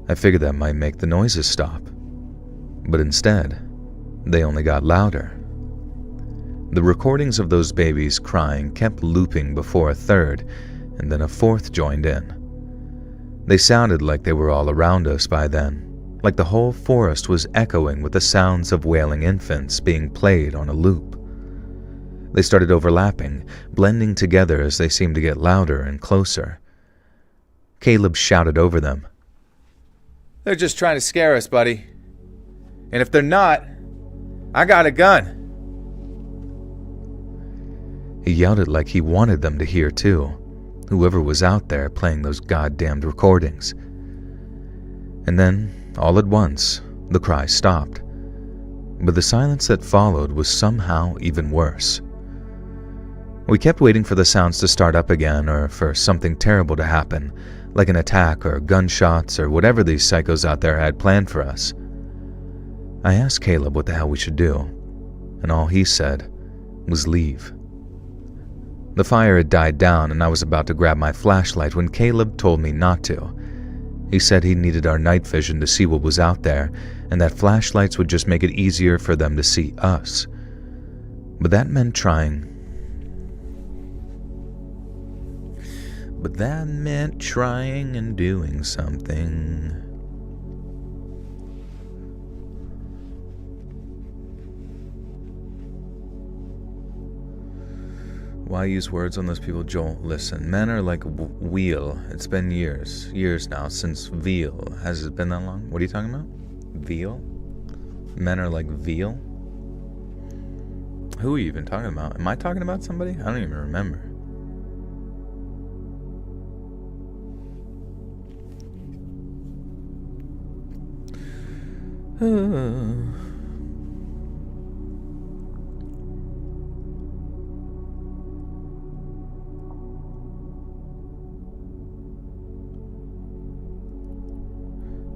I figured that might make the noises stop, but instead, they only got louder. The recordings of those babies crying kept looping before a third, and then a fourth joined in. They sounded like they were all around us by then, like the whole forest was echoing with the sounds of wailing infants being played on a loop. They started overlapping, blending together as they seemed to get louder and closer. Caleb shouted over them. "They're just trying to scare us, buddy. And if they're not, I got a gun." He yelled it like he wanted them to hear too, whoever was out there playing those goddamned recordings. And then, all at once, The cries stopped, but the silence that followed was somehow even worse. We kept waiting for the sounds to start up again or for something terrible to happen, like an attack or gunshots or whatever these psychos out there had planned for us. I asked Caleb what the hell we should do, and all he said was leave. The fire had died down and I was about to grab my flashlight when Caleb told me not to. He said he needed our night vision to see what was out there and that flashlights would just make it easier for them to see us. But that meant trying and doing something. Why use words on those people, Joel? Listen, men are like wheel. It's been years now since veal. Has it been that long? What are you talking about? Veal? Men are like veal? Who are you even talking about? Am I talking about somebody? I don't even remember.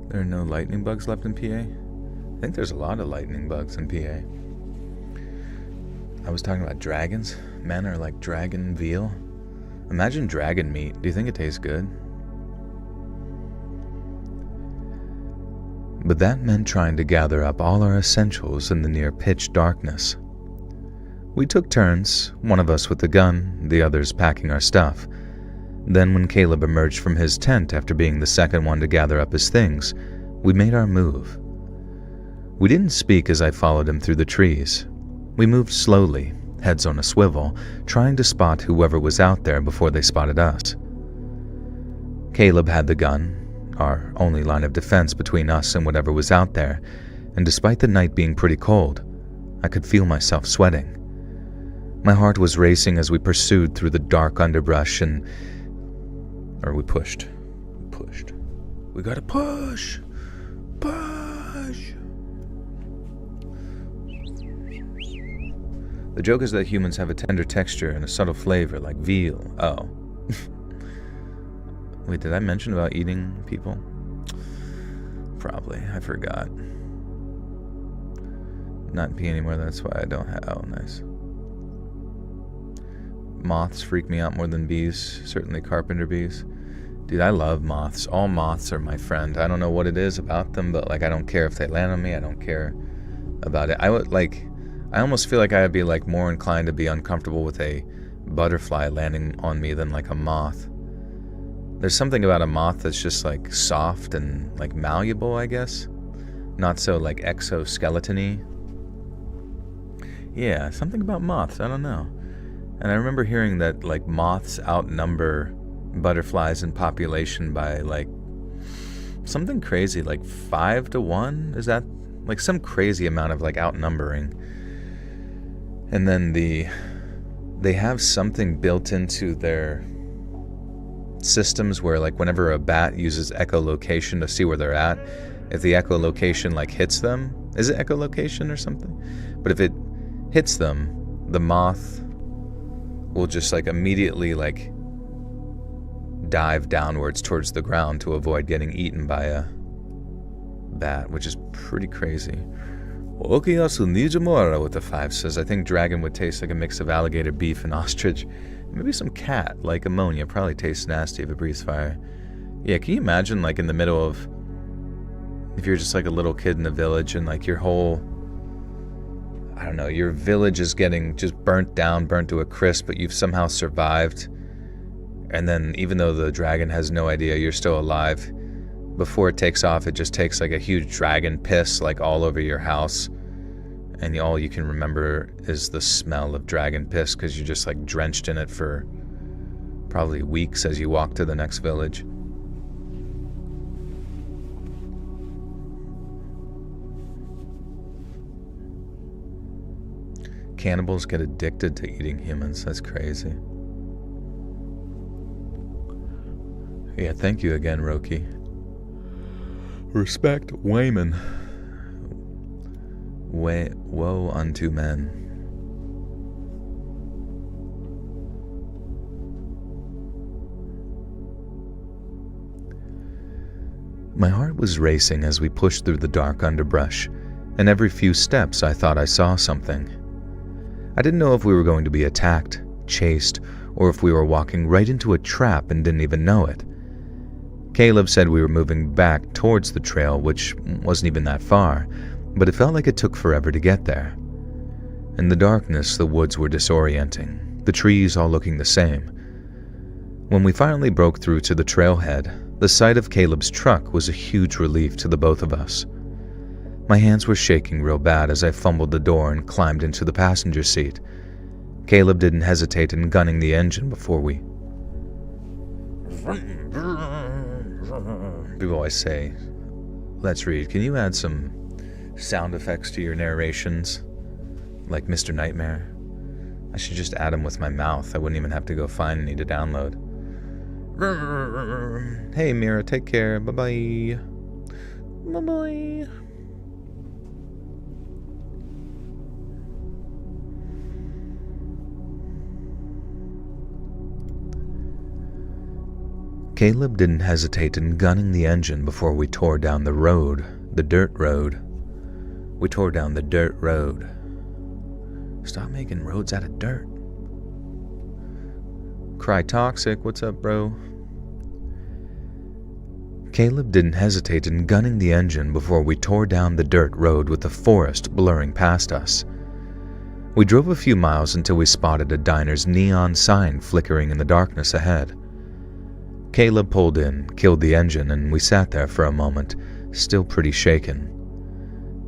There are no lightning bugs left in PA? I think there's a lot of lightning bugs in PA. I was talking about dragons. Men are like dragon veal. Imagine dragon meat. Do you think it tastes good? But that meant trying to gather up all our essentials in the near pitch darkness. We took turns, one of us with the gun, the others packing our stuff. Then when Caleb emerged from his tent after being the second one to gather up his things, we made our move. We didn't speak as I followed him through the trees. We moved slowly, heads on a swivel, trying to spot whoever was out there before they spotted us. Caleb had the gun, our only line of defense between us and whatever was out there, and despite the night being pretty cold, I could feel myself sweating. My heart was racing as we pursued through the dark underbrush we pushed. We gotta push! Push! The joke is that humans have a tender texture and a subtle flavor like veal. Oh. Wait, did I mention about eating people? Probably. I forgot. Not pee anymore, that's why I don't have... Oh, nice. Moths freak me out more than bees. Certainly carpenter bees. Dude, I love moths. All moths are my friend. I don't know what it is about them, but like I don't care if they land on me. I don't care about it. I almost feel like I'd be like more inclined to be uncomfortable with a butterfly landing on me than like a moth. There's something about a moth that's just like soft and like malleable, I guess. Not so like exoskeleton-y. Yeah, something about moths. I don't know. And I remember hearing that like moths outnumber butterflies in population by like something crazy, like 5 to 1. Is that like some crazy amount of like outnumbering? And then they have something built into their systems where like whenever a bat uses echolocation to see where they're at, if the echolocation like hits them, is it echolocation or something? But if it hits them, the moth will just like immediately like dive downwards towards the ground to avoid getting eaten by a bat, which is pretty crazy. Okiyasu Nijimura with the 5 says, I think dragon would taste like a mix of alligator, beef, and ostrich. Maybe some cat, like ammonia. Probably tastes nasty if it breathes fire. Yeah, can you imagine like in the middle of, if you're just like a little kid in the village and like your whole, I don't know, your village is getting just burnt to a crisp, but you've somehow survived. And then even though the dragon has no idea you're still alive, before it takes off, it just takes like a huge dragon piss like all over your house. And all you can remember is the smell of dragon piss because you're just like drenched in it for probably weeks as you walk to the next village. Cannibals get addicted to eating humans. That's crazy. Yeah, thank you again, Roki. Respect, Wayman. Woe unto men. My heart was racing as we pushed through the dark underbrush, and every few steps I thought I saw something. I didn't know if we were going to be attacked, chased, or if we were walking right into a trap and didn't even know it. Caleb said we were moving back towards the trail, which wasn't even that far, but it felt like it took forever to get there. In the darkness, the woods were disorienting, the trees all looking the same. When we finally broke through to the trailhead, the sight of Caleb's truck was a huge relief to the both of us. My hands were shaking real bad as I fumbled the door and climbed into the passenger seat. Caleb didn't hesitate in gunning the engine before we... People always say, "Let's read. Can you add some sound effects to your narrations? Like Mr. Nightmare?" I should just add them with my mouth. I wouldn't even have to go find any to download. Hey Mira, take care. Bye-bye. Bye-bye. Caleb didn't hesitate in gunning the engine before we tore down the road, the dirt road. We tore down the dirt road. Stop making roads out of dirt. Cry Toxic, what's up, bro? Caleb didn't hesitate in gunning the engine before we tore down the dirt road with the forest blurring past us. We drove a few miles until we spotted a diner's neon sign flickering in the darkness ahead. Caleb pulled in, killed the engine, and we sat there for a moment, still pretty shaken.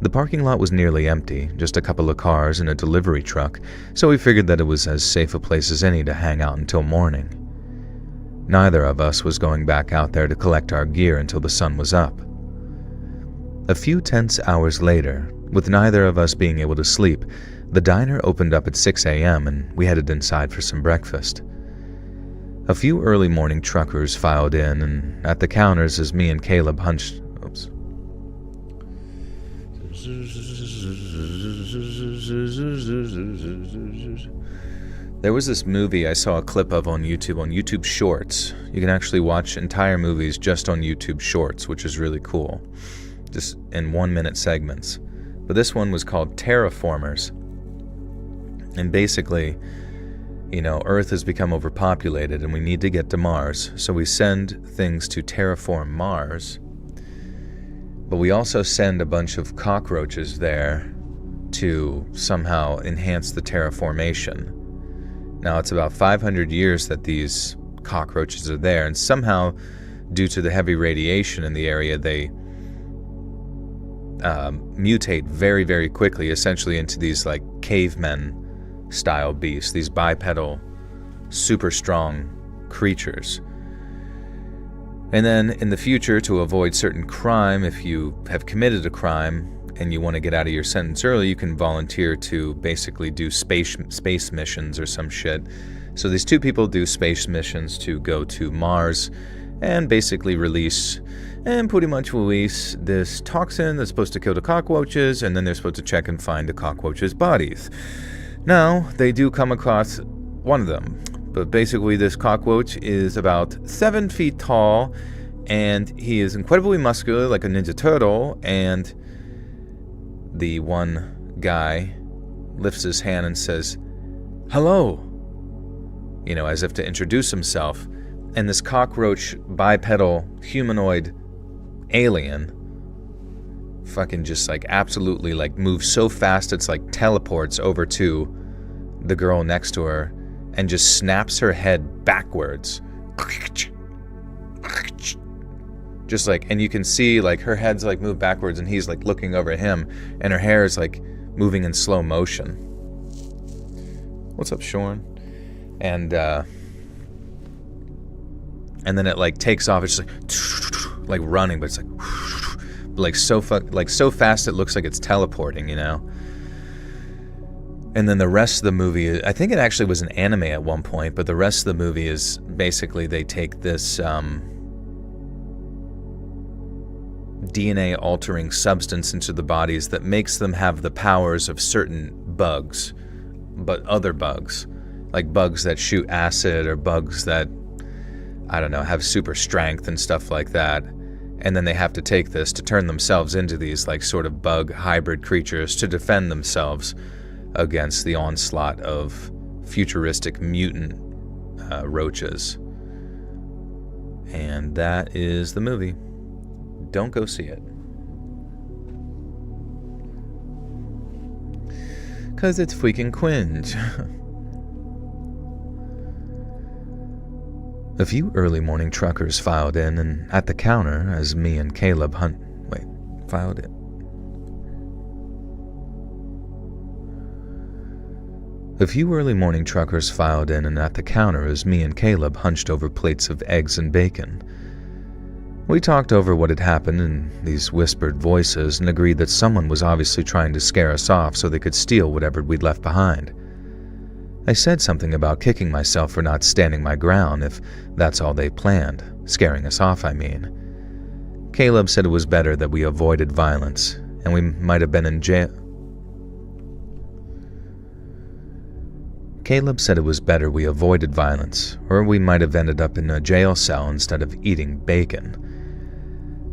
The parking lot was nearly empty, just a couple of cars and a delivery truck, so we figured that it was as safe a place as any to hang out until morning. Neither of us was going back out there to collect our gear until the sun was up. A few tense hours later, with neither of us being able to sleep, the diner opened up at 6 a.m. and we headed inside for some breakfast. A few early morning truckers filed in, and at the counters as me and Caleb hunched... Oops. There was this movie I saw a clip of on YouTube Shorts. You can actually watch entire movies just on YouTube Shorts, which is really cool, just in 1-minute segments. But this one was called Terraformers. And basically, Earth has become overpopulated and we need to get to Mars, so we send things to terraform Mars. But we also send a bunch of cockroaches there to somehow enhance the terraformation. Now, it's about 500 years that these cockroaches are there, and somehow, due to the heavy radiation in the area, they mutate very, very quickly, essentially into these like cavemen-style beasts, these bipedal, super strong creatures. And then in the future, to avoid certain crime, if you have committed a crime and you want to get out of your sentence early, you can volunteer to basically do space missions or some shit. So these two people do space missions to go to Mars and basically release this toxin that's supposed to kill the cockroaches, and then they're supposed to check and find the cockroaches' bodies. Now, they do come across one of them. But basically, this cockroach is about 7 feet tall, and he is incredibly muscular, like a Ninja Turtle, and the one guy lifts his hand and says, "Hello," as if to introduce himself, and this cockroach bipedal humanoid alien fucking just absolutely moves so fast it's teleports over to the girl next to her and just snaps her head backwards. Just and you can see her head's move backwards and he's looking over at him and her hair is moving in slow motion. What's up, Sean? And then it takes off. It's just running, but it's so fast it looks like it's teleporting, And then the rest of the movie, I think it actually was an anime at one point, but the rest of the movie is basically they take this DNA-altering substance into the bodies that makes them have the powers of certain bugs, but other bugs, like bugs that shoot acid or bugs that, I don't know, have super strength and stuff like that. And then they have to take this to turn themselves into these like sort of bug hybrid creatures to defend themselves against the onslaught of futuristic mutant roaches. And that is the movie. Don't go see it. 'Cause it's freaking cringe. A few early morning truckers filed in, and at the counter, as me and Caleb filed in. A few early morning truckers filed in, and at the counter, as me and Caleb hunched over plates of eggs and bacon. We talked over what had happened in these whispered voices and agreed that someone was obviously trying to scare us off so they could steal whatever we'd left behind. I said something about kicking myself for not standing my ground if that's all they planned, scaring us off, I mean. Caleb said it was better that we avoided violence, and we might have been in jail. Caleb said it was better we avoided violence, or we might have ended up in a jail cell instead of eating bacon.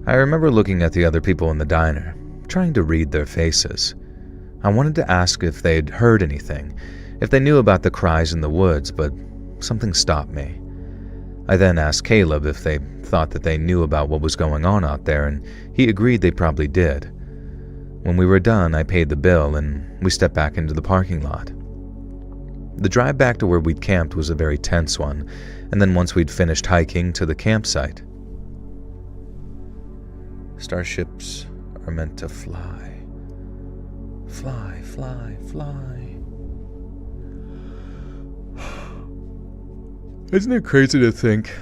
I remember looking at the other people in the diner, trying to read their faces. I wanted to ask if they'd heard anything, if they knew about the cries in the woods, but something stopped me. I then asked Caleb if they thought that they knew about what was going on out there, and he agreed they probably did. When we were done, I paid the bill, and we stepped back into the parking lot. The drive back to where we'd camped was a very tense one, and then once we'd finished hiking to the campsite. Starships are meant to fly. Fly, fly, fly. Isn't it crazy to think?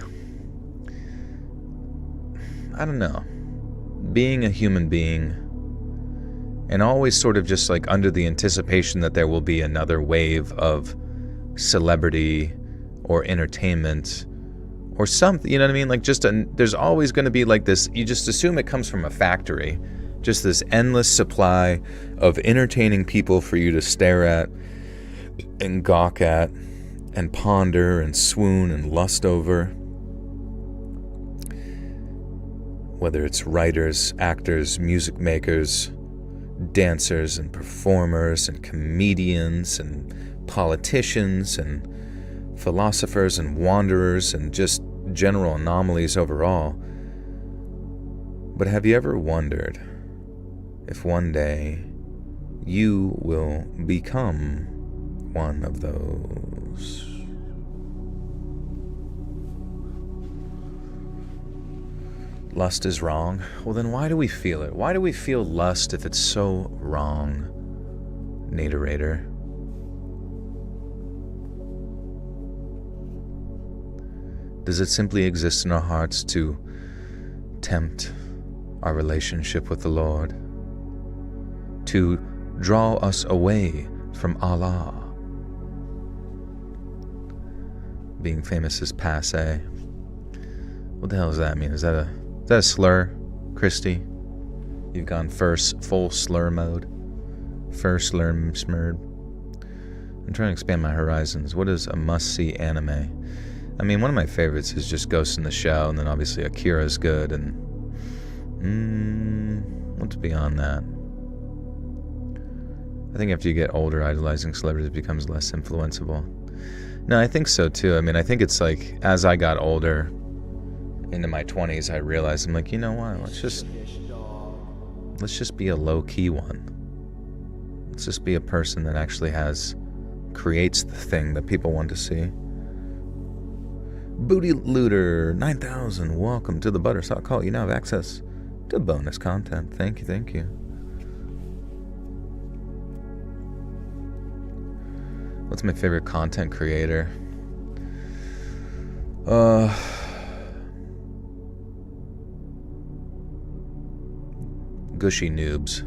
I don't know. Being a human being, and always sort of just like under the anticipation that there will be another wave of celebrity or entertainment or something, you know what I mean? Like there's always going to be like this, you just assume it comes from a factory, just this endless supply of entertaining people for you to stare at and gawk at and ponder and swoon and lust over. Whether it's writers, actors, music makers, dancers and performers and comedians and politicians and philosophers and wanderers and just general anomalies overall. But have you ever wondered if one day you will become one of those? Lust is wrong? Well, then why do we feel it? Why do we feel lust if it's so wrong? Naturator. Does it simply exist in our hearts to tempt our relationship with the Lord? To draw us away from Allah? Being famous is passe. What the hell does that mean? Is that a slur, Christy? You've gone full slur mode. First slur smurd. I'm trying to expand my horizons. What is a must-see anime? I mean, one of my favorites is just Ghost in the Shell, and then obviously Akira's good, and what's beyond that? I think after you get older, idolizing celebrities becomes less influenceable. No, I think so too. I mean, I think it's like, as I got older, into my 20s, I realized, I'm like, you know what, let's just be a low-key one. Let's just be a person that actually creates the thing that people want to see. Booty Looter 9000, welcome to the Buttersock Call. You now have access to bonus content. Thank you. What's my favorite content creator? Gushy Noobs.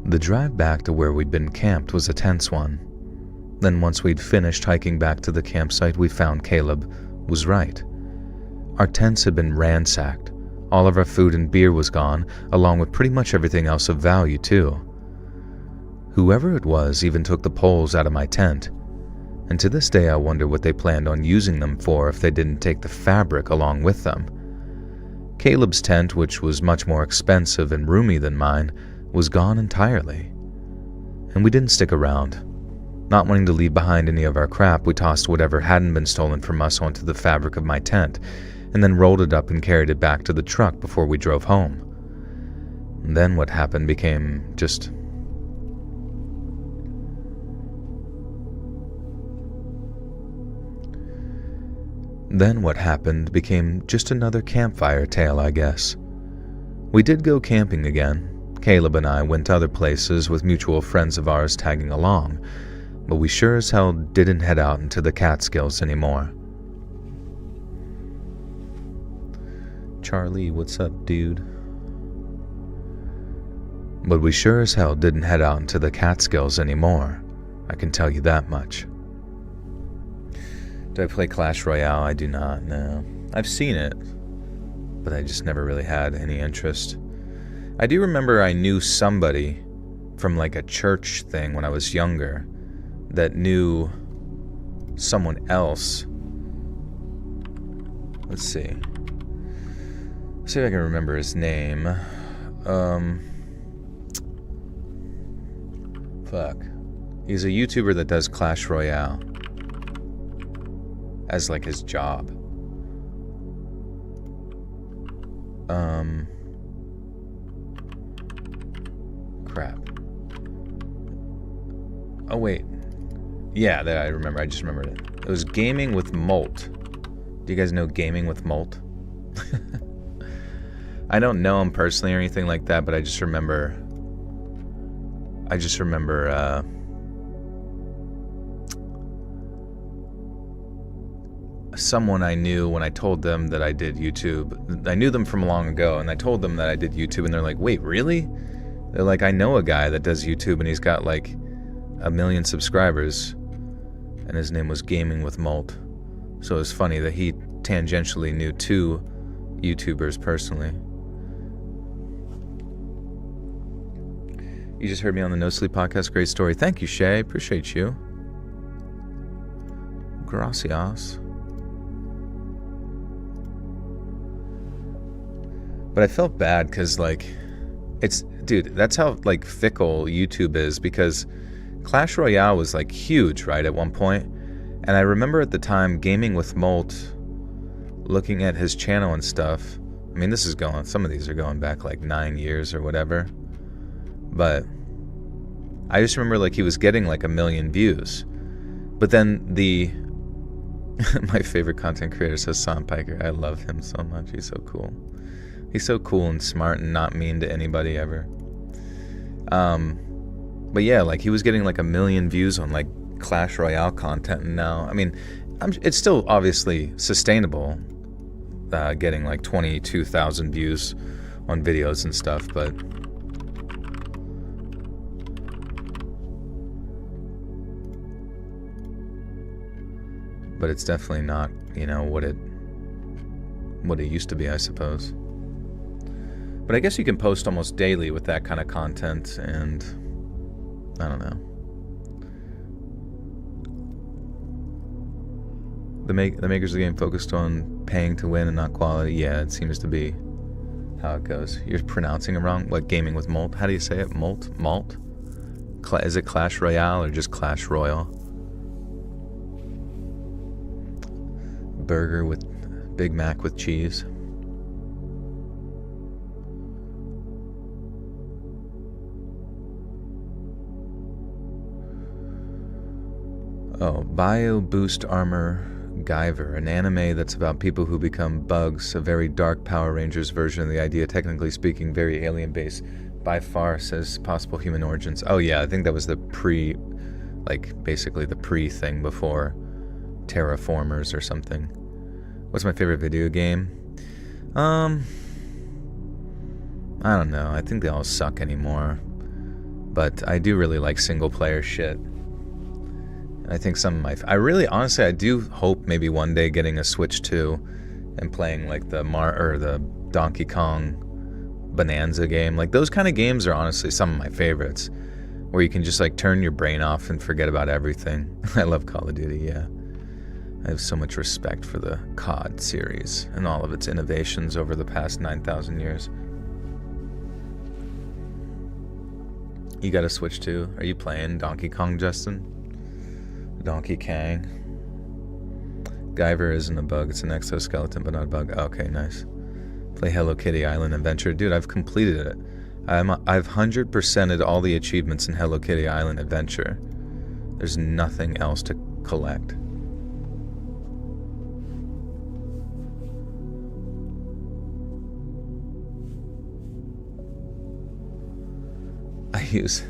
The drive back to where we'd been camped was a tense one. Then once we'd finished hiking back to the campsite, we found Caleb was right. Our tents had been ransacked. All of our food and beer was gone, along with pretty much everything else of value, too. Whoever it was even took the poles out of my tent, and to this day I wonder what they planned on using them for if they didn't take the fabric along with them. Caleb's tent, which was much more expensive and roomy than mine, was gone entirely. And we didn't stick around. Not wanting to leave behind any of our crap, we tossed whatever hadn't been stolen from us onto the fabric of my tent, and then rolled it up and carried it back to the truck before we drove home. And then what happened became just... another campfire tale, I guess. We did go camping again. Caleb and I went to other places with mutual friends of ours tagging along, but we sure as hell didn't head out into the Catskills anymore. Charlie, what's up, dude? But we sure as hell didn't head out into the Catskills anymore. I can tell you that much. Do I play Clash Royale? I do not, no. I've seen it, but I just never really had any interest. I do remember I knew somebody from like a church thing when I was younger that knew someone else. Let's see. See if I can remember his name. Fuck. He's a YouTuber that does Clash Royale as like his job. Crap. Oh wait. Yeah, that I remember. I just remembered it. It was Gaming with Molt. Do you guys know Gaming with Molt? I don't know him personally or anything like that, but I just remember someone I knew when I told them that I did YouTube. I knew them from long ago, and I told them that I did YouTube, and they're like, wait, really? They're like, I know a guy that does YouTube, and he's got like 1 million subscribers, and his name was Gaming with Molt. So it was funny that he tangentially knew 2 YouTubers personally. You just heard me on the No Sleep Podcast. Great story. Thank you, Shay. Appreciate you. Gracias. But I felt bad because, like, dude, that's how, like, fickle YouTube is, because Clash Royale was, like, huge, right, at one point. And I remember at the time, Gaming with Molt, looking at his channel and stuff. I mean, some of these are going back, like, 9 years or whatever. But I just remember, like, he was getting, like, 1 million views. But then my favorite content creator says Sam Piker. I love him so much. He's so cool. He's so cool and smart and not mean to anybody ever. But yeah, like, he was getting like 1 million views on like Clash Royale content, and now, I mean, it's still obviously sustainable, getting like 22,000 views on videos and stuff, but it's definitely not, you know, what it used to be, I suppose. But I guess you can post almost daily with that kind of content, and I don't know. The makers of the game focused on paying to win and not quality. Yeah, it seems to be how it goes. You're pronouncing it wrong. What, Gaming with Molt? How do you say it? Malt? Is it Clash Royale or just Clash Royale? Burger with Big Mac with cheese. Oh, Bio Boost Armor Guyver, an anime that's about people who become bugs, a very dark Power Rangers version of the idea, technically speaking, very alien-based, by far, says possible human origins. Oh yeah, I think that was the basically the pre-thing before Terraformers or something. What's my favorite video game? I don't know, I think they all suck anymore, but I do really like single-player shit. I think some of my... I really, honestly, I do hope maybe one day getting a Switch 2 and playing like the Donkey Kong Bonanza game. Like those kind of games are honestly some of my favorites, where you can just like turn your brain off and forget about everything. I love Call of Duty, yeah. I have so much respect for the COD series and all of its innovations over the past 9,000 years. You got a Switch 2? Are you playing Donkey Kong, Justin? Donkey Kang? Guyver isn't a bug. It's an exoskeleton, but not a bug. Okay, nice. Play Hello Kitty Island Adventure. Dude, I've completed it. I've 100%ed all the achievements in Hello Kitty Island Adventure. There's nothing else to collect. I use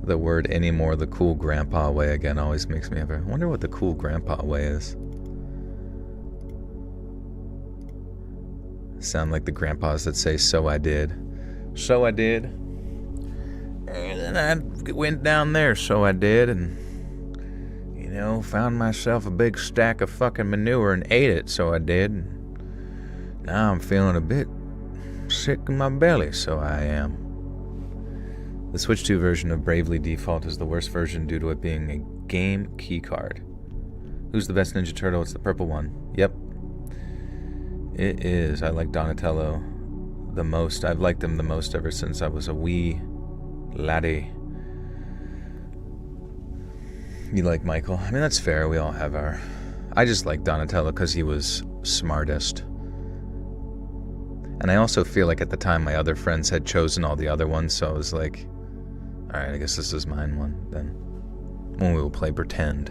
the word anymore the cool grandpa way again. Always makes me ever wonder what the cool grandpa way is. Sound like the grandpas that say, so I did. So I did. And then I went down there, so I did, and, you know, found myself a big stack of fucking manure and ate it, so I did. And now I'm feeling a bit sick in my belly, so I am. The Switch 2 version of Bravely Default is the worst version due to it being a game keycard. Who's the best Ninja Turtle? It's the purple one. Yep. It is. I like Donatello the most. I've liked him the most ever since I was a wee laddie. You like Michael? I mean, that's fair. We all have our... I just like Donatello because he was smartest. And I also feel like at the time my other friends had chosen all the other ones, so I was like, alright, I guess this is mine one then. When we will play Pretend.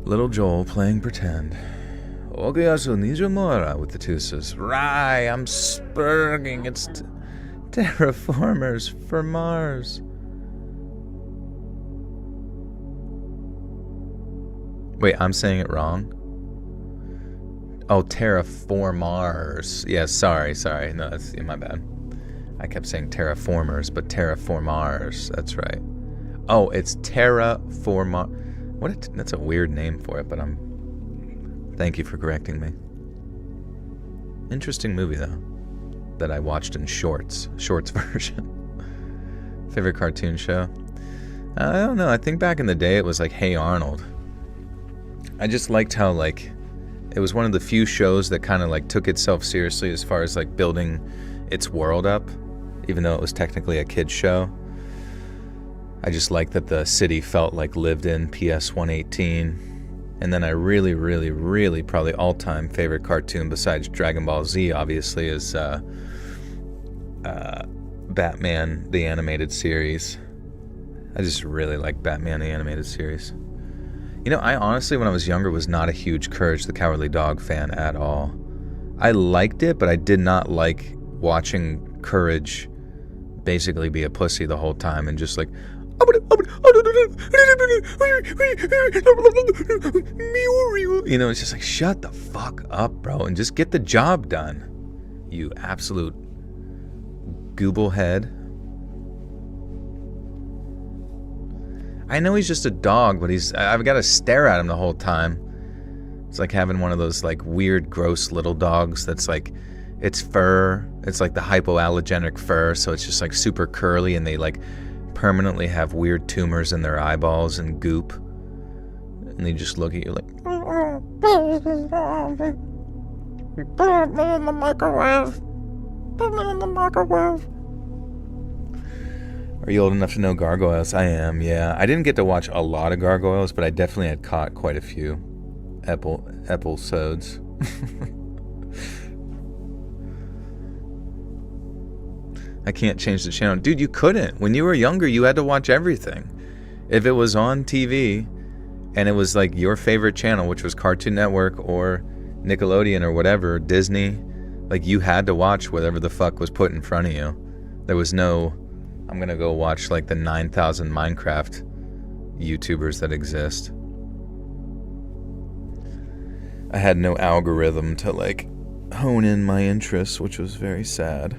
Little Joel playing Pretend. Ogeyasu Nijimura with the Tusas. Rye, I'm spurging. It's terraformers for Mars. Wait, I'm saying it wrong? Oh, terraformars. Yeah, sorry. No, that's my bad. I kept saying terraformers, but terraformars. That's right. Oh, it's terraformar. That's a weird name for it, but thank you for correcting me. Interesting movie, though, that I watched in shorts version. Favorite cartoon show? I don't know. I think back in the day it was like Hey Arnold. I just liked how, like, it was one of the few shows that kind of, like, took itself seriously as far as, like, building its world up, even though it was technically a kid's show. I just liked that the city felt like lived in PS 118. And then I really, really, really probably all-time favorite cartoon besides Dragon Ball Z, obviously, is Batman, the animated series. I just really like Batman, the animated series. You know, I honestly, when I was younger, was not a huge Courage the Cowardly Dog fan at all. I liked it, but I did not like watching Courage basically be a pussy the whole time and just like... You know, it's just like, shut the fuck up, bro, and just get the job done, you absolute gooble head. I know he's just a dog, but I've got to stare at him the whole time. It's like having one of those like weird, gross little dogs that's like, it's fur, it's like the hypoallergenic fur, so it's just like super curly, and they like permanently have weird tumors in their eyeballs and goop, and they just look at you like, put me in the microwave, put me in the microwave. Are you old enough to know Gargoyles? I am, yeah. I didn't get to watch a lot of Gargoyles, but I definitely had caught quite a few episodes. I can't change the channel. Dude, you couldn't. When you were younger, you had to watch everything. If it was on TV and it was like your favorite channel, which was Cartoon Network or Nickelodeon or whatever, Disney, like you had to watch whatever the fuck was put in front of you. There was no, I'm gonna go watch like the 9,000 Minecraft YouTubers that exist. I had no algorithm to like hone in my interests, which was very sad.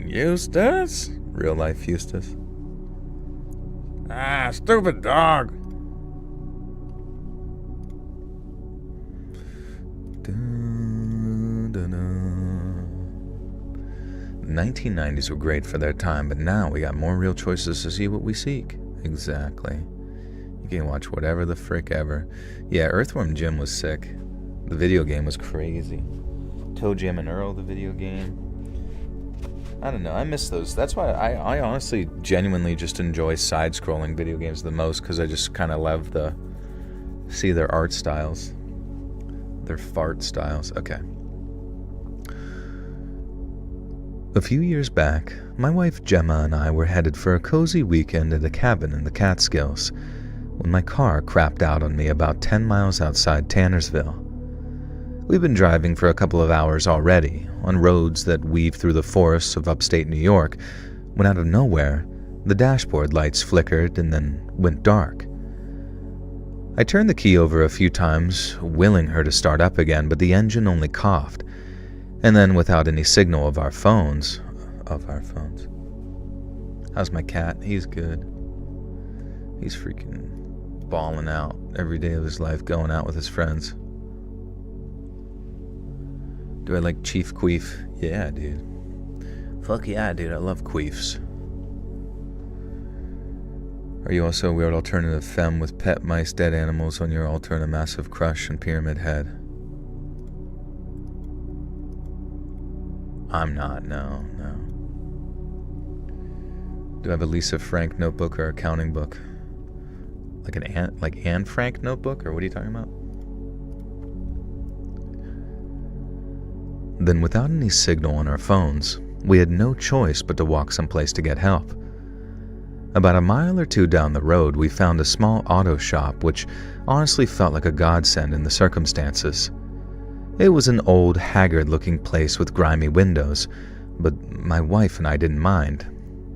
Eustace? Real life Eustace. Ah, stupid dog. The 1990s were great for their time, but now we got more real choices to see what we seek. Exactly. You can watch whatever the frick ever. Yeah, Earthworm Jim was sick. The video game was crazy. Toe Jam and Earl, the video game. I don't know, I miss those. That's why I honestly genuinely just enjoy side-scrolling video games the most, because I just kind of love see their art styles. Their fart styles. Okay. A few years back, my wife Gemma and I were headed for a cozy weekend at a cabin in the Catskills when my car crapped out on me about 10 miles outside Tannersville. We've been driving for a couple of hours already, on roads that weave through the forests of upstate New York, when out of nowhere, the dashboard lights flickered and then went dark. I turned the key over a few times, willing her to start up again, but the engine only coughed. And then, without any signal of our phones. How's my cat? He's good. He's freaking balling out every day of his life, going out with his friends. Do I like Chief Queef? Yeah, dude. Fuck yeah, dude. I love queefs. Are you also a weird alternative femme with pet mice, dead animals on your altar and a massive crush and pyramid head? I'm not, no. Do I have a Lisa Frank notebook or accounting book? Like Anne Frank notebook, or what are you talking about? Then, without any signal on our phones, we had no choice but to walk someplace to get help. About a mile or two down the road, we found a small auto shop, which honestly felt like a godsend in the circumstances. It was an old, haggard-looking place with grimy windows, but my wife and I didn't mind.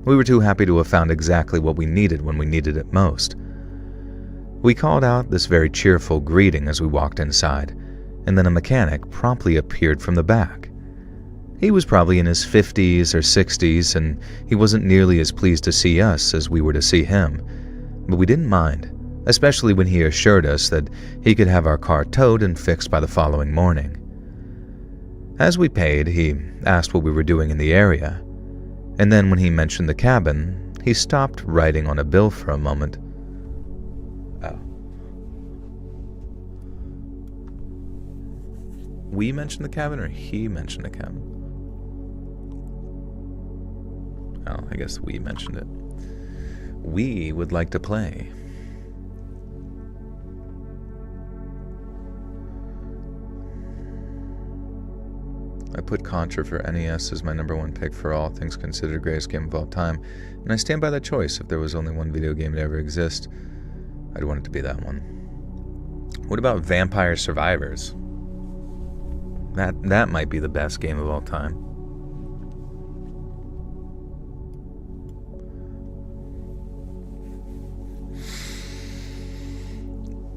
We were too happy to have found exactly what we needed when we needed it most. We called out this very cheerful greeting as we walked inside, and then a mechanic promptly appeared from the back. He was probably in his 50s or 60s, and he wasn't nearly as pleased to see us as we were to see him, but we didn't mind, especially when he assured us that he could have our car towed and fixed by the following morning. As we paid, he asked what we were doing in the area, and then when he mentioned the cabin, he stopped writing on a bill for a moment. Oh. We mentioned the cabin, or he mentioned the cabin? Oh, I guess we mentioned it. We would like to play. I put Contra for NES as my #1 pick for all things considered greatest game of all time, and I stand by that choice. If there was only one video game to ever exist, I'd want it to be that one. What about Vampire Survivors? That might be the best game of all time.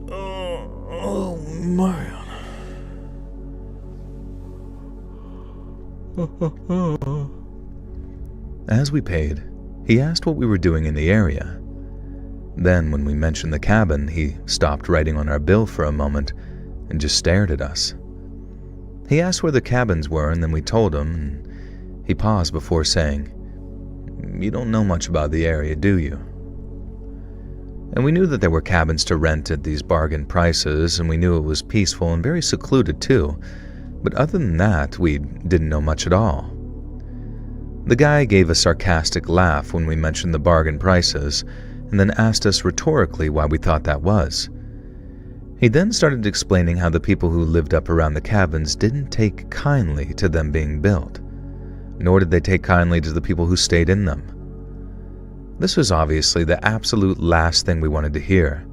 Oh man. As we paid, he asked what we were doing in the area. Then, when we mentioned the cabin, he stopped writing on our bill for a moment and just stared at us. He asked where the cabins were, and then we told him, and he paused before saying, "You don't know much about the area, do you?" And we knew that there were cabins to rent at these bargain prices, and we knew it was peaceful and very secluded too, but other than that, we didn't know much at all. The guy gave a sarcastic laugh when we mentioned the bargain prices, and then asked us rhetorically why we thought that was. He then started explaining how the people who lived up around the cabins didn't take kindly to them being built, nor did they take kindly to the people who stayed in them. This was obviously the absolute last thing we wanted to hear.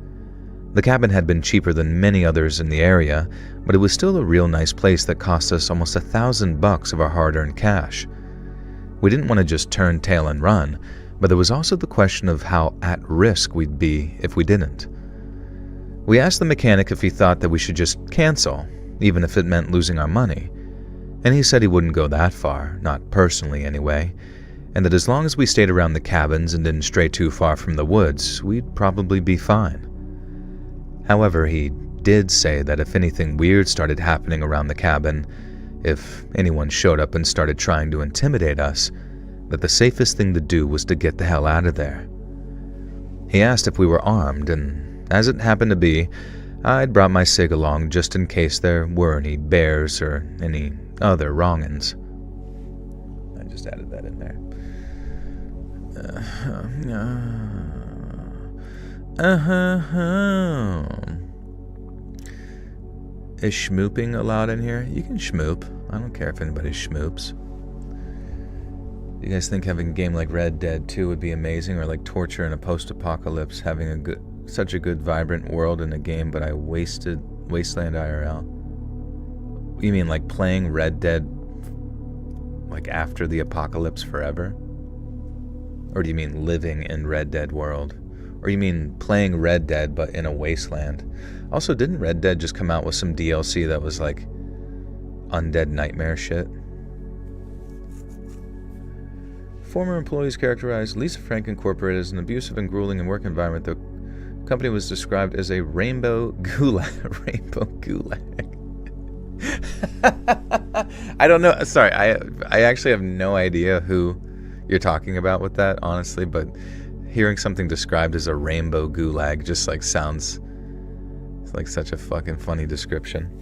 The cabin had been cheaper than many others in the area, but it was still a real nice place that cost us almost $1,000 of our hard-earned cash. We didn't want to just turn tail and run, but there was also the question of how at risk we'd be if we didn't. We asked the mechanic if he thought that we should just cancel, even if it meant losing our money, and he said he wouldn't go that far, not personally anyway, and that as long as we stayed around the cabins and didn't stray too far from the woods, we'd probably be fine. However, he did say that if anything weird started happening around the cabin, if anyone showed up and started trying to intimidate us, that the safest thing to do was to get the hell out of there. He asked if we were armed, and as it happened to be, I'd brought my cig along just in case there were any bears or any other wrongins. I just added that in there. Is schmooping allowed in here? You can schmoop. I don't care if anybody schmoops. You guys think having a game like Red Dead 2 would be amazing, or like torture in a post-apocalypse, having such a good, vibrant world in a game, but I wasted Wasteland IRL? You mean like playing Red Dead like after the apocalypse forever? Or do you mean living in Red Dead world? Or you mean playing Red Dead but in a wasteland? Also, didn't Red Dead just come out with some DLC that was like undead nightmare shit? Former employees characterized Lisa Frank Incorporated as an abusive and grueling work environment. The company was described as a rainbow gulag. Rainbow gulag. I don't know. Sorry, I actually have no idea who you're talking about with that, honestly, but hearing something described as a rainbow gulag just like sounds like such a fucking funny description.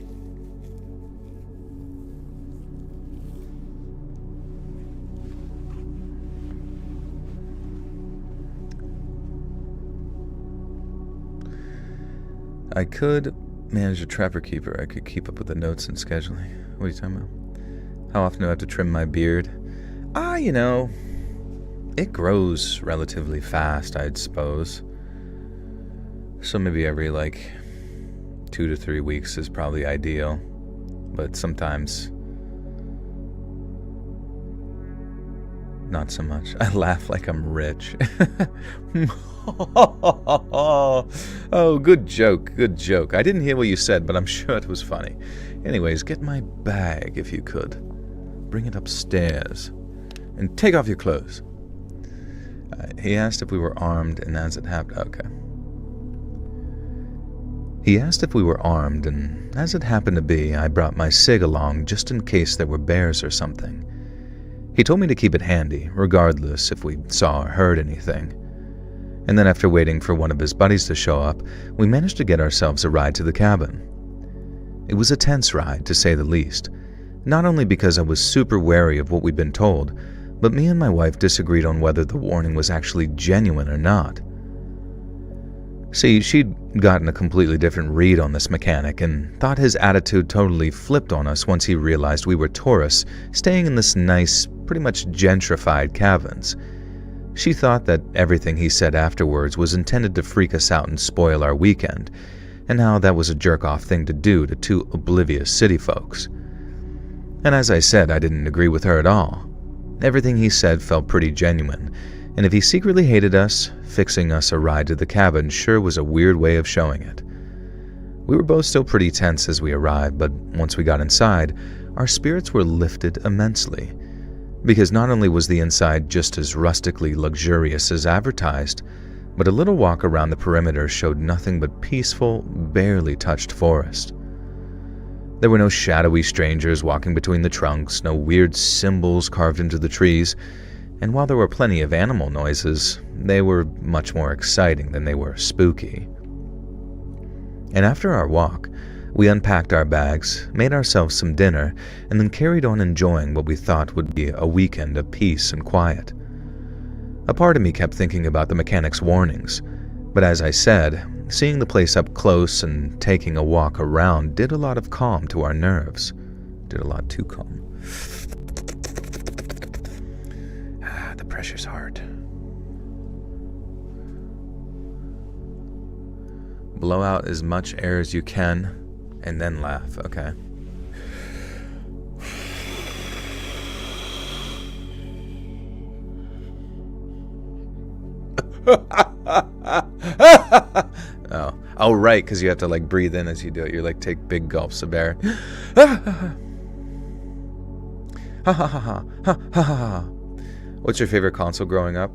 I could manage a trapper keeper. I could keep up with the notes and scheduling. What are you talking about? How often do I have to trim my beard? It grows relatively fast, I'd suppose. So maybe every 2 to 3 weeks is probably ideal. But sometimes not so much. I laugh like I'm rich. Oh, good joke, good joke. I didn't hear what you said, but I'm sure it was funny. Anyways, get my bag if you could. Bring it upstairs. And take off your clothes. He asked if we were armed, and as it happened... Okay. He asked if we were armed, and as it happened to be, I brought my cig along just in case there were bears or something. He told me to keep it handy, regardless if we saw or heard anything. And then after waiting for one of his buddies to show up, we managed to get ourselves a ride to the cabin. It was a tense ride, to say the least. Not only because I was super wary of what we'd been told, but me and my wife disagreed on whether the warning was actually genuine or not. See, she'd gotten a completely different read on this mechanic and thought his attitude totally flipped on us once he realized we were tourists staying in this nice, pretty much gentrified cabins. She thought that everything he said afterwards was intended to freak us out and spoil our weekend, and how that was a jerk-off thing to do to two oblivious city folks. And as I said, I didn't agree with her at all. Everything he said felt pretty genuine, and if he secretly hated us, fixing us a ride to the cabin sure was a weird way of showing it. We were both still pretty tense as we arrived, but once we got inside, our spirits were lifted immensely. Because not only was the inside just as rustically luxurious as advertised, but a little walk around the perimeter showed nothing but peaceful, barely touched forest. There were no shadowy strangers walking between the trunks, no weird symbols carved into the trees, and while there were plenty of animal noises, they were much more exciting than they were spooky. And after our walk, we unpacked our bags, made ourselves some dinner, and then carried on enjoying what we thought would be a weekend of peace and quiet. A part of me kept thinking about the mechanic's warnings, but as I said, seeing the place up close and taking a walk around did a lot of calm to our nerves. Did a lot too calm. The pressure's hard. Blow out as much air as you can, and then laugh, okay? Oh, right, because you have to breathe in as you do it. You take big gulps of air. What's your favorite console growing up?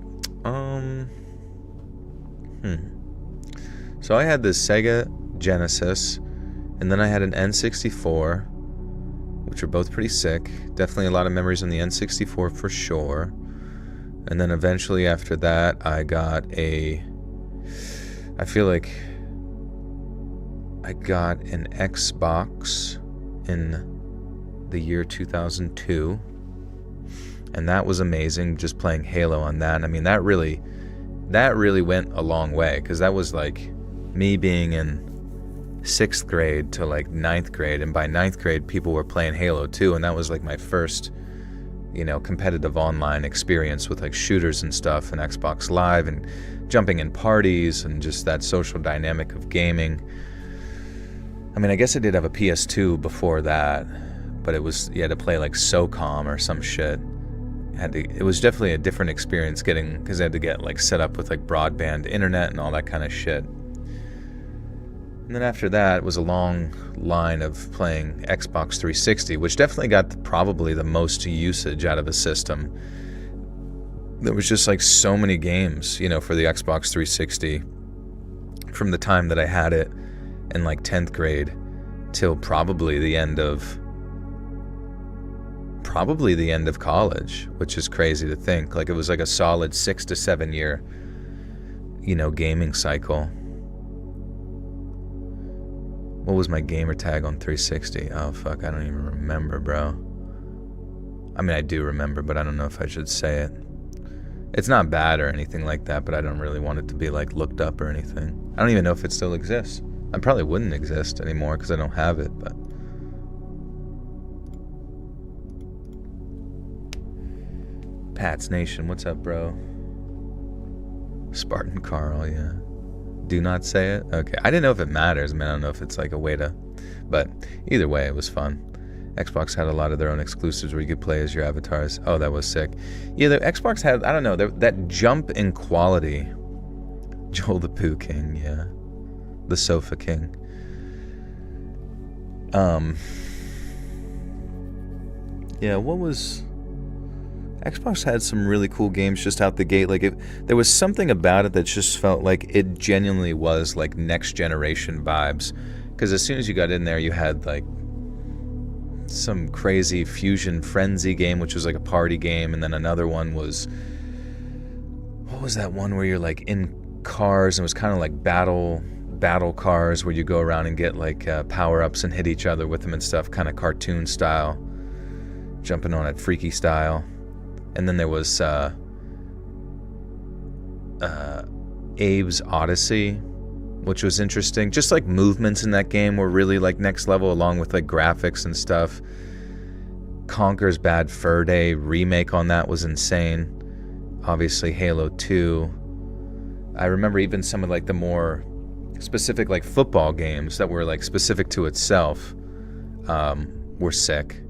So I had this Sega Genesis, and then I had an N64, which were both pretty sick. Definitely a lot of memories on the N64 for sure. And then eventually after that, I got an Xbox in the year 2002. And that was amazing, just playing Halo on that. I mean, that really went a long way, because that was like me being in 6th grade to like 9th grade, and by 9th grade people were playing Halo 2, and that was like my first, competitive online experience with like shooters and stuff, and Xbox Live, and jumping in parties, and just that social dynamic of gaming. I mean, I guess I did have a PS2 before that, but you had to play like SOCOM or some shit. It was definitely a different experience because I had to get like set up with like broadband internet and all that kind of shit. And then after that was a long line of playing Xbox 360, which definitely got probably the most usage out of the system. There was just like so many games, for the Xbox 360 from the time that I had it in like 10th grade till probably the end of college, which is crazy to think. Like, it was like a solid 6 to 7 year, gaming cycle. What was my gamer tag on 360? Oh, fuck, I don't even remember, bro. I mean, I do remember, but I don't know if I should say it. It's not bad or anything like that, but I don't really want it to be, like, looked up or anything. I don't even know if it still exists. I probably wouldn't exist anymore because I don't have it, but... Pat's Nation, what's up, bro? Spartan Carl, yeah. Do not say it? Okay. I didn't know if it matters. I mean, I don't know if it's like a way to... But either way, it was fun. Xbox had a lot of their own exclusives where you could play as your avatars. Oh, that was sick. Yeah, the Xbox had, I don't know, that jump in quality. Joel the Pooh King, yeah. The Sofa King. Yeah, what was... Xbox had some really cool games just out the gate. Like, there was something about it that just felt like it genuinely was like next generation vibes. Because as soon as you got in there, you had like some crazy Fusion Frenzy game, which was like a party game, and then another one was, what was that one where you're like in cars and it was kind of like battle cars where you go around and get like power-ups and hit each other with them and stuff, kind of cartoon style, jumping on it freaky style. And then there was Abe's Odyssey, which was interesting. Just like movements in that game were really like next level, along with like graphics and stuff. Conker's Bad Fur Day remake on that was insane. Obviously Halo 2. I remember even some of like the more specific like football games that were like specific to itself were sick.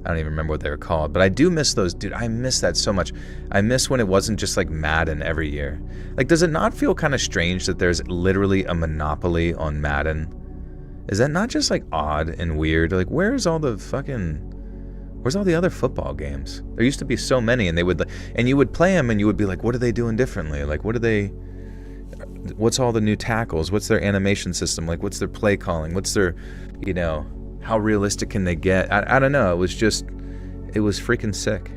I don't even remember what they were called, but I do miss those, dude. I miss that so much. I miss when it wasn't just like Madden every year. Like, does it not feel kind of strange that there's literally a monopoly on Madden? Is that not just like odd and weird? Like, where's all the other football games? There used to be so many, and you would play them and you would be like, what are they doing differently? Like, what's all the new tackles? What's their animation system? Like, what's their play calling? What's their, how realistic can they get? I don't know. It was freaking sick.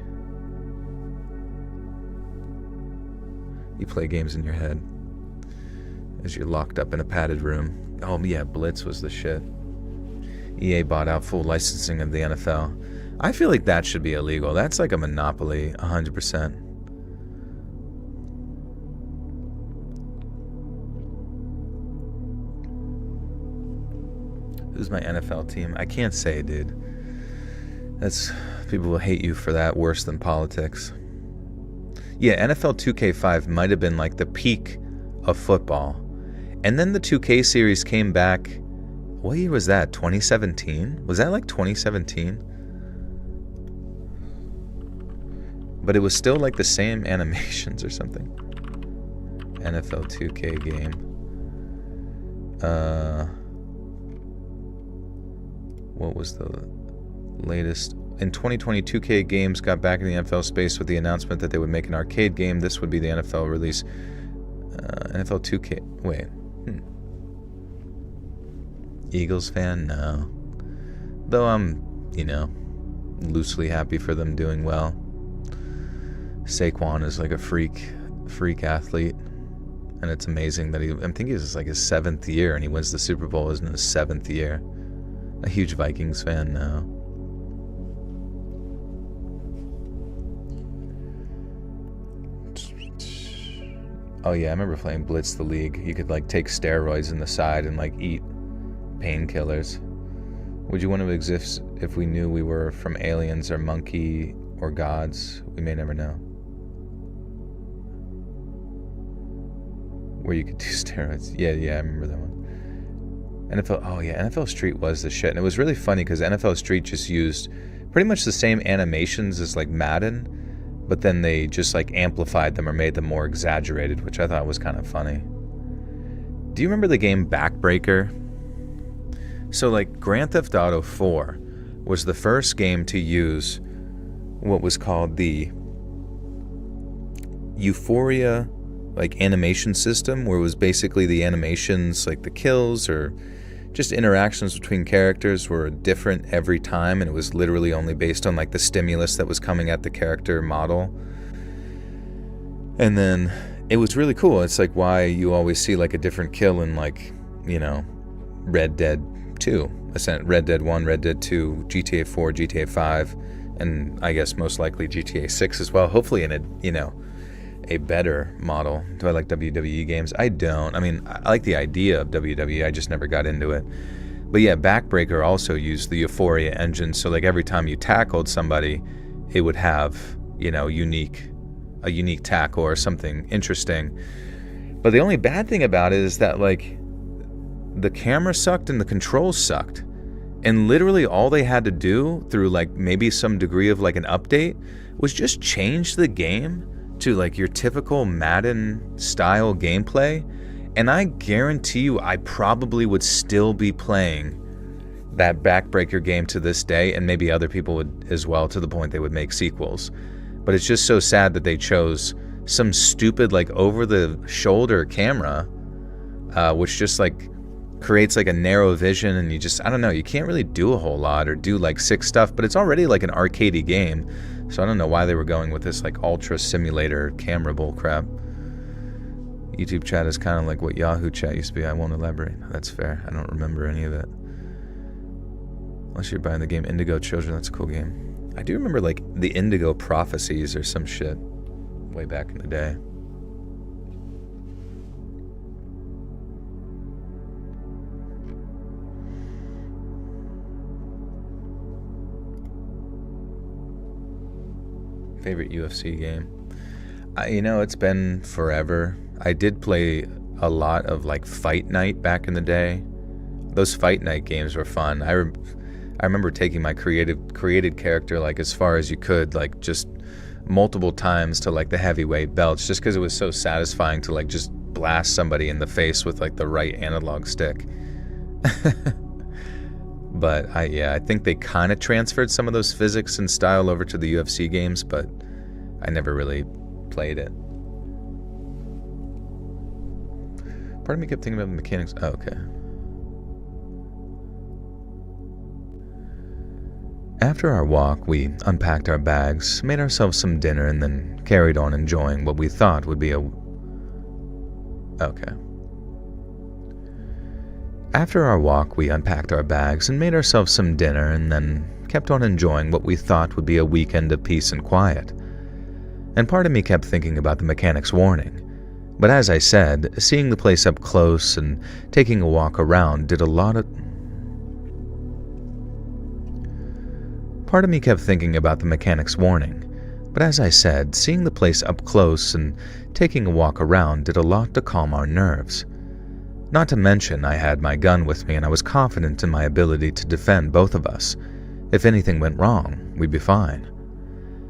You play games in your head as you're locked up in a padded room. Oh yeah, Blitz was the shit. EA bought out full licensing of the NFL. I feel like that should be illegal. That's like a monopoly, 100%. Who's my NFL team? I can't say, dude. People will hate you for that, worse than politics. Yeah, NFL 2K5 might have been like the peak of football. And then the 2K series came back. What year was that? 2017? Was that like 2017? But it was still like the same animations or something. NFL 2K game. What was the latest? In 2020, 2K Games got back in the NFL space with the announcement that they would make an arcade game. This would be the NFL release. NFL 2K. Wait. Eagles fan? No. Though I'm, loosely happy for them doing well. Saquon is like a freak athlete. And it's amazing that I think it's like his 7th year and he wins the Super Bowl in his 7th year. A huge Vikings fan now. Oh yeah, I remember playing Blitz the League. You could like take steroids in the side and like eat painkillers. Would you want to exist if we knew we were from aliens or monkey or gods? We may never know. Where you could do steroids. Yeah, I remember that one. NFL Street was the shit. And it was really funny because NFL Street just used pretty much the same animations as like Madden, but then they just like amplified them or made them more exaggerated, which I thought was kind of funny. Do you remember the game Backbreaker? So like Grand Theft Auto 4 was the first game to use what was called the Euphoria like animation system, where it was basically the animations, like the kills or just interactions between characters were different every time, and it was literally only based on like the stimulus that was coming at the character model. And then it was really cool. It's like why you always see like a different kill in like, Red Dead 2, Red Dead 1, Red Dead 2, GTA 4, GTA 5, and I guess most likely GTA 6 as well. Hopefully in a better model. Do I like WWE games? I don't. I mean, I like the idea of WWE. I just never got into it. But yeah, Backbreaker also used the Euphoria engine. So like every time you tackled somebody, it would have, a unique tackle or something interesting. But the only bad thing about it is that like the camera sucked and the controls sucked. And literally all they had to do through like maybe some degree of like an update was just change the game to like your typical Madden style gameplay, and I guarantee you I probably would still be playing that Backbreaker game to this day, and maybe other people would as well, to the point they would make sequels. But it's just so sad that they chose some stupid like over the shoulder camera, which just like creates like a narrow vision, and I don't know, you can't really do a whole lot or do like sick stuff, but it's already like an arcadey game. So I don't know why they were going with this like ultra simulator camera bull crap. YouTube chat is kind of like what Yahoo chat used to be. I won't elaborate. That's fair. I don't remember any of it. Unless you're buying the game Indigo Children. That's a cool game. I do remember like the Indigo Prophecies or some shit way back in the day. Favorite UFC game? It's been forever. I did play a lot of like Fight Night back in the day. Those Fight Night games were fun. I remember taking my created character like as far as you could, like just multiple times to like the heavyweight belts, just because it was so satisfying to like just blast somebody in the face with like the right analog stick. But I think they kind of transferred some of those physics and style over to the UFC games, but I never really played it. Part of me kept thinking about the mechanics. Oh, okay. After our walk, we unpacked our bags, made ourselves some dinner, and then carried on enjoying what we thought would be a... Okay. After our walk, we unpacked our bags and made ourselves some dinner, and then kept on enjoying what we thought would be a weekend of peace and quiet. And part of me kept thinking about the mechanic's warning. But as I said, seeing the place up close and taking a walk around did a lot of... Part of me kept thinking about the mechanic's warning. But as I said, seeing the place up close and taking a walk around did a lot to calm our nerves. Not to mention, I had my gun with me and I was confident in my ability to defend both of us. If anything went wrong, we'd be fine.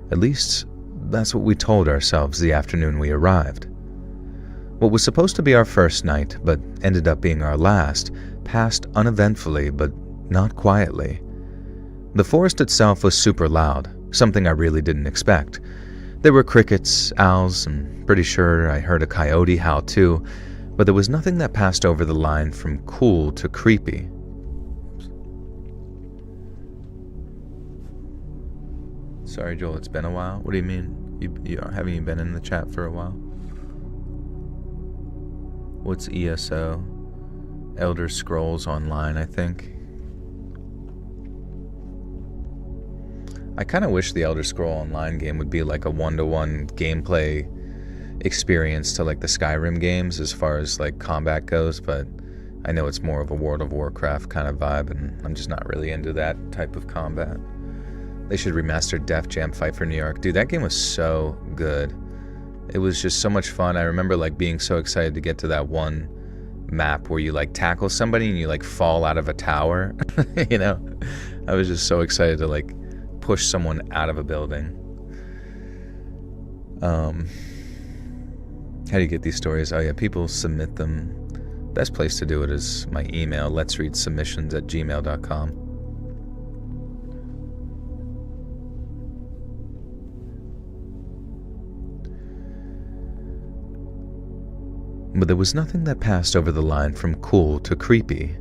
At least, that's what we told ourselves the afternoon we arrived. What was supposed to be our first night, but ended up being our last, passed uneventfully but not quietly. The forest itself was super loud, something I really didn't expect. There were crickets, owls, and pretty sure I heard a coyote howl too, but there was nothing that passed over the line from cool to creepy. Sorry, Joel, it's been a while. What do you mean? Haven't you been in the chat for a while? What's ESO? Elder Scrolls Online, I think. I kind of wish the Elder Scroll Online game would be like a one-to-one gameplay experience to like the Skyrim games as far as like combat goes, but I know it's more of a World of Warcraft kind of vibe, and I'm just not really into that type of combat. They should remaster Def Jam Fight for New York. Dude, that game was so good. It was just so much fun. I remember like being so excited to get to that one map where you like tackle somebody and you like fall out of a tower. You know? I was just so excited to like push someone out of a building. How do you get these stories? Oh yeah, people submit them. Best place to do it is my email, letsreadsubmissions@gmail.com. But there was nothing that passed over the line from cool to creepy,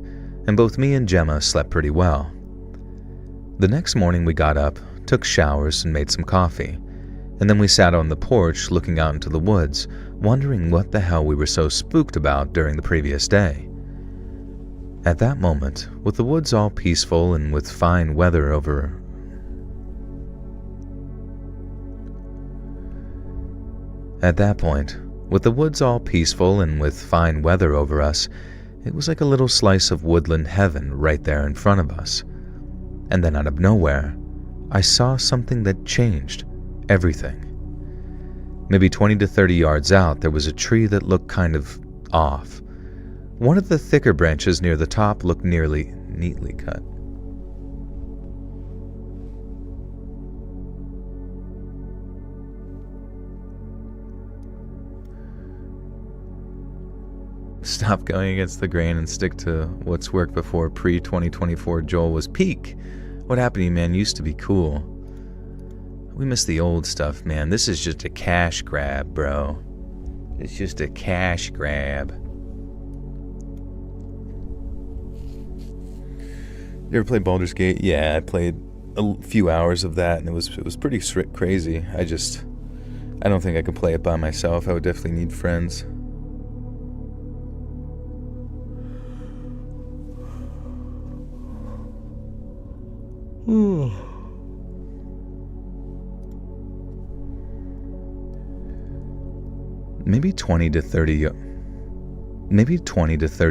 and both me and Gemma slept pretty well. The next morning we got up, took showers, and made some coffee, and then we sat on the porch looking out into the woods, wondering what the hell we were so spooked about during the previous day. At that moment, with the woods all peaceful and with fine weather over us, it was like a little slice of woodland heaven right there in front of us. And then out of nowhere, I saw something that changed everything. Maybe 20 to 30 yards out, there was a tree that looked kind of off. One of the thicker branches near the top looked neatly cut. Stop going against the grain and stick to what's worked before. Pre-2024 Joel was peak. What happened to you, man? You used to be cool. We miss the old stuff, man. This is just a cash grab, bro. It's just a cash grab. You ever play Baldur's Gate? Yeah, I played a few hours of that, and it was pretty crazy. I don't think I could play it by myself. I would definitely need friends. Maybe 20 to 30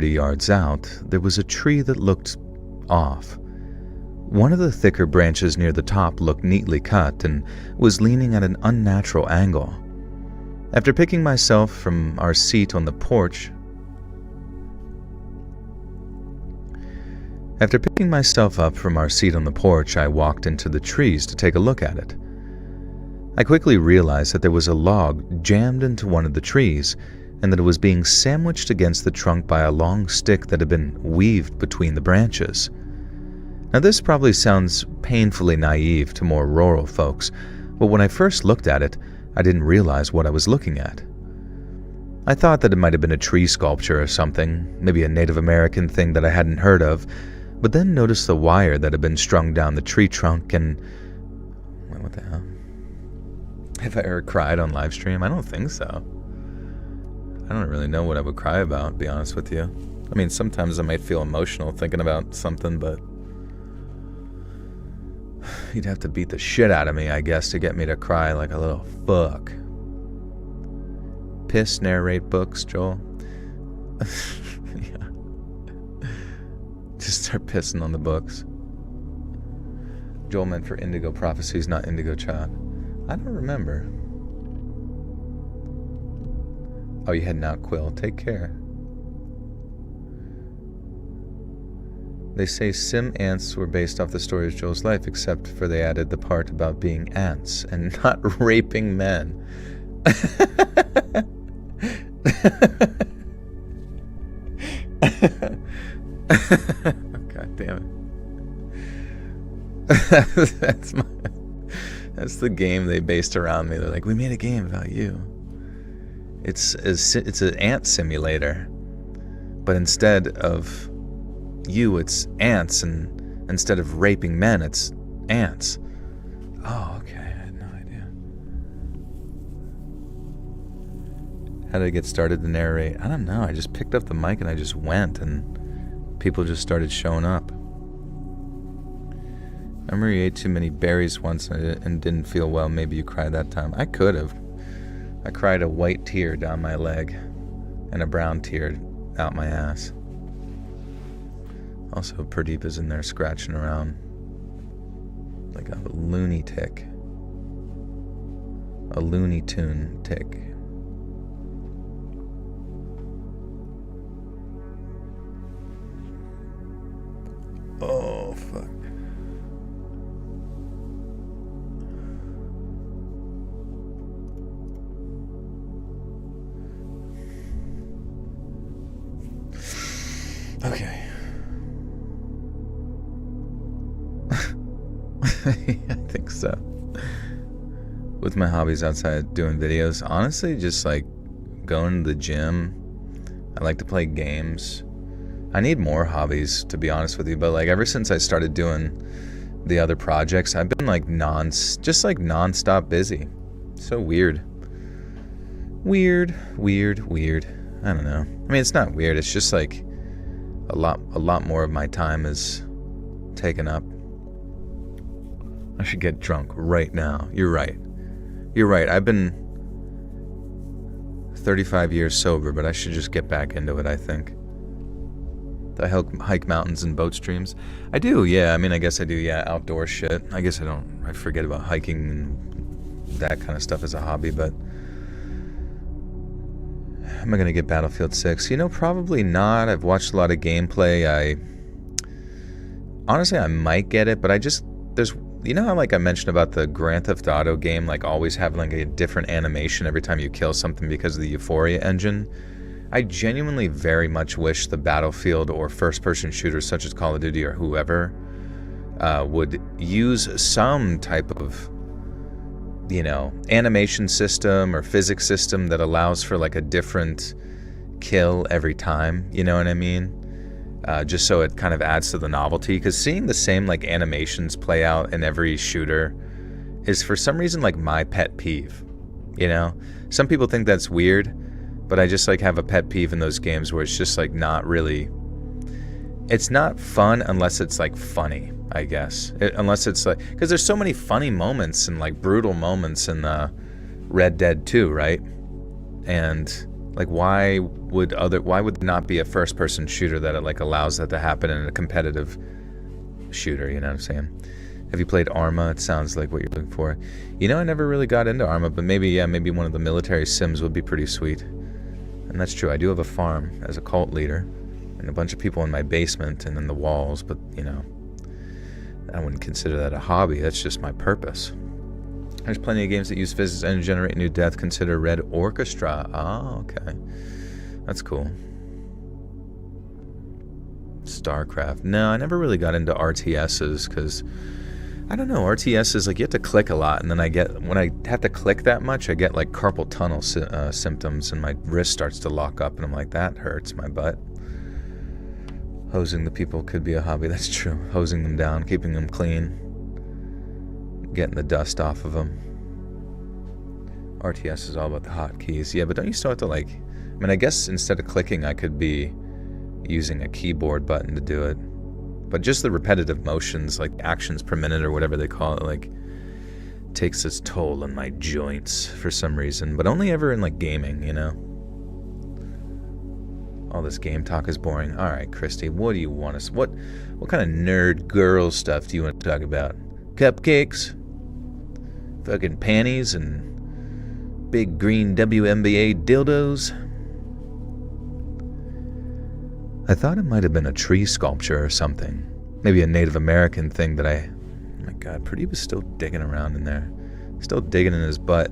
yards out, there was a tree that looked off. One of the thicker branches near the top looked neatly cut and was leaning at an unnatural angle. After picking myself up from our seat on the porch, I walked into the trees to take a look at it. I quickly realized that there was a log jammed into one of the trees, and that it was being sandwiched against the trunk by a long stick that had been weaved between the branches. Now this probably sounds painfully naive to more rural folks, but when I first looked at it, I didn't realize what I was looking at. I thought that it might have been a tree sculpture or something, maybe a Native American thing that I hadn't heard of, but then noticed the wire that had been strung down the tree trunk and... Wait, what the hell? Have I ever cried on live stream? I don't think so. I don't really know what I would cry about, to be honest with you. I mean, sometimes I might feel emotional thinking about something, but... You'd have to beat the shit out of me, I guess, to get me to cry like a little fuck. Piss narrate books, Joel. Yeah. Just start pissing on the books. Joel meant for Indigo Prophecies, not Indigo Child. I don't remember. Oh, you heading out, Quill. Take care. They say sim ants were based off the story of Joel's life, except for they added the part about being ants and not raping men. God damn it. that's the game they based around me. They're like, we made a game about you. It's an ant simulator, but instead of you, it's ants, and instead of raping men, it's ants. Oh, okay. I had no idea. How did I get started to narrate? I don't know. I just picked up the mic and I just went, and people just started showing up. I remember you ate too many berries once and didn't feel well. Maybe you cried that time. I could have. I cried a white tear down my leg and a brown tear out my ass. Also, Pradeep is in there scratching around like a loony tick. A Looney Tune tick. Oh, fuck. Okay. I think so. With my hobbies outside doing videos, honestly, just like going to the gym. I like to play games. I need more hobbies, to be honest with you, but like ever since I started doing the other projects, I've been like non-stop busy. So weird. Weird. I don't know. I mean, it's not weird. It's just like a lot more of my time is taken up. I should get drunk right now. You're right. I've been 35 years sober, but I should just get back into it, I think. I hike mountains and boat streams. I do, yeah. I mean, I guess I do, yeah. Outdoor shit. I guess I forget about hiking and that kind of stuff as a hobby, but am I going to get Battlefield 6? Probably not. I've watched a lot of gameplay. Honestly, I might get it, but there's, how like I mentioned about the Grand Theft Auto game, like always having like a different animation every time you kill something because of the Euphoria engine? I genuinely very much wish the Battlefield or first-person shooters such as Call of Duty or whoever would use some type of, animation system or physics system that allows for like a different kill every time, you know what I mean? Just so it kind of adds to the novelty, because seeing the same like animations play out in every shooter is for some reason like my pet peeve, Some people think that's weird, but I just like have a pet peeve in those games where it's just like not really, it's not fun unless it's like funny, I guess. Unless it's like, because there's so many funny moments and like brutal moments in Red Dead 2, right? And like why would not be a first person shooter that it like allows that to happen in a competitive shooter, you know what I'm saying? Have you played Arma? It sounds like what you're looking for. I never really got into Arma, but maybe one of the military sims would be pretty sweet. And that's true. I do have a farm as a cult leader and a bunch of people in my basement and in the walls, but, I wouldn't consider that a hobby. That's just my purpose. There's plenty of games that use physics and generate new death. Consider Red Orchestra. Oh, okay. That's cool. StarCraft. No, I never really got into RTSs because, I don't know, RTSs, like you have to click a lot, and then when I have to click that much, I get like carpal tunnel symptoms, and my wrist starts to lock up, and I'm like, that hurts my butt. Hosing the people could be a hobby. That's true. Hosing them down, keeping them clean, getting the dust off of them. RTS is all about the hotkeys. Yeah, but don't you still have to like, I guess instead of clicking, I could be using a keyboard button to do it. But just the repetitive motions, like actions per minute or whatever they call it, like takes its toll on my joints for some reason. But only ever in like gaming, All this game talk is boring. All right, Christy, what do you want us? What kind of nerd girl stuff do you want to talk about? Cupcakes? Fucking panties and big green WNBA dildos? I thought it might have been a tree sculpture or something. Maybe a Native American thing that oh my God, Pradeep was still digging around in there. Still digging in his butt.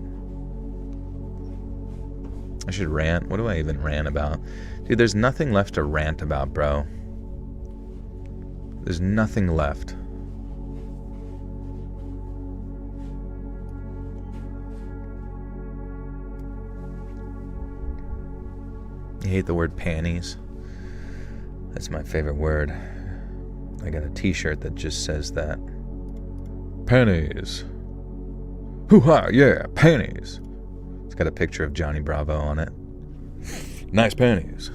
I should rant. What do I even rant about? Dude, there's nothing left to rant about, bro. There's nothing left. You hate the word panties? That's my favorite word. I got a t-shirt that just says that. Panties. Hoo-ha, yeah, panties. It's got a picture of Johnny Bravo on it. Nice panties.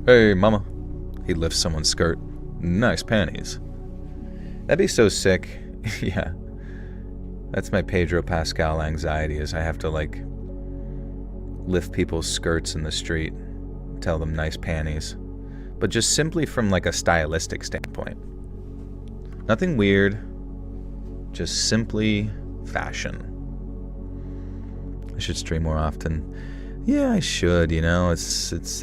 Hey, mama. He lifts someone's skirt. Nice panties. That'd be so sick. Yeah. That's my Pedro Pascal anxiety, is I have to, like, lift people's skirts in the street, tell them nice panties. But just simply from, like, a stylistic standpoint. Nothing weird. Just simply fashion. I should stream more often. Yeah, I should, you know. It's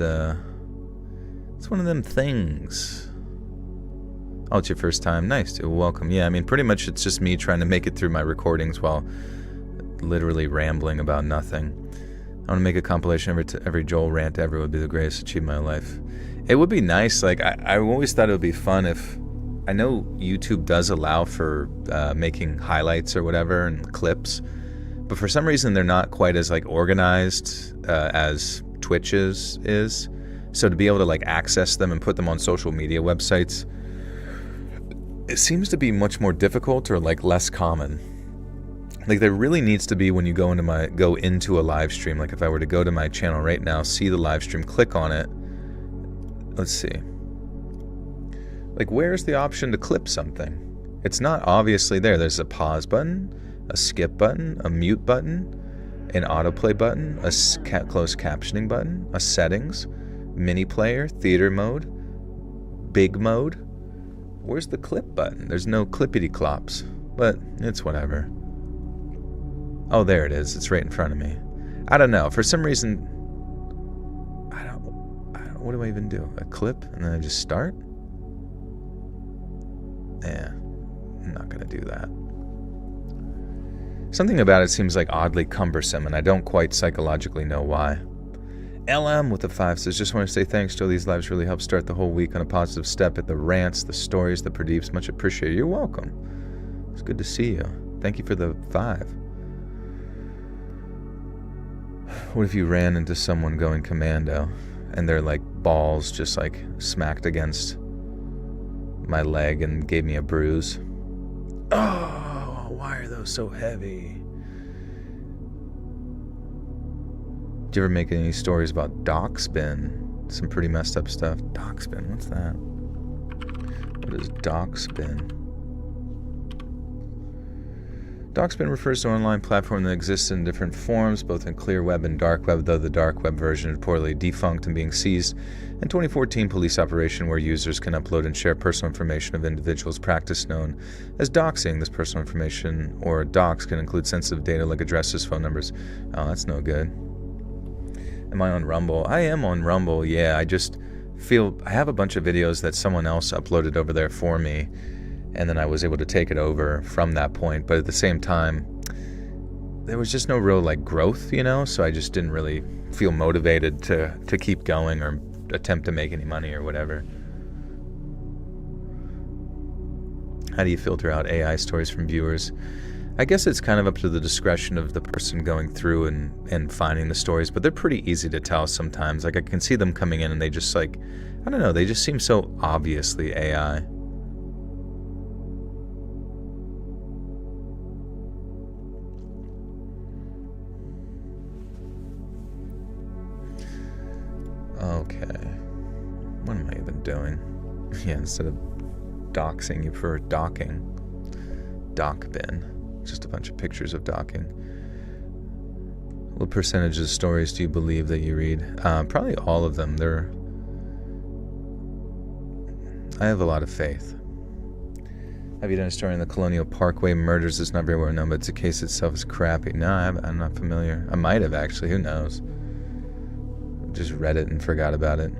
one of them things. Oh, it's your first time? Nice. Welcome. Yeah, I mean, pretty much it's just me trying to make it through my recordings while literally rambling about nothing. I want to make a compilation every Joel rant ever would be the greatest achievement of my life. It would be nice. Like, I always thought it would be fun if... I know YouTube does allow for making highlights or whatever and clips, but for some reason they're not quite as, like, organized as Twitch is. So to be able to, like, access them and put them on social media websites, it seems to be much more difficult or, like, less common. Like, there really needs to be, when you go into a live stream, like if I were to go to my channel right now, see the live stream, click on it. Let's see. Like, where's the option to clip something? It's not obviously there. There's a pause button, a skip button, a mute button, an autoplay button, a closed captioning button, a settings, mini player, theater mode, big mode. Where's the clip button? There's no clippity clops, but it's whatever. Oh, there it is. It's right in front of me. I don't know. For some reason, I don't. What do I even do? A clip and then I just start? Yeah, I'm not gonna do that. Something about it seems like oddly cumbersome, and I don't quite psychologically know why. LM with the 5 says, just want to say thanks, Joe. These lives really help start the whole week on a positive step. At the rants, the stories, the Pradeeps, much appreciated. You're welcome. It's good to see you. Thank you for the 5. What if you ran into someone going commando and their, like, balls just, like, smacked against my leg and gave me a bruise? Oh, why are those so heavy? Did you ever make any stories about dock spin? Some pretty messed up stuff. Dock spin, what's that? What is dock spin? Dock spin refers to an online platform that exists in different forms, both in clear web and dark web, though the dark web version is reportedly defunct and being seized. In 2014, police operation where users can upload and share personal information of individuals, practice known as doxing. This personal information, or dox, can include sensitive data like addresses, phone numbers. Oh, that's no good. Am I on Rumble? I am on Rumble, yeah. I just feel I have a bunch of videos that someone else uploaded over there for me, and then I was able to take it over from that point. But at the same time, there was just no real, like, growth, you know? So I just didn't really feel motivated to keep going or attempt to make any money or whatever. How do you filter out AI stories from viewers? I guess it's kind of up to the discretion of the person going through and finding the stories, but they're pretty easy to tell sometimes. Like, I can see them coming in and they just, like, I don't know, they just seem so obviously AI. Okay. What am I even doing? Yeah, instead of doxing, you prefer docking. Dock bin. Just a bunch of pictures of docking. What percentage of stories do you believe that you read? Probably all of them. I have a lot of faith. Have you done a story on the Colonial Parkway murders? It's not very well known, but the case itself is crappy. No, I'm not familiar. I might have, actually. Who knows? Just read it and forgot about it.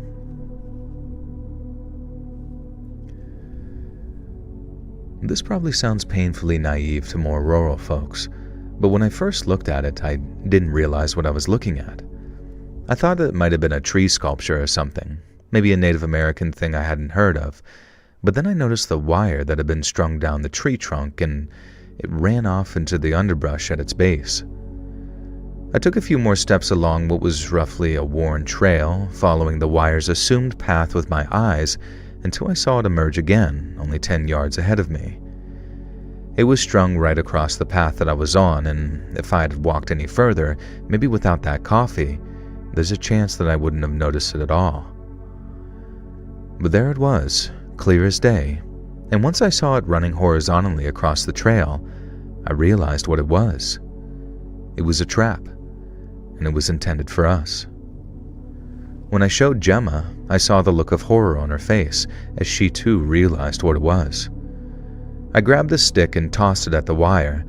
This probably sounds painfully naive to more rural folks, but when I first looked at it, I didn't realize what I was looking at. I thought it might have been a tree sculpture or something, maybe a Native American thing I hadn't heard of, but then I noticed the wire that had been strung down the tree trunk and it ran off into the underbrush at its base. I took a few more steps along what was roughly a worn trail, following the wire's assumed path with my eyes until I saw it emerge again, only 10 yards ahead of me. It was strung right across the path that I was on, and if I had walked any further, maybe without that coffee, there's a chance that I wouldn't have noticed it at all. But there it was, clear as day, and once I saw it running horizontally across the trail, I realized what it was. It was a trap, and it was intended for us. When I showed Gemma, I saw the look of horror on her face as she too realized what it was. I grabbed the stick and tossed it at the wire,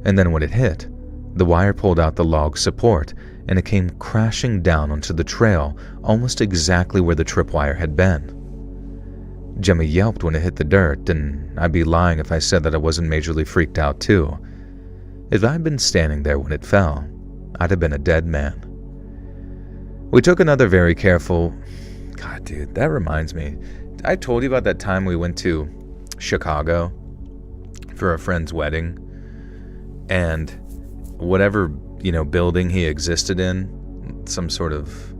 and then when it hit, the wire pulled out the log support and it came crashing down onto the trail almost exactly where the tripwire had been. Gemma yelped when it hit the dirt, and I'd be lying if I said that I wasn't majorly freaked out too. If I'd been standing there when it fell, I'd have been a dead man. We took another very careful... God, dude, that reminds me. I told you about that time we went to Chicago for a friend's wedding, and whatever, building he existed in, some sort of,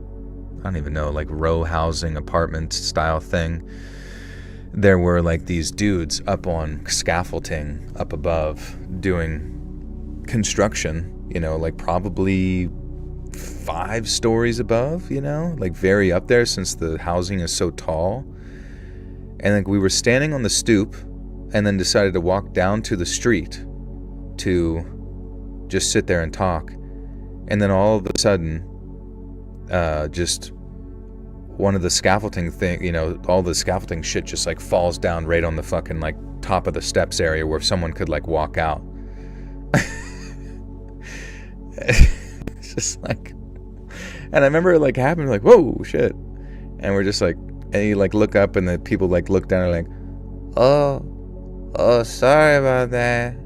I don't even know, like row housing apartment style thing, there were like these dudes up on scaffolding up above doing construction, like probably 5 stories above, like very up there since the housing is so tall. And like we were standing on the stoop and then decided to walk down to the street to just sit there and talk. And then all of a sudden, just one of the scaffolding thing, all the scaffolding shit just like falls down right on the fucking like top of the steps area where someone could like walk out. It's just like, and I remember it like happened, like, whoa, shit. And we're just like, and you like look up and the people like look down and like, oh, sorry about that.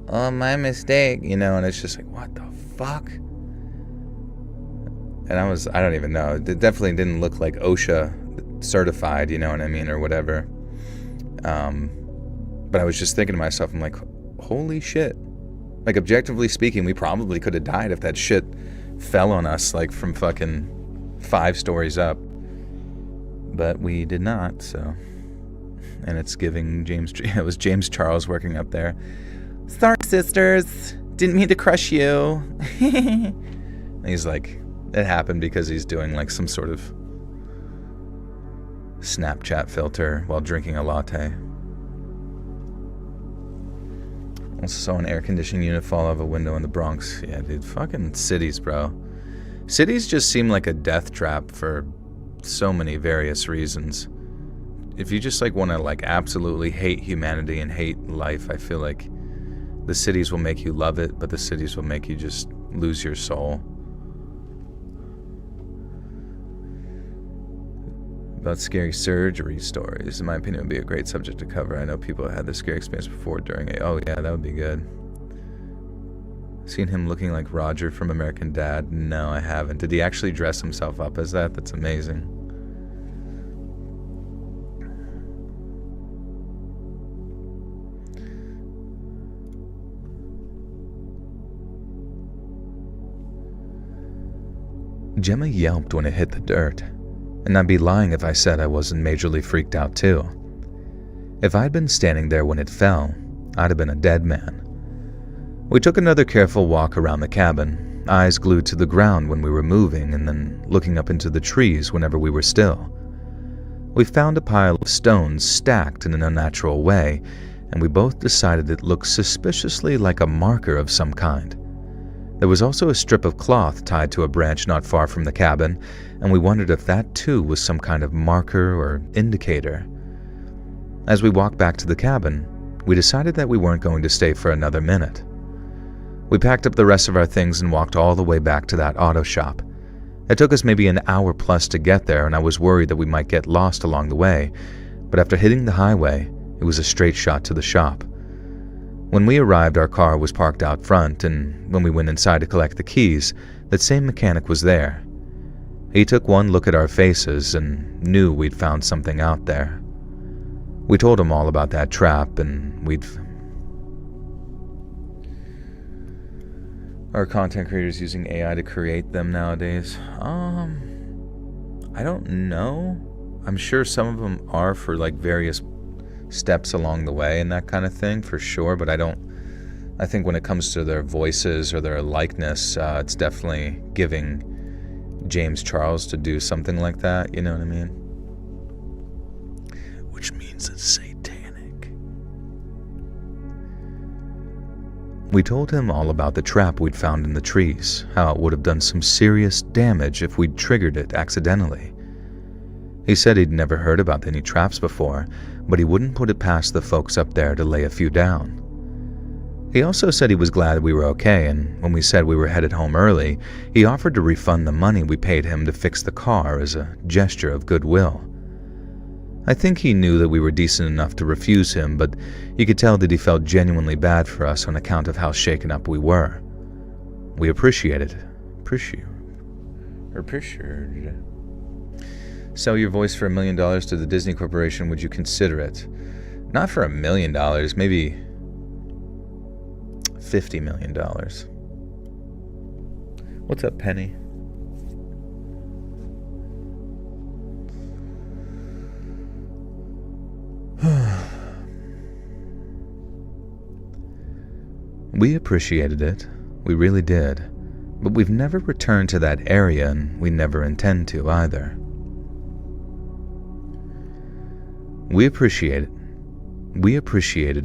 Oh, my mistake, and it's just like, what the fuck? And I don't even know. It definitely didn't look like OSHA certified, you know what I mean, or whatever. But I was just thinking to myself, I'm like, holy shit. Like, objectively speaking, we probably could have died if that shit fell on us, like, from fucking 5 stories up. But we did not, so. And it's giving it was James Charles working up there. Sorry, sisters. Didn't mean to crush you. And he's like, it happened because he's doing, like, some sort of Snapchat filter while drinking a latte. Also saw an air conditioning unit fall out of a window in the Bronx. Yeah, dude, fucking cities, bro. Cities just seem like a death trap for so many various reasons. If you just like want to like absolutely hate humanity and hate life, I feel like the cities will make you love it, but the cities will make you just lose your soul. About scary surgery stories, in my opinion, would be a great subject to cover. I know people have had this scary experience before during a... Oh yeah, that would be good. Seen him looking like Roger from American Dad? No, I haven't. Did he actually dress himself up as that? That's amazing. Gemma yelped when it hit the dirt. And I'd be lying if I said I wasn't majorly freaked out too. If I'd been standing there when it fell, I'd have been a dead man. We took another careful walk around the cabin, eyes glued to the ground when we were moving and then looking up into the trees whenever we were still. We found a pile of stones stacked in an unnatural way, and we both decided it looked suspiciously like a marker of some kind. There was also a strip of cloth tied to a branch not far from the cabin, and we wondered if that too was some kind of marker or indicator. As we walked back to the cabin, we decided that we weren't going to stay for another minute. We packed up the rest of our things and walked all the way back to that auto shop. It took us maybe an hour plus to get there, and I was worried that we might get lost along the way, but after hitting the highway, it was a straight shot to the shop. When we arrived, our car was parked out front, and when we went inside to collect the keys, that same mechanic was there. He took one look at our faces and knew we'd found something out there. We told him all about that trap, and Are content creators using AI to create them nowadays? I don't know. I'm sure some of them are for like various steps along the way and that kind of thing, for sure, but I think when it comes to their voices or their likeness, it's definitely giving James Charles to do something like that, you know what I mean? Which means it's satanic. We told him all about the trap we'd found in the trees, how it would have done some serious damage if we'd triggered it accidentally. He said he'd never heard about any traps before, but he wouldn't put it past the folks up there to lay a few down. He also said he was glad we were okay, and when we said we were headed home early, he offered to refund the money we paid him to fix the car as a gesture of goodwill. I think he knew that we were decent enough to refuse him, but you could tell that he felt genuinely bad for us on account of how shaken up we were. We appreciated it. Appreciated. Sell your voice for $1 million to the Disney Corporation, would you consider it? Not for $1 million, maybe $50 million. What's up, Penny? We appreciated it. We really did. But we've never returned to that area, and we never intend to either. We appreciated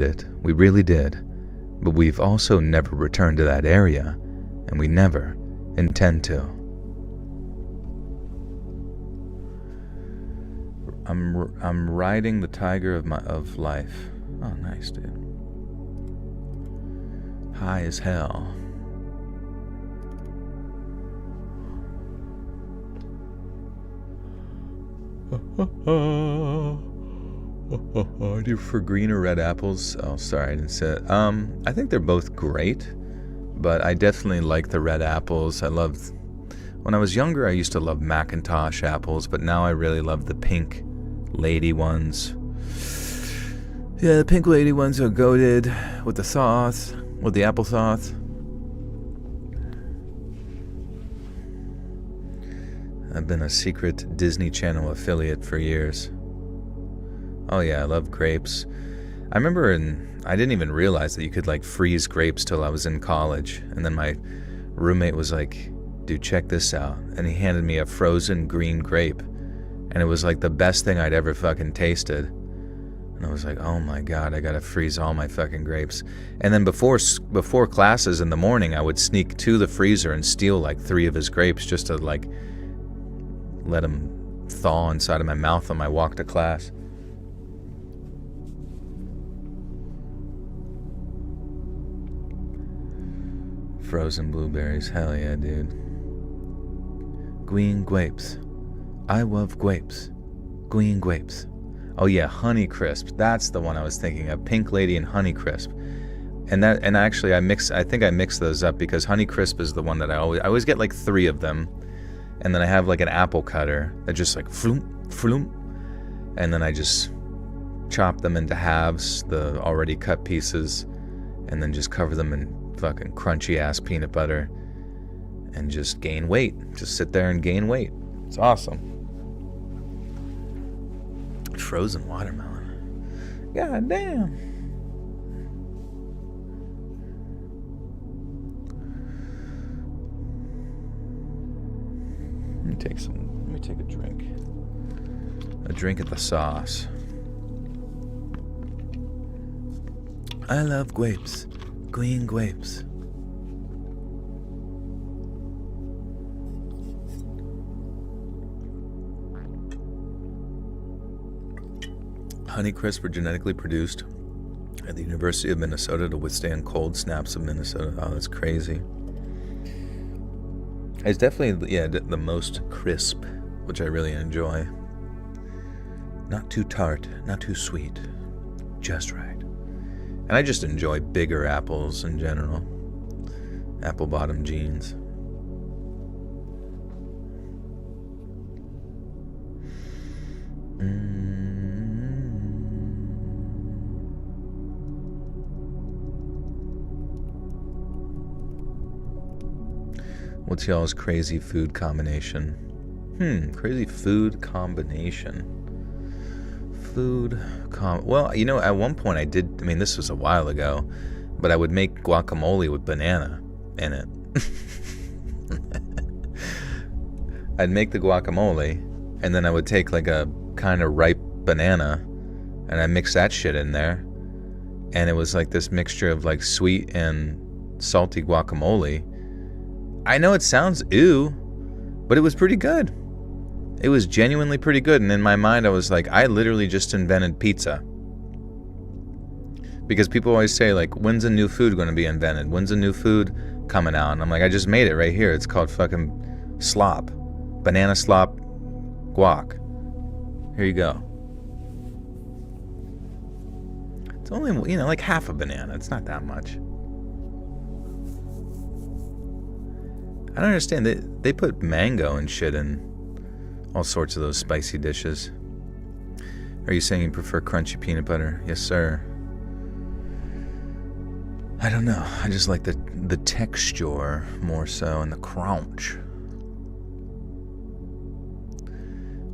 it. We really did. But we've also never returned to that area, and we never intend to. I'm riding the tiger of life. Oh, nice, dude. High as hell. Do you for green or red apples? Oh, sorry, I didn't say it. I think they're both great, but I definitely like the red apples. When I was younger, I used to love Macintosh apples, but now I really love the pink lady ones. Yeah, the pink lady ones are goated with the sauce, with the applesauce. I've been a secret Disney Channel affiliate for years. Oh yeah, I love grapes. I remember I didn't even realize that you could like freeze grapes till I was in college. And then my roommate was like, dude, check this out. And he handed me a frozen green grape. And it was like the best thing I'd ever fucking tasted. And I was like, oh my God, I gotta freeze all my fucking grapes. And then before classes in the morning, I would sneak to the freezer and steal like 3 of his grapes just to like let them thaw inside of my mouth on my walk to class. Frozen blueberries, hell yeah, dude. Green grapes. I love grapes. Green grapes. Oh yeah, Honeycrisp. That's the one I was thinking of. Pink Lady and Honeycrisp. And actually I think I mix those up because Honeycrisp is the one that I always get like 3 of them. And then I have like an apple cutter that just like floom, floom. And then I just chop them into halves, the already cut pieces, and then just cover them in fucking crunchy ass peanut butter and just gain weight. Just sit there and gain weight. It's awesome. Frozen watermelon. God damn. Let me take a drink. A drink at the sauce. I love grapes. Green grapes. Honeycrisp were genetically produced at the University of Minnesota to withstand cold snaps of Minnesota. Oh, that's crazy. It's definitely, the most crisp, which I really enjoy. Not too tart, not too sweet, just right. And I just enjoy bigger apples in general. Apple bottom jeans. What's y'all's crazy food combination? Crazy food combination. Well, you know, at one point I did, I mean, this was a while ago, but I would make guacamole with banana in it. I'd make the guacamole, and then I would take like a kind of ripe banana, and I mix that shit in there, and it was like this mixture of like sweet and salty guacamole. I know it sounds ew, but it was pretty good. It was genuinely pretty good, and in my mind I was like, I literally just invented pizza. Because people always say, like, when's a new food going to be invented? When's a new food coming out? And I'm like, I just made it right here. It's called fucking slop. Banana slop guac. Here you go. It's only, you know, like half a banana. It's not that much. I don't understand. They put mango and shit in all sorts of those spicy dishes. Are you saying you prefer crunchy peanut butter? Yes, sir. I don't know. I just like the texture more so, and the crunch.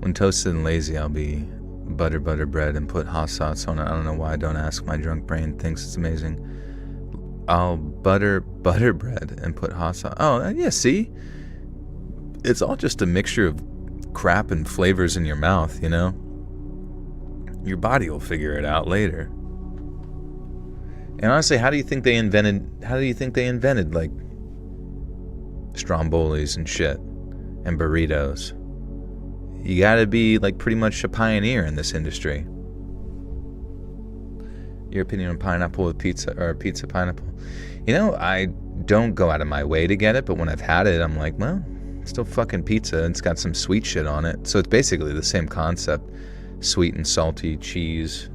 When toasted and lazy, I'll be butter bread and put hot sauce on it. I don't know why. Don't ask. My drunk brain thinks it's amazing. I'll butter bread and put hot sauce. Oh, yeah, see? It's all just a mixture of crap and flavors in your mouth, you know? Your body will figure it out later. And honestly, how do you think they invented like Strombolis and shit and burritos? You gotta be like pretty much a pioneer in this industry. Your opinion on pineapple with pizza, or pizza pineapple? You know, I don't go out of my way to get it, but when I've had it, I'm like, well, it's still fucking pizza. It's got some sweet shit on it. So it's basically the same concept. Sweet and salty cheese.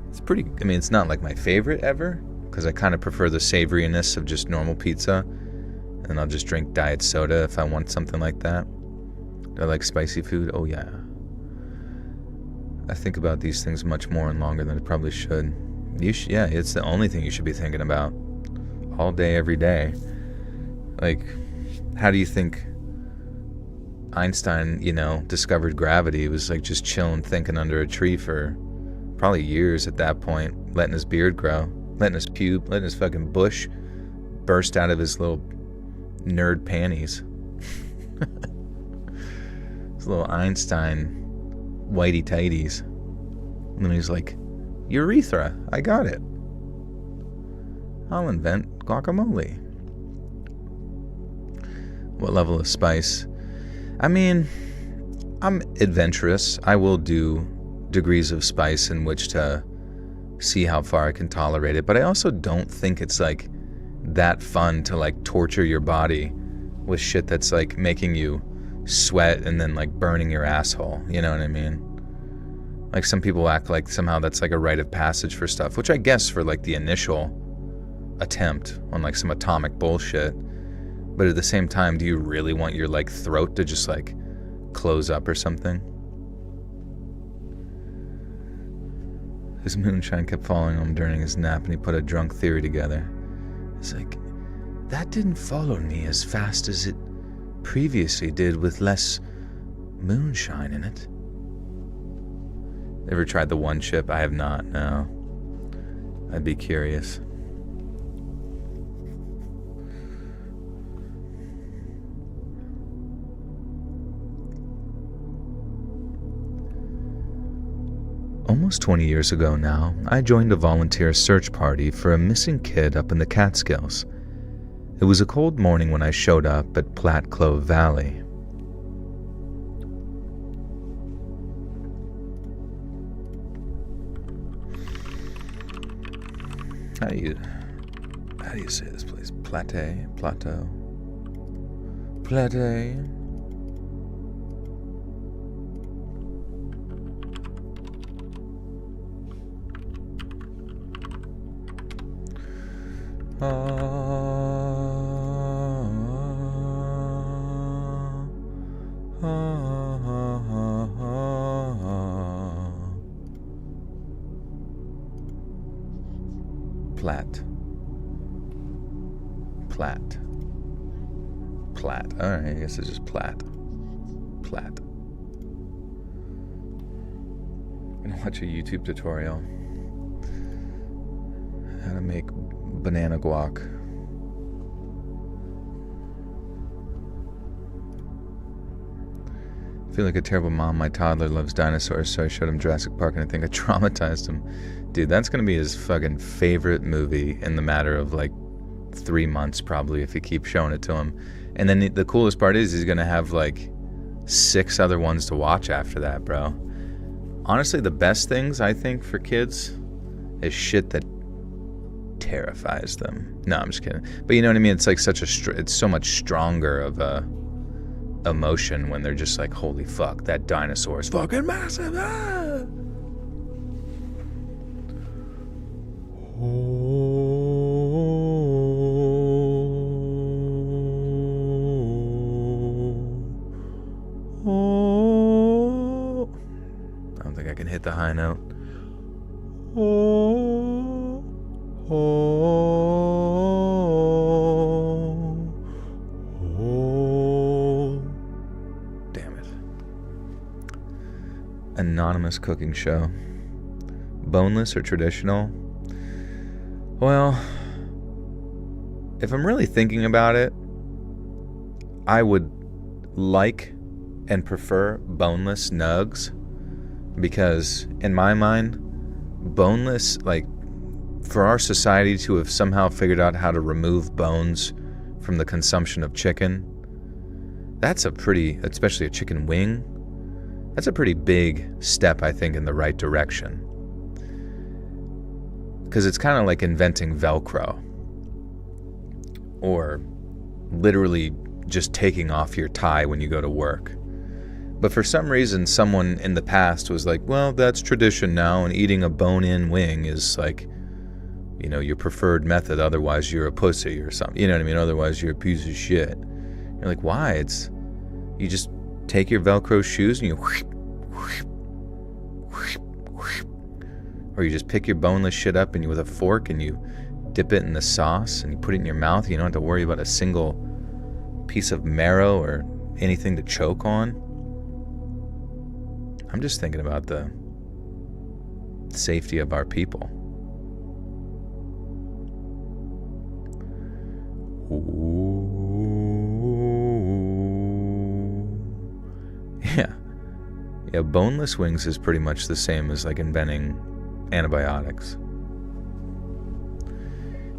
It's pretty, I mean, it's not like my favorite ever, because I kind of prefer the savoriness of just normal pizza. And I'll just drink diet soda if I want something like that. I like spicy food. Oh, yeah. I think about these things much more and longer than I probably should. Yeah, it's the only thing you should be thinking about. All day, every day. Like, how do you think Einstein, you know, discovered gravity? He was like just chilling, thinking under a tree for probably years at that point, letting his beard grow, letting his fucking bush burst out of his little nerd panties. His little Einstein whitey tighties. And then he's like, urethra, I got it. I'll invent guacamole. What level of spice? I mean, I'm adventurous. I will do degrees of spice in which to see how far I can tolerate it, but I also don't think it's like that fun to like torture your body with shit that's like making you sweat and then like burning your asshole, you know what I mean? Like some people act like somehow that's like a rite of passage for stuff, which I guess for like the initial attempt on like some atomic bullshit, but at the same time, do you really want your like throat to just like close up or something? His moonshine kept following him during his nap, and he put a drunk theory together. It's like, that didn't follow me as fast as it previously did with less moonshine in it. Ever tried the one chip? I have not, no. I'd be curious. Almost 20 years ago now, I joined a volunteer search party for a missing kid up in the Catskills. It was a cold morning when I showed up at Platte Clove Valley. How do you say this place? Plateau. Platte. Platt. Alright, I guess it's just Platt. Platt. I'm gonna watch a YouTube tutorial. How to make banana guac. I feel like a terrible mom. My toddler loves dinosaurs, so I showed him Jurassic Park and I think I traumatized him. Dude, that's gonna be his fucking favorite movie in the matter of like 3 months probably if you keep showing it to him. And then the coolest part is he's gonna have like 6 other ones to watch after that, bro. Honestly, the best things I think for kids is shit that terrifies them. No, I'm just kidding. But you know what I mean? It's like it's so much stronger of a emotion when they're just like, holy fuck, that dinosaur is fucking massive. Ah! I don't think I can hit the high note. Damn it. Anonymous cooking show. Boneless or traditional? Well, if I'm really thinking about it, I would like and prefer boneless nugs because in my mind, boneless, like for our society to have somehow figured out how to remove bones from the consumption of chicken, that's a pretty, especially a chicken wing, that's a pretty big step, I think, in the right direction. Because it's kind of like inventing Velcro. Or literally just taking off your tie when you go to work. But for some reason, someone in the past was like, well, that's tradition now, and eating a bone-in wing is like, you know, your preferred method, otherwise you're a pussy or something. You know what I mean? Otherwise you're a piece of shit. You're like, why? You just take your Velcro shoes and you or you just pick your boneless shit up and you with a fork and you dip it in the sauce and you put it in your mouth. You don't have to worry about a single piece of marrow or anything to choke on. I'm just thinking about the safety of our people. Ooh. Yeah, boneless wings is pretty much the same as like inventing antibiotics.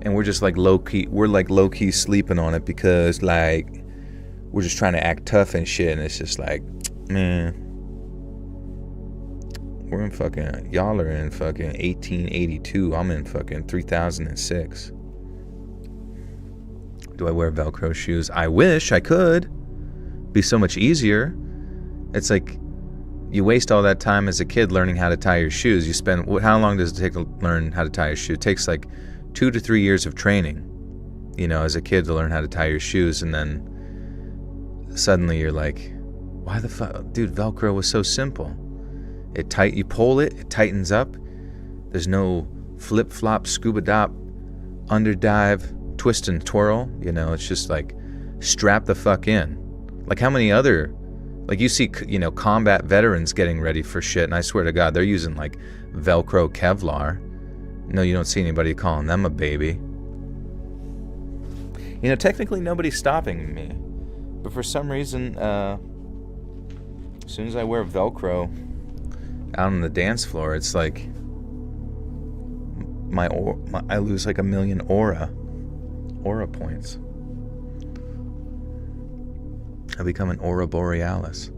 And we're just like low-key sleeping on it because like we're just trying to act tough and shit, and it's just like, man, we're in fucking, y'all are in fucking 1882, I'm in fucking 3006. Do I wear Velcro shoes? I wish I could. Be so much easier. It's like you waste all that time as a kid learning how to tie your shoes. You spend, how long does it take to learn how to tie your shoe? It takes like 2 to 3 years of training, you know, as a kid to learn how to tie your shoes. And then suddenly you're like, why the fuck? Dude, Velcro was so simple. You pull it, it tightens up. There's no flip-flop, scuba-dop, underdive, twist and twirl. You know, it's just like strap the fuck in. Like how many other, like you see, you know, combat veterans getting ready for shit, and I swear to God, they're using like Velcro Kevlar. No, you don't see anybody calling them a baby. You know, technically nobody's stopping me, but for some reason, as soon as I wear Velcro out on the dance floor, it's like I lose like 1 million aura points. I become an aura borealis.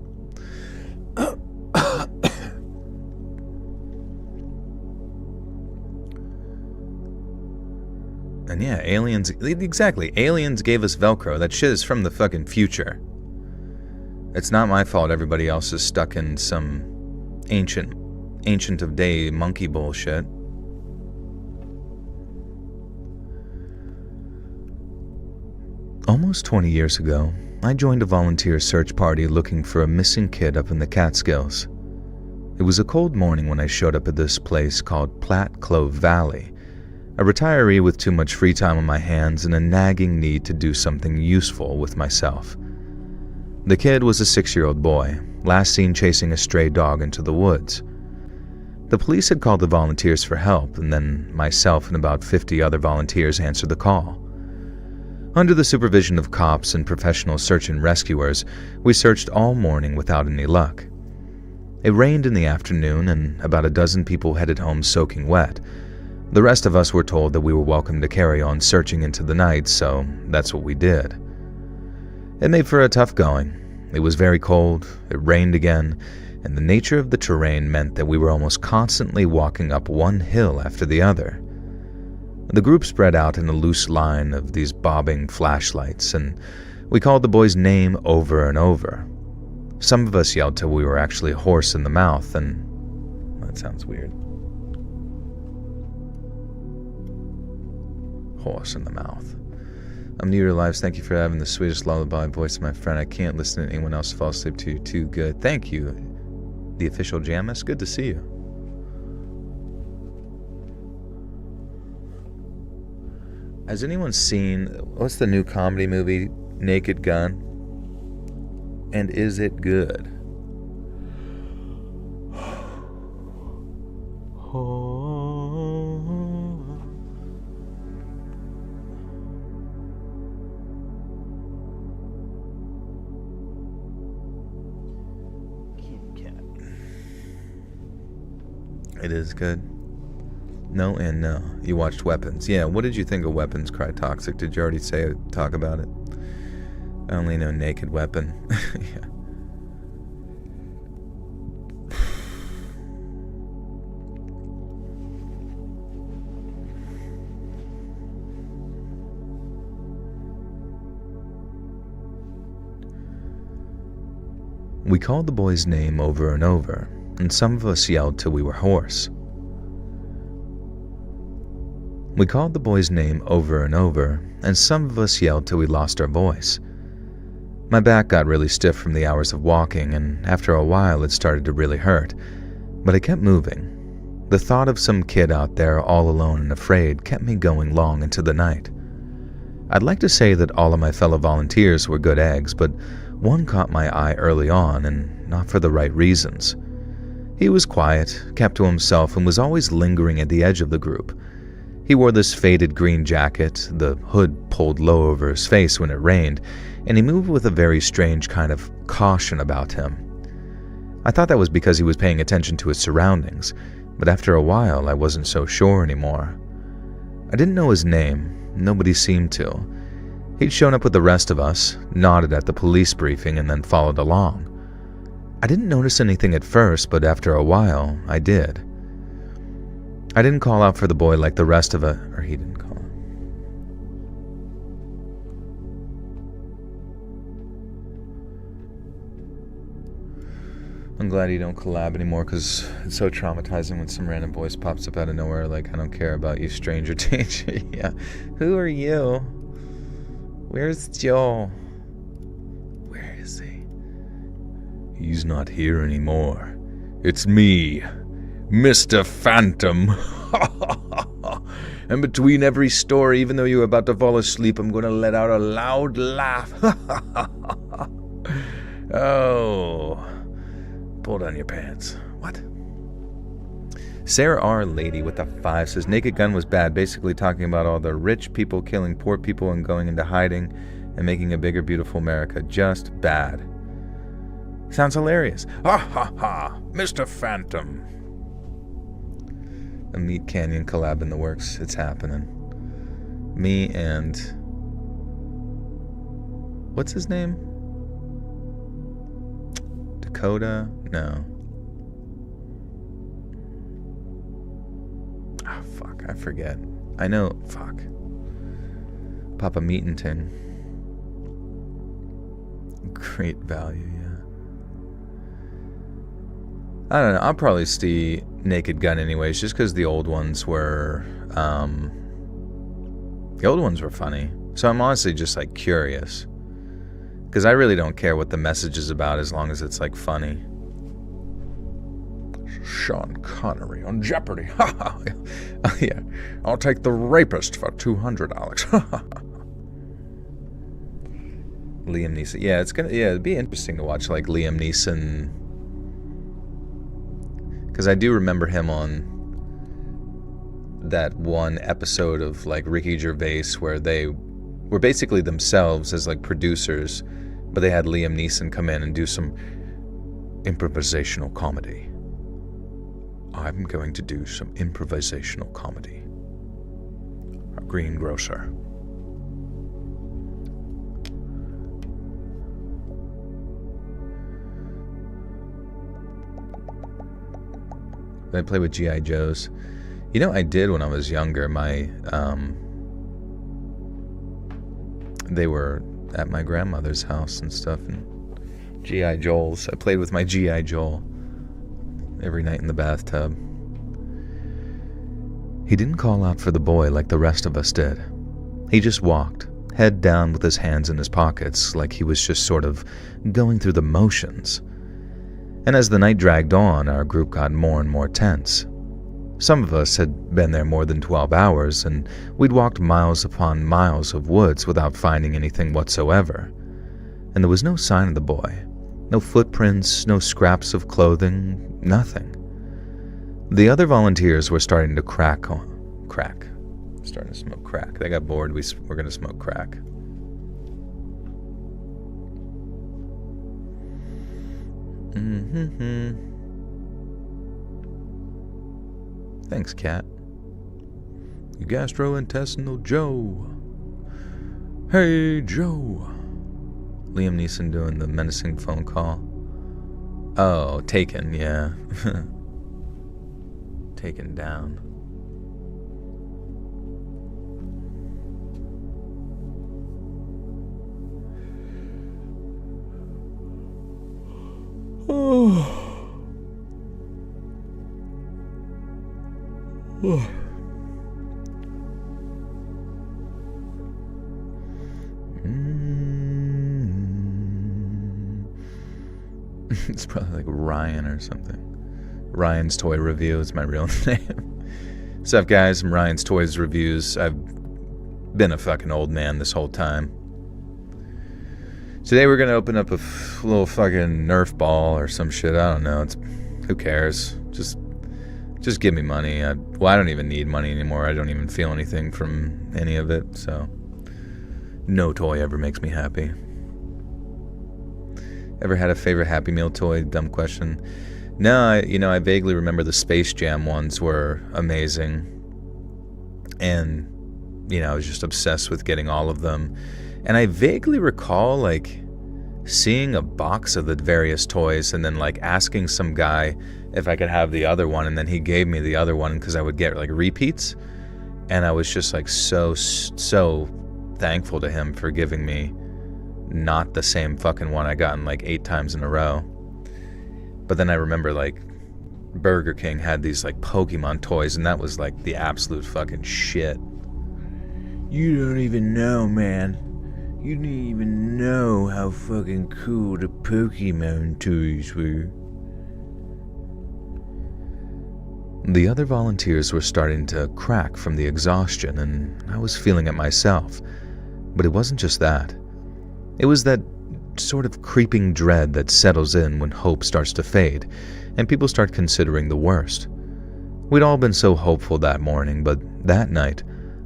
And yeah, aliens gave us Velcro. That shit is from the fucking future. It's not my fault everybody else is stuck in some ancient of day monkey bullshit. Almost 20 years ago, I joined a volunteer search party looking for a missing kid up in the Catskills. It was a cold morning when I showed up at this place called Platte Clove Valley, A retiree with too much free time on my hands and a nagging need to do something useful with myself. The kid was a 6-year-old boy, last seen chasing a stray dog into the woods. The police had called the volunteers for help, and then myself and about 50 other volunteers answered the call. Under the supervision of cops and professional search and rescuers, we searched all morning without any luck. It rained in the afternoon, and about a dozen people headed home soaking wet. The rest of us were told that we were welcome to carry on searching into the night, so that's what we did. It made for a tough going. It was very cold, it rained again, and the nature of the terrain meant that we were almost constantly walking up one hill after the other. The group spread out in a loose line of these bobbing flashlights, and we called the boy's name over and over. Some of us yelled till we were actually hoarse in the mouth, and that sounds weird. Horse in the mouth. I'm new to your lives. Thank you for having the sweetest lullaby voice, my friend. I can't listen to anyone else fall asleep to you. Too good. Thank you, the official Jamis. Good to see you. Has anyone seen, what's the new comedy movie, Naked Gun? And is it good? It is good. No and no. You watched Weapons. Yeah, what did you think of Weapons, Cry Toxic? Did you already talk about it? I only know Naked Weapon. Yeah. We called the boy's name over and over, and some of us yelled till we were hoarse. We called the boy's name over and over, and some of us yelled till we lost our voice. My back got really stiff from the hours of walking, and after a while it started to really hurt, but I kept moving. The thought of some kid out there all alone and afraid kept me going long into the night. I'd like to say that all of my fellow volunteers were good eggs, but one caught my eye early on, and not for the right reasons. He was quiet, kept to himself, and was always lingering at the edge of the group. He wore this faded green jacket, the hood pulled low over his face when it rained, and he moved with a very strange kind of caution about him. I thought that was because he was paying attention to his surroundings, but after a while I wasn't so sure anymore. I didn't know his name, nobody seemed to. He'd shown up with the rest of us, nodded at the police briefing, and then followed along. I didn't notice anything at first, but after a while, I did. I didn't call out for the boy like the rest of it, or he didn't call. I'm glad you don't collab anymore, because it's so traumatizing when some random voice pops up out of nowhere like, I don't care about you, stranger danger. Yeah. Who are you? Where's Joe? Where is he? He's not here anymore. It's me, Mr. Phantom. And between every story, even though you're about to fall asleep, I'm going to let out a loud laugh. Oh. Pull down your pants. What? Sarah R. Lady with a 5 says, Naked Gun was bad, basically talking about all the rich people killing poor people and going into hiding and making a bigger, beautiful America. Just bad. Sounds hilarious. Ha ha ha, Mr. Phantom. A Meat Canyon collab in the works. It's happening. Me and... what's his name? Dakota? No. Ah, fuck. I forget. I know. Fuck. Papa Meatonton. Great value, yeah. I don't know. I'll probably see Naked Gun anyways, just because the old ones were... the old ones were funny. So I'm honestly just, like, curious. Because I really don't care what the message is about as long as it's, like, funny. Sean Connery on Jeopardy. Ha ha. Yeah, I'll take the rapist for $200, Alex. Liam Neeson. Yeah, it'd be interesting to watch like Liam Neeson, because I do remember him on that one episode of like Ricky Gervais where they were basically themselves as like producers, but they had Liam Neeson come in and do some improvisational comedy. I'm going to do some improvisational comedy. A greengrocer. I play with G.I. Joes. You know, I did when I was younger. They were at my grandmother's house and stuff, and G.I. Joels. I played with my G.I. Joel every night in the bathtub. He didn't call out for the boy like the rest of us did. He just walked, head down with his hands in his pockets, like he was just sort of going through the motions. And as the night dragged on, our group got more and more tense. Some of us had been there more than 12 hours, and we'd walked miles upon miles of woods without finding anything whatsoever. And there was no sign of the boy. No footprints, no scraps of clothing, nothing. The other volunteers were starting to starting to smoke crack. They got bored, we're going to smoke crack. Thanks, Cat. You gastrointestinal Joe. Hey, Joe. Liam Neeson doing the menacing phone call. Oh, Taken, yeah. Taken down. Oh. Oh. It's probably like Ryan or something. Ryan's Toy Review is my real name. What's up, guys? I'm Ryan's Toys Reviews. I've been a fucking old man this whole time. Today we're gonna open up a little fucking Nerf ball or some shit. I don't know. Who cares? Just give me money. I don't even need money anymore. I don't even feel anything from any of it. So no toy ever makes me happy. Ever had a favorite Happy Meal toy? Dumb question. No, I vaguely remember the Space Jam ones were amazing. And, I was just obsessed with getting all of them. And I vaguely recall, like, seeing a box of the various toys and then, like, asking some guy if I could have the other one. And then he gave me the other one because I would get, like, repeats. And I was just, like, so thankful to him for giving me not the same fucking one I gotten, like, 8 times in a row. But then I remember, like, Burger King had these, like, Pokemon toys, and that was, like, the absolute fucking shit. You don't even know, man. You didn't even know how fucking cool the Pokemon toys were. The other volunteers were starting to crack from the exhaustion, and I was feeling it myself. But it wasn't just that. It was that sort of creeping dread that settles in when hope starts to fade, and people start considering the worst. We'd all been so hopeful that morning, but that night,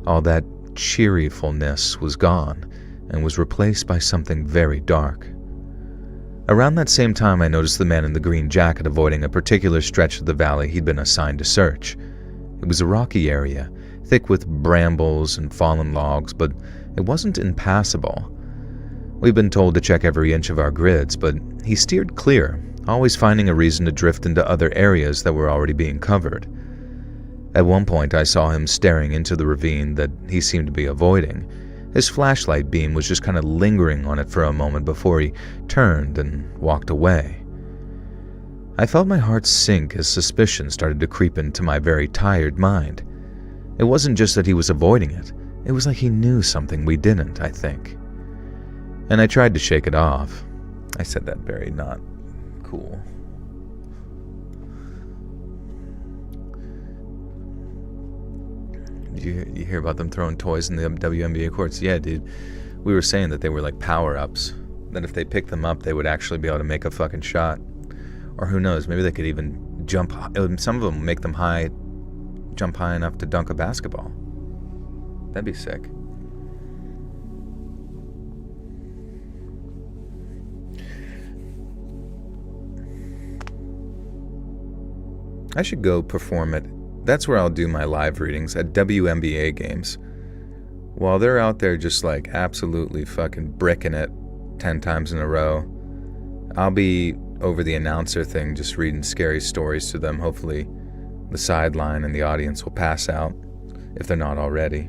all that cheerfulness was gone, and was replaced by something very dark. Around that same time, I noticed the man in the green jacket avoiding a particular stretch of the valley he'd been assigned to search. It was a rocky area, thick with brambles and fallen logs, but it wasn't impassable. We'd been told to check every inch of our grids, but he steered clear, always finding a reason to drift into other areas that were already being covered. At one point, I saw him staring into the ravine that he seemed to be avoiding. His flashlight beam was just kind of lingering on it for a moment before he turned and walked away. I felt my heart sink as suspicion started to creep into my very tired mind. It wasn't just that he was avoiding it. It was like he knew something we didn't, I think. And I tried to shake it off. I said that very not cool. You hear about them throwing toys in the WNBA courts? Yeah, dude. We were saying that they were like power-ups. That if they picked them up, they would actually be able to make a fucking shot. Or who knows, maybe they could even jump. Some of them make them jump high enough to dunk a basketball. That'd be sick. I should go perform it. That's where I'll do my live readings, at WNBA games. While they're out there just like absolutely fucking bricking it 10 times in a row, I'll be over the announcer thing just reading scary stories to them. Hopefully the sideline and the audience will pass out if they're not already.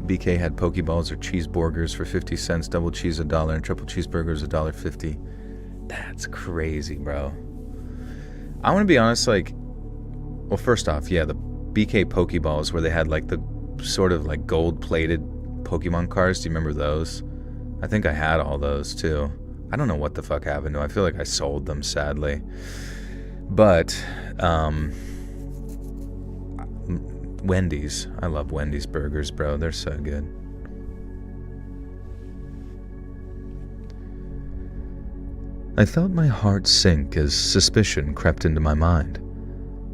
BK had Pokeballs or cheeseburgers for 50 cents, double cheese $1, and triple cheeseburgers $1.50. That's crazy, bro. I want to be honest, like, well, first off, yeah, the BK Pokeballs where they had like the sort of like gold-plated Pokemon cards. Do you remember those? I think I had all those too. I don't know what the fuck happened to them. I feel like I sold them, sadly. But Wendy's. I love Wendy's burgers, bro. They're so good. I felt my heart sink as suspicion crept into my mind.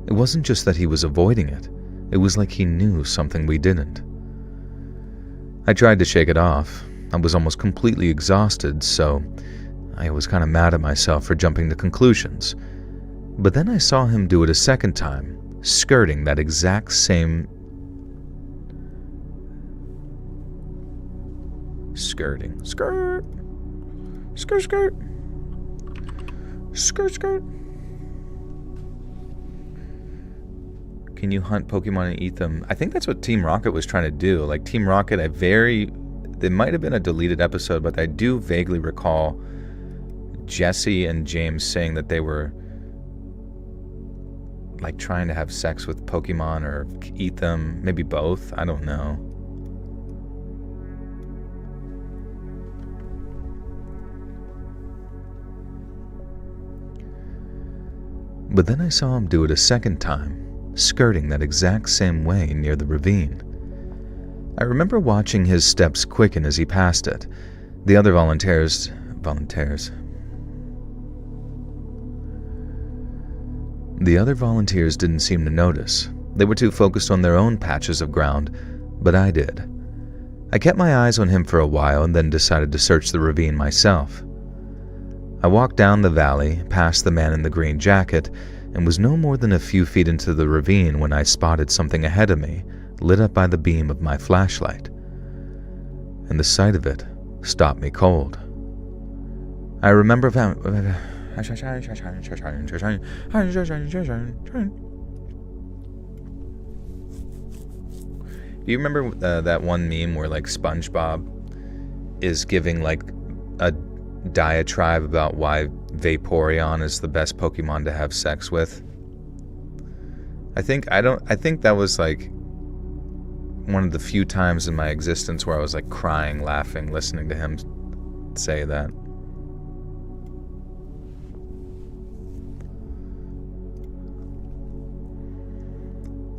It wasn't just that he was avoiding it. It was like he knew something we didn't. I tried to shake it off. I was almost completely exhausted, so I was kind of mad at myself for jumping to conclusions. But then I saw him do it a second time, skirting that exact same... Skirting. Skirt! Skirt, skirt! Skirt, skirt! Can you hunt Pokemon and eat them? I think that's what Team Rocket was trying to do. Like, Team Rocket, it might have been a deleted episode, but I do vaguely recall Jesse and James saying that they were like trying to have sex with Pokemon or eat them. Maybe both. I don't know. But then I saw him do it a second time, skirting that exact same way near the ravine. I remember watching his steps quicken as he passed it. The other volunteers didn't seem to notice. They were too focused on their own patches of ground, but I did. I kept my eyes on him for a while and then decided to search the ravine myself. I walked down the valley, past the man in the green jacket, and was no more than a few feet into the ravine when I spotted something ahead of me, lit up by the beam of my flashlight. And the sight of it stopped me cold. I remember Do you remember that one meme where like SpongeBob is giving like a diatribe about why Vaporeon is the best Pokemon to have sex with? I think that was like one of the few times in my existence where I was like crying, laughing, listening to him say that.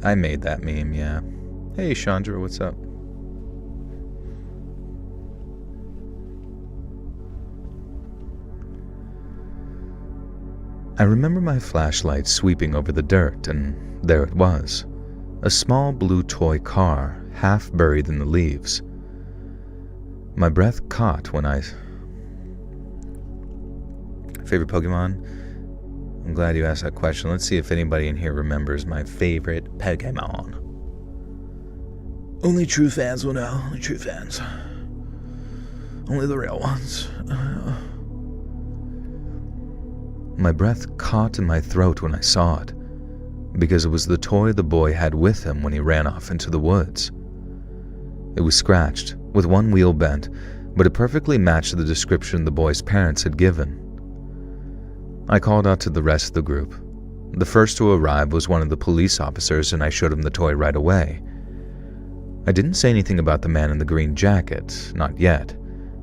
I made that meme, yeah. Hey, Chandra, what's up? I remember my flashlight sweeping over the dirt, and there it was. A small blue toy car, half buried in the leaves. My breath caught when I... Favorite Pokemon? I'm glad you asked that question. Let's see if anybody in here remembers my favorite Pokemon. Only true fans will know. Only true fans. Only the real ones. My breath caught in my throat when I saw it, because it was the toy the boy had with him when he ran off into the woods. It was scratched, with one wheel bent, but it perfectly matched the description the boy's parents had given. I called out to the rest of the group. The first to arrive was one of the police officers, and I showed him the toy right away. I didn't say anything about the man in the green jacket, not yet.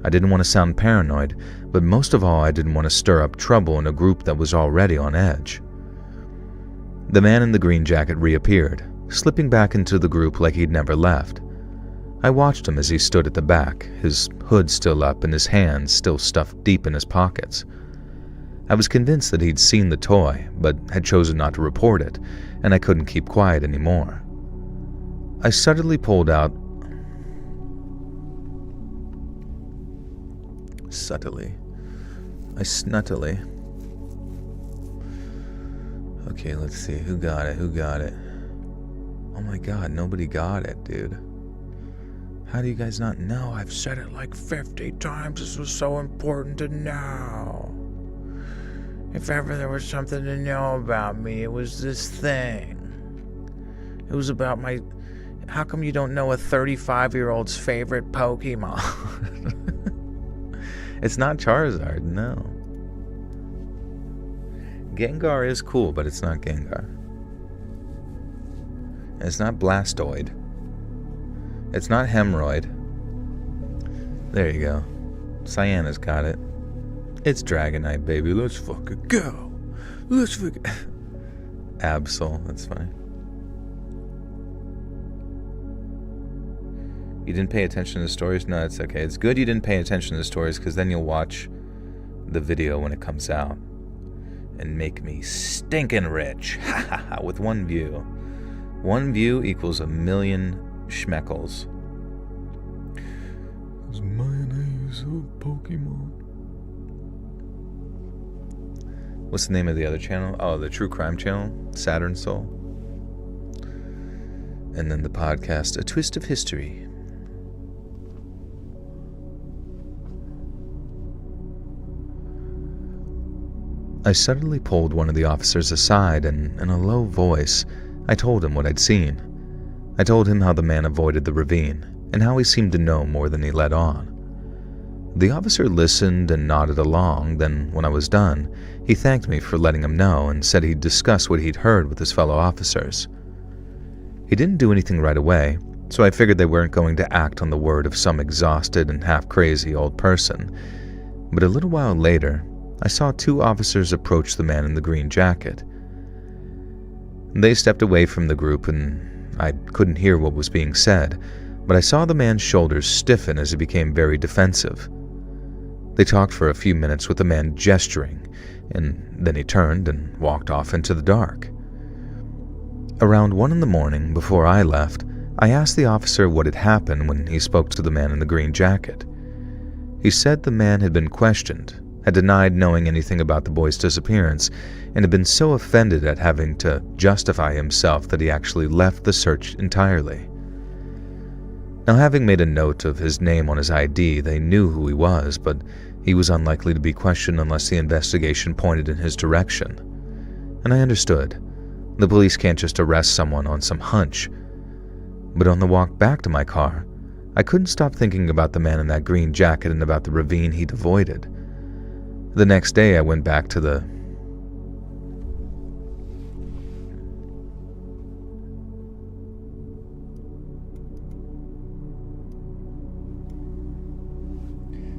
I didn't want to sound paranoid, but most of all I didn't want to stir up trouble in a group that was already on edge. The man in the green jacket reappeared, slipping back into the group like he'd never left. I watched him as he stood at the back, his hood still up and his hands still stuffed deep in his pockets. I was convinced that he'd seen the toy, but had chosen not to report it, and I couldn't keep quiet anymore. I suddenly pulled out... snuttily. Okay, let's see. Who got it? Oh my god, nobody got it, dude. How do you guys not know? I've said it like 50 times. This was so important to know. If ever there was something to know about me, it was this thing. It was about my... How come you don't know a 35-year-old's favorite Pokemon? It's not Charizard, no. Gengar is cool, but it's not Gengar. And it's not Blastoid. It's not Hemorrhoid. There you go. Cyana's got it. It's Dragonite, baby. Let's fucking go. Let's fucking... Absol, that's funny. You didn't pay attention to the stories? No, it's okay. It's good you didn't pay attention to the stories, because then you'll watch the video when it comes out and make me stinking rich. With one view. One view equals 1,000,000 schmeckles. It's mayonnaise of Pokemon. What's the name of the other channel? Oh, the True Crime channel, Saturn Soul. And then the podcast, A Twist of History. I suddenly pulled one of the officers aside and, in a low voice, I told him what I'd seen. I told him how the man avoided the ravine, and how he seemed to know more than he let on. The officer listened and nodded along, then when I was done, he thanked me for letting him know and said he'd discuss what he'd heard with his fellow officers. He didn't do anything right away, so I figured they weren't going to act on the word of some exhausted and half-crazy old person. But a little while later, I saw 2 officers approach the man in the green jacket. They stepped away from the group and I couldn't hear what was being said, but I saw the man's shoulders stiffen as he became very defensive. They talked for a few minutes with the man gesturing, and then he turned and walked off into the dark. Around 1 a.m, before I left, I asked the officer what had happened when he spoke to the man in the green jacket. He said the man had been questioned, had denied knowing anything about the boy's disappearance, and had been so offended at having to justify himself that he actually left the search entirely. Now, having made a note of his name on his ID, they knew who he was, but he was unlikely to be questioned unless the investigation pointed in his direction. And I understood. The police can't just arrest someone on some hunch. But on the walk back to my car, I couldn't stop thinking about the man in that green jacket and about the ravine he'd avoided. The next day, I went back to the...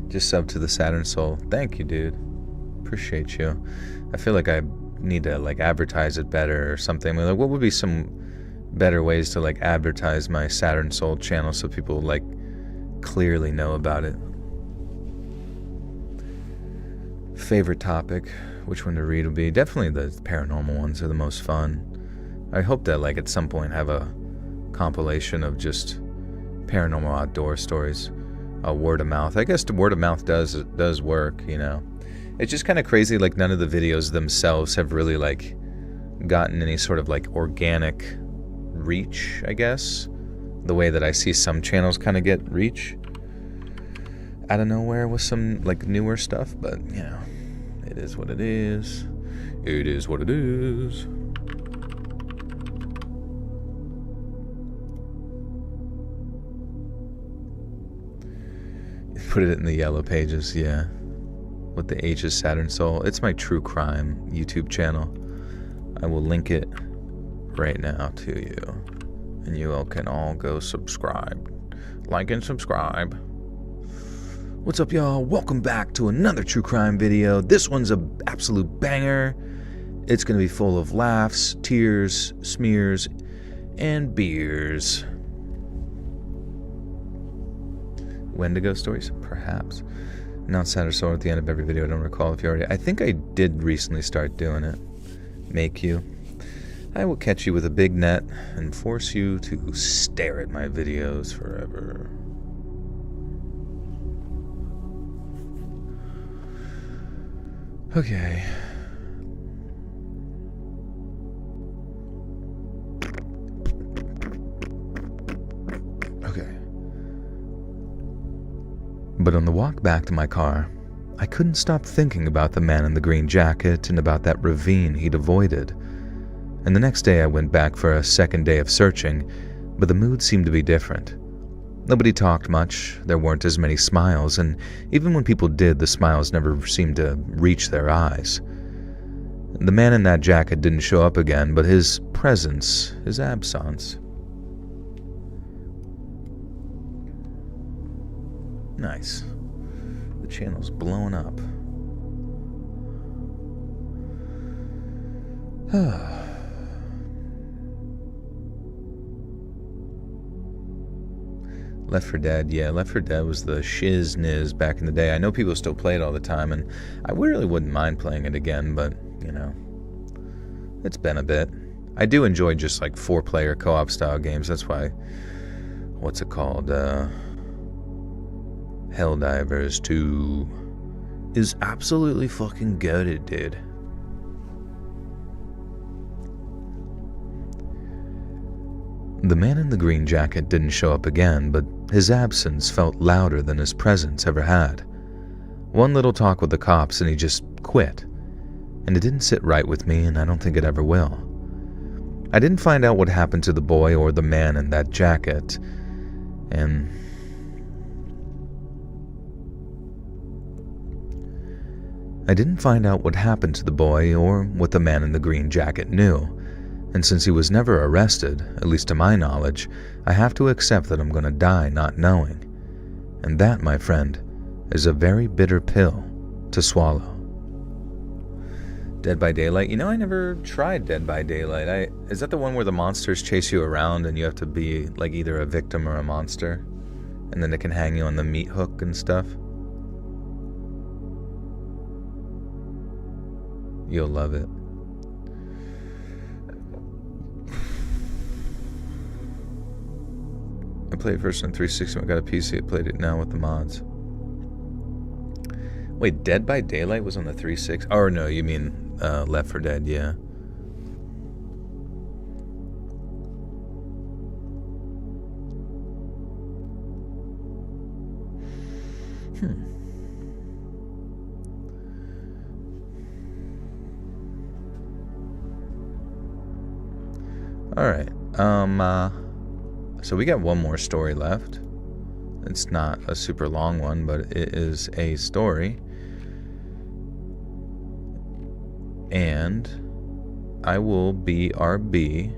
Just sub to the Saturn Soul. Thank you, dude. Appreciate you. I feel like I need to advertise it better or something. I mean, what would be some better ways to advertise my Saturn Soul channel so people clearly know about it? Favorite topic, which one to read would be definitely the paranormal ones are the most fun. I hope that at some point have a compilation of just paranormal outdoor stories. Word of mouth. I guess the word of mouth does work, you know. It's just kind of crazy, none of the videos themselves have really gotten any sort of organic reach, I guess. The way that I see some channels kind of get reach out of nowhere with some newer stuff, but you know, it is what it is. It is what it is. Put it in the yellow pages, yeah. With the H is Saturn Soul. It's my true crime YouTube channel. I will link it right now to you. And you all can all go subscribe. Like and subscribe. What's up, y'all? Welcome back to another true crime video. This one's an absolute banger. It's going to be full of laughs, tears, smears, and beers. Wendigo stories? Perhaps. Not sad or sore at the end of every video. I don't recall if you already... I think I did recently start doing it. Make you. I will catch you with a big net and force you to stare at my videos forever. Okay. Okay. But on the walk back to my car, I couldn't stop thinking about the man in the green jacket and about that ravine he'd avoided. And the next day I went back for a second day of searching, but the mood seemed to be different. Nobody talked much, there weren't as many smiles, and even when people did, the smiles never seemed to reach their eyes. The man in that jacket didn't show up again, but his presence, his absence. Nice. The channel's blowing up. Left 4 Dead, yeah, Left 4 Dead was the shiz-niz back in the day. I know people still play it all the time, and I really wouldn't mind playing it again, but, you know, it's been a bit. I do enjoy just, like, 4-player co-op style games. That's why, what's it called, Helldivers 2 is absolutely fucking goated, dude. The man in the green jacket didn't show up again, but his absence felt louder than his presence ever had. One little talk with the cops and he just quit. And it didn't sit right with me, and I don't think it ever will. I didn't find out what happened to the boy or the man in that jacket, and... I didn't find out what happened to the boy or what the man in the green jacket knew. And since he was never arrested, at least to my knowledge, I have to accept that I'm going to die not knowing. And that, my friend, is a very bitter pill to swallow. Dead by Daylight? You know, I never tried Dead by Daylight. Is that the one where the monsters chase you around and you have to be like either a victim or a monster? And then they can hang you on the meat hook and stuff? You'll love it. I played it first on 360 when I got a PC. I played it now with the mods. Wait, Dead by Daylight was on the 360? Oh, no, you mean Left 4 Dead, yeah. Alright, so we got one more story left. It's not a super long one, but it is a story. And I will BRB,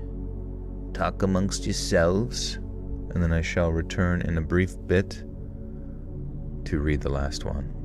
talk amongst yourselves, and then I shall return in a brief bit to read the last one.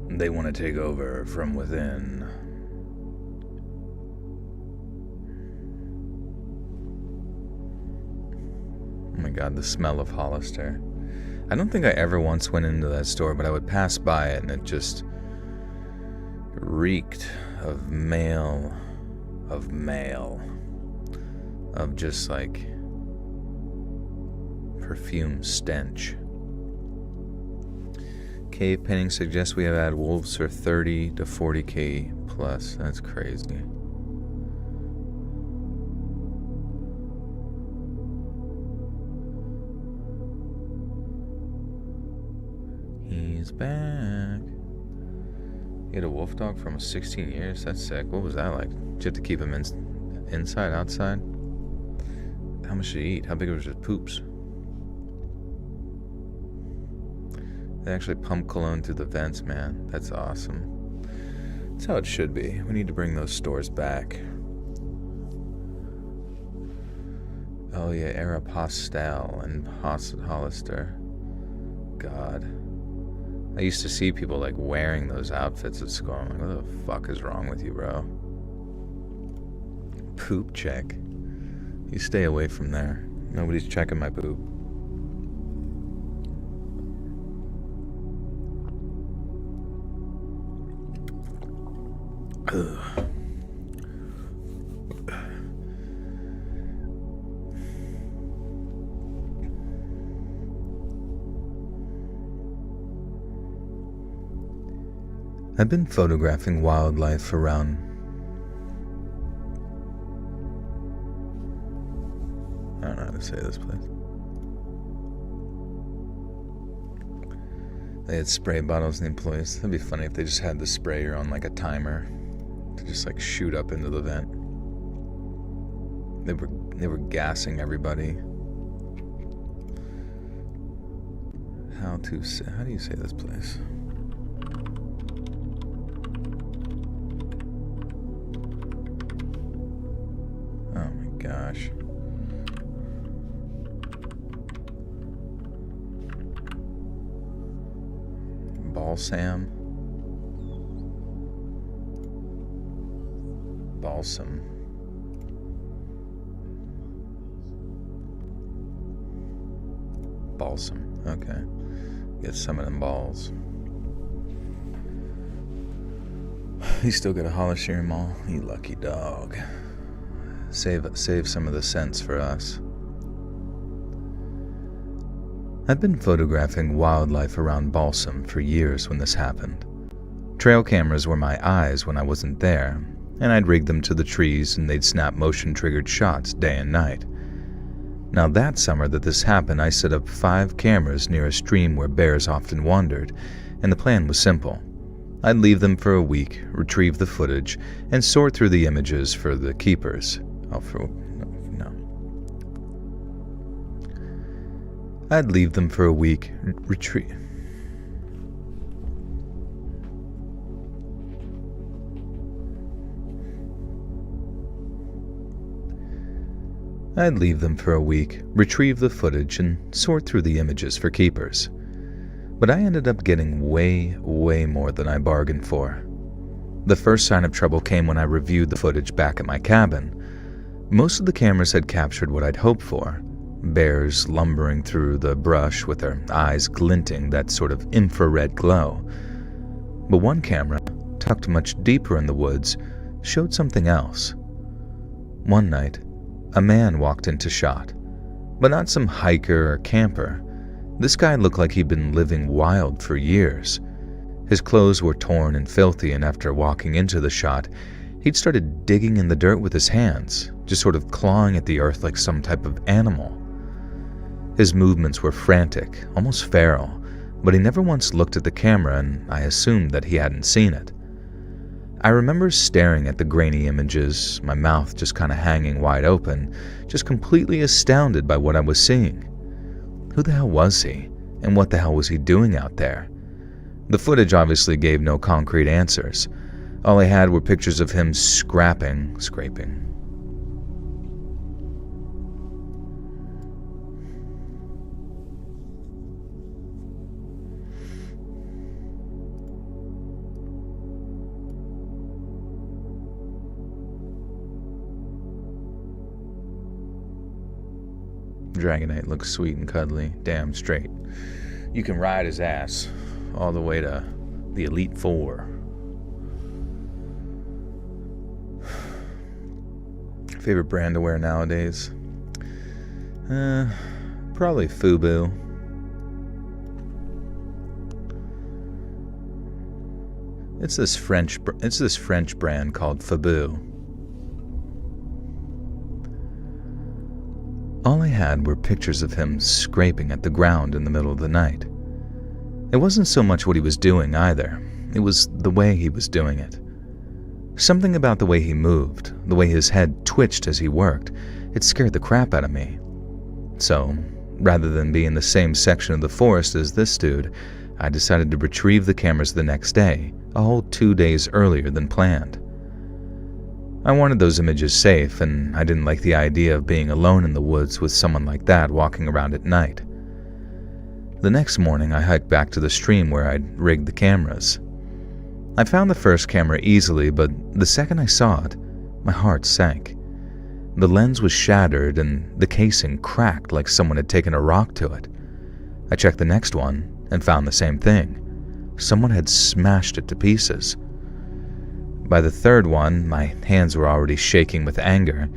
They want to take over from within. Oh my god, the smell of Hollister. I don't think I ever once went into that store, but I would pass by it and it just reeked of mail, of just like perfume stench. Cave painting suggests we have had wolves for 30 to 40k plus. That's crazy. He's back. You had a wolf dog for almost 16 years? That's sick. What was that like? Did you have to keep him inside, outside? How much did he eat? How big was his poops? They actually pump cologne through the vents, man. That's awesome. That's how it should be. We need to bring those stores back. Oh yeah, Aeropostale and Hollister. God. I used to see people like wearing those outfits at school. I'm like, what the fuck is wrong with you, bro? Poop check. You stay away from there. Nobody's checking my poop. Ugh. I've been photographing wildlife around. I don't know how to say this place. They had spray bottles in the employees. That'd be funny if they just had the sprayer on like a timer to just like shoot up into the vent. They were gassing everybody. How do you say this place? Oh my gosh. Balsam. Balsam. Okay. Get some of them balls. You still got a Hollister in mall? You lucky dog. Save some of the cents for us. I've been photographing wildlife around Balsam for years when this happened. Trail cameras were my eyes when I wasn't there, and I'd rig them to the trees and they'd snap motion-triggered shots day and night. Now that summer that this happened, I set up 5 cameras near a stream where bears often wandered, and the plan was simple. I'd leave them for a week, retrieve the footage, and sort through the images for the keepers. I'd leave them for a week, I'd leave them for a week, retrieve the footage, and sort through the images for keepers. But I ended up getting way more than I bargained for. The first sign of trouble came when I reviewed the footage back at my cabin. Most of the cameras had captured what I'd hoped for. Bears lumbering through the brush with their eyes glinting that sort of infrared glow. But one camera, tucked much deeper in the woods, showed something else. One night, a man walked into shot, but not some hiker or camper. This guy looked like he'd been living wild for years. His clothes were torn and filthy, and after walking into the shot, he'd started digging in the dirt with his hands, just sort of clawing at the earth like some type of animal. His movements were frantic, almost feral, but he never once looked at the camera, and I assumed that he hadn't seen it. I remember staring at the grainy images, my mouth just kind of hanging wide open, just completely astounded by what I was seeing. Who the hell was he, and what the hell was he doing out there? The footage obviously gave no concrete answers. All I had were pictures of him scraping. Dragonite looks sweet and cuddly, damn straight. You can ride his ass all the way to the Elite Four. Favorite brand to wear nowadays? Probably Fubu. It's this French brand called Fubu. All I had were pictures of him scraping at the ground in the middle of the night. It wasn't so much what he was doing either, it was the way he was doing it. Something about the way he moved, the way his head twitched as he worked, it scared the crap out of me. So, rather than be in the same section of the forest as this dude, I decided to retrieve the cameras the next day, a whole 2 days earlier than planned. I wanted those images safe, and I didn't like the idea of being alone in the woods with someone like that walking around at night. The next morning, I hiked back to the stream where I'd rigged the cameras. I found the first camera easily, but the second I saw it, my heart sank. The lens was shattered, and the casing cracked like someone had taken a rock to it. I checked the next one, and found the same thing. Someone had smashed it to pieces. By the third one, my hands were already shaking with anger.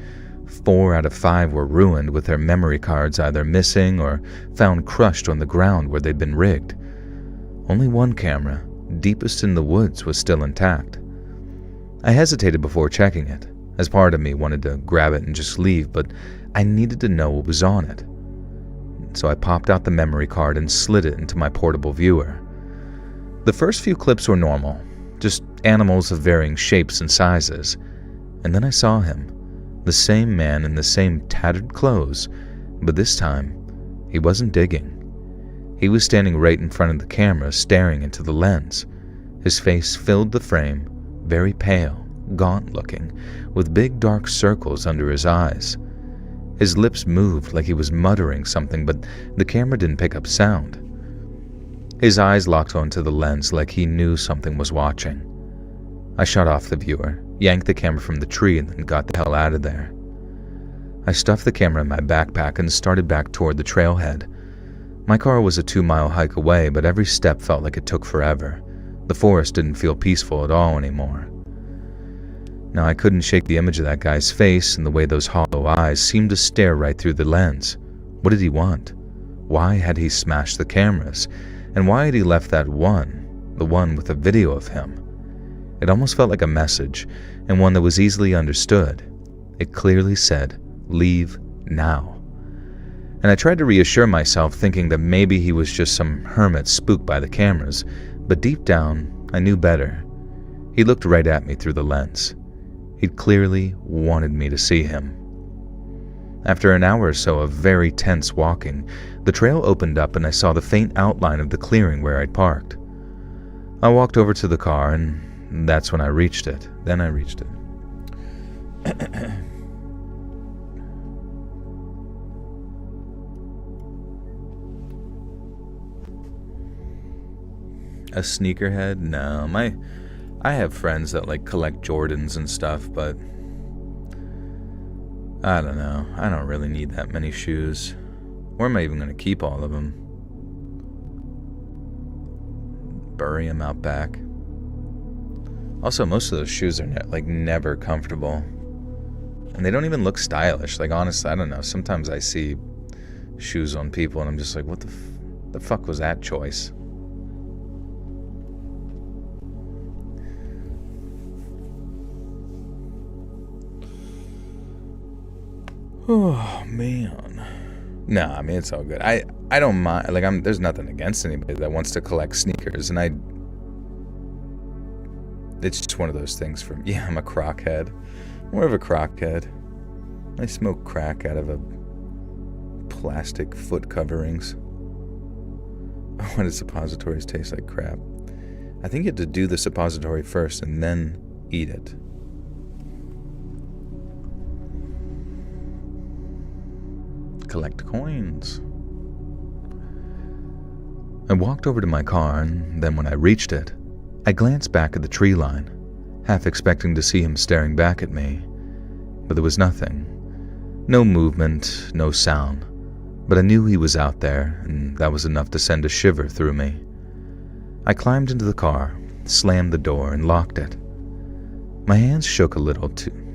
4 out of 5 were ruined, with their memory cards either missing or found crushed on the ground where they'd been rigged. Only one camera, deepest in the woods, was still intact. I hesitated before checking it, as part of me wanted to grab it and just leave, but I needed to know what was on it. So I popped out the memory card and slid it into my portable viewer. The first few clips were normal, just animals of varying shapes and sizes. And then I saw him, the same man in the same tattered clothes, but this time, he wasn't digging. He was standing right in front of the camera, staring into the lens. His face filled the frame, very pale, gaunt-looking, with big dark circles under his eyes. His lips moved like he was muttering something, but the camera didn't pick up sound. His eyes locked onto the lens like he knew something was watching. I shut off the viewer, yanked the camera from the tree, and then got the hell out of there. I stuffed the camera in my backpack and started back toward the trailhead. My car was a 2-mile hike away, but every step felt like it took forever. The forest didn't feel peaceful at all anymore. Now, I couldn't shake the image of that guy's face and the way those hollow eyes seemed to stare right through the lens. What did he want? Why had he smashed the cameras? And why had he left that one, the one with a video of him? It almost felt like a message, and one that was easily understood. It clearly said, "Leave now." And I tried to reassure myself, thinking that maybe he was just some hermit spooked by the cameras, but deep down, I knew better. He looked right at me through the lens. He'd clearly wanted me to see him. After an hour or so of very tense walking, the trail opened up and I saw the faint outline of the clearing where I'd parked. I walked over to the car, and that's when I reached it. Then I reached it. A sneakerhead? No, I have friends that like collect Jordans and stuff, but I don't know. I don't really need that many shoes. Or am I even going to keep all of them? Bury them out back. Also, most of those shoes are never comfortable. And they don't even look stylish. Like, honestly, I don't know. Sometimes I see shoes on people and I'm just like, what the fuck was that choice? Oh, man. No, I mean, it's all good. I don't mind. Like, there's nothing against anybody that wants to collect sneakers. And it's just one of those things for me. Yeah, I'm a crockhead. More of a crockhead. I smoke crack out of a plastic foot coverings. Why do suppositories taste like crap? I think you have to do the suppository first and then eat it. Collect coins. I walked over to my car, and then when I reached it, I glanced back at the tree line, half expecting to see him staring back at me, but there was nothing. No movement, no sound, but I knew he was out there, and that was enough to send a shiver through me. I climbed into the car, slammed the door, and locked it. My hands shook a little too.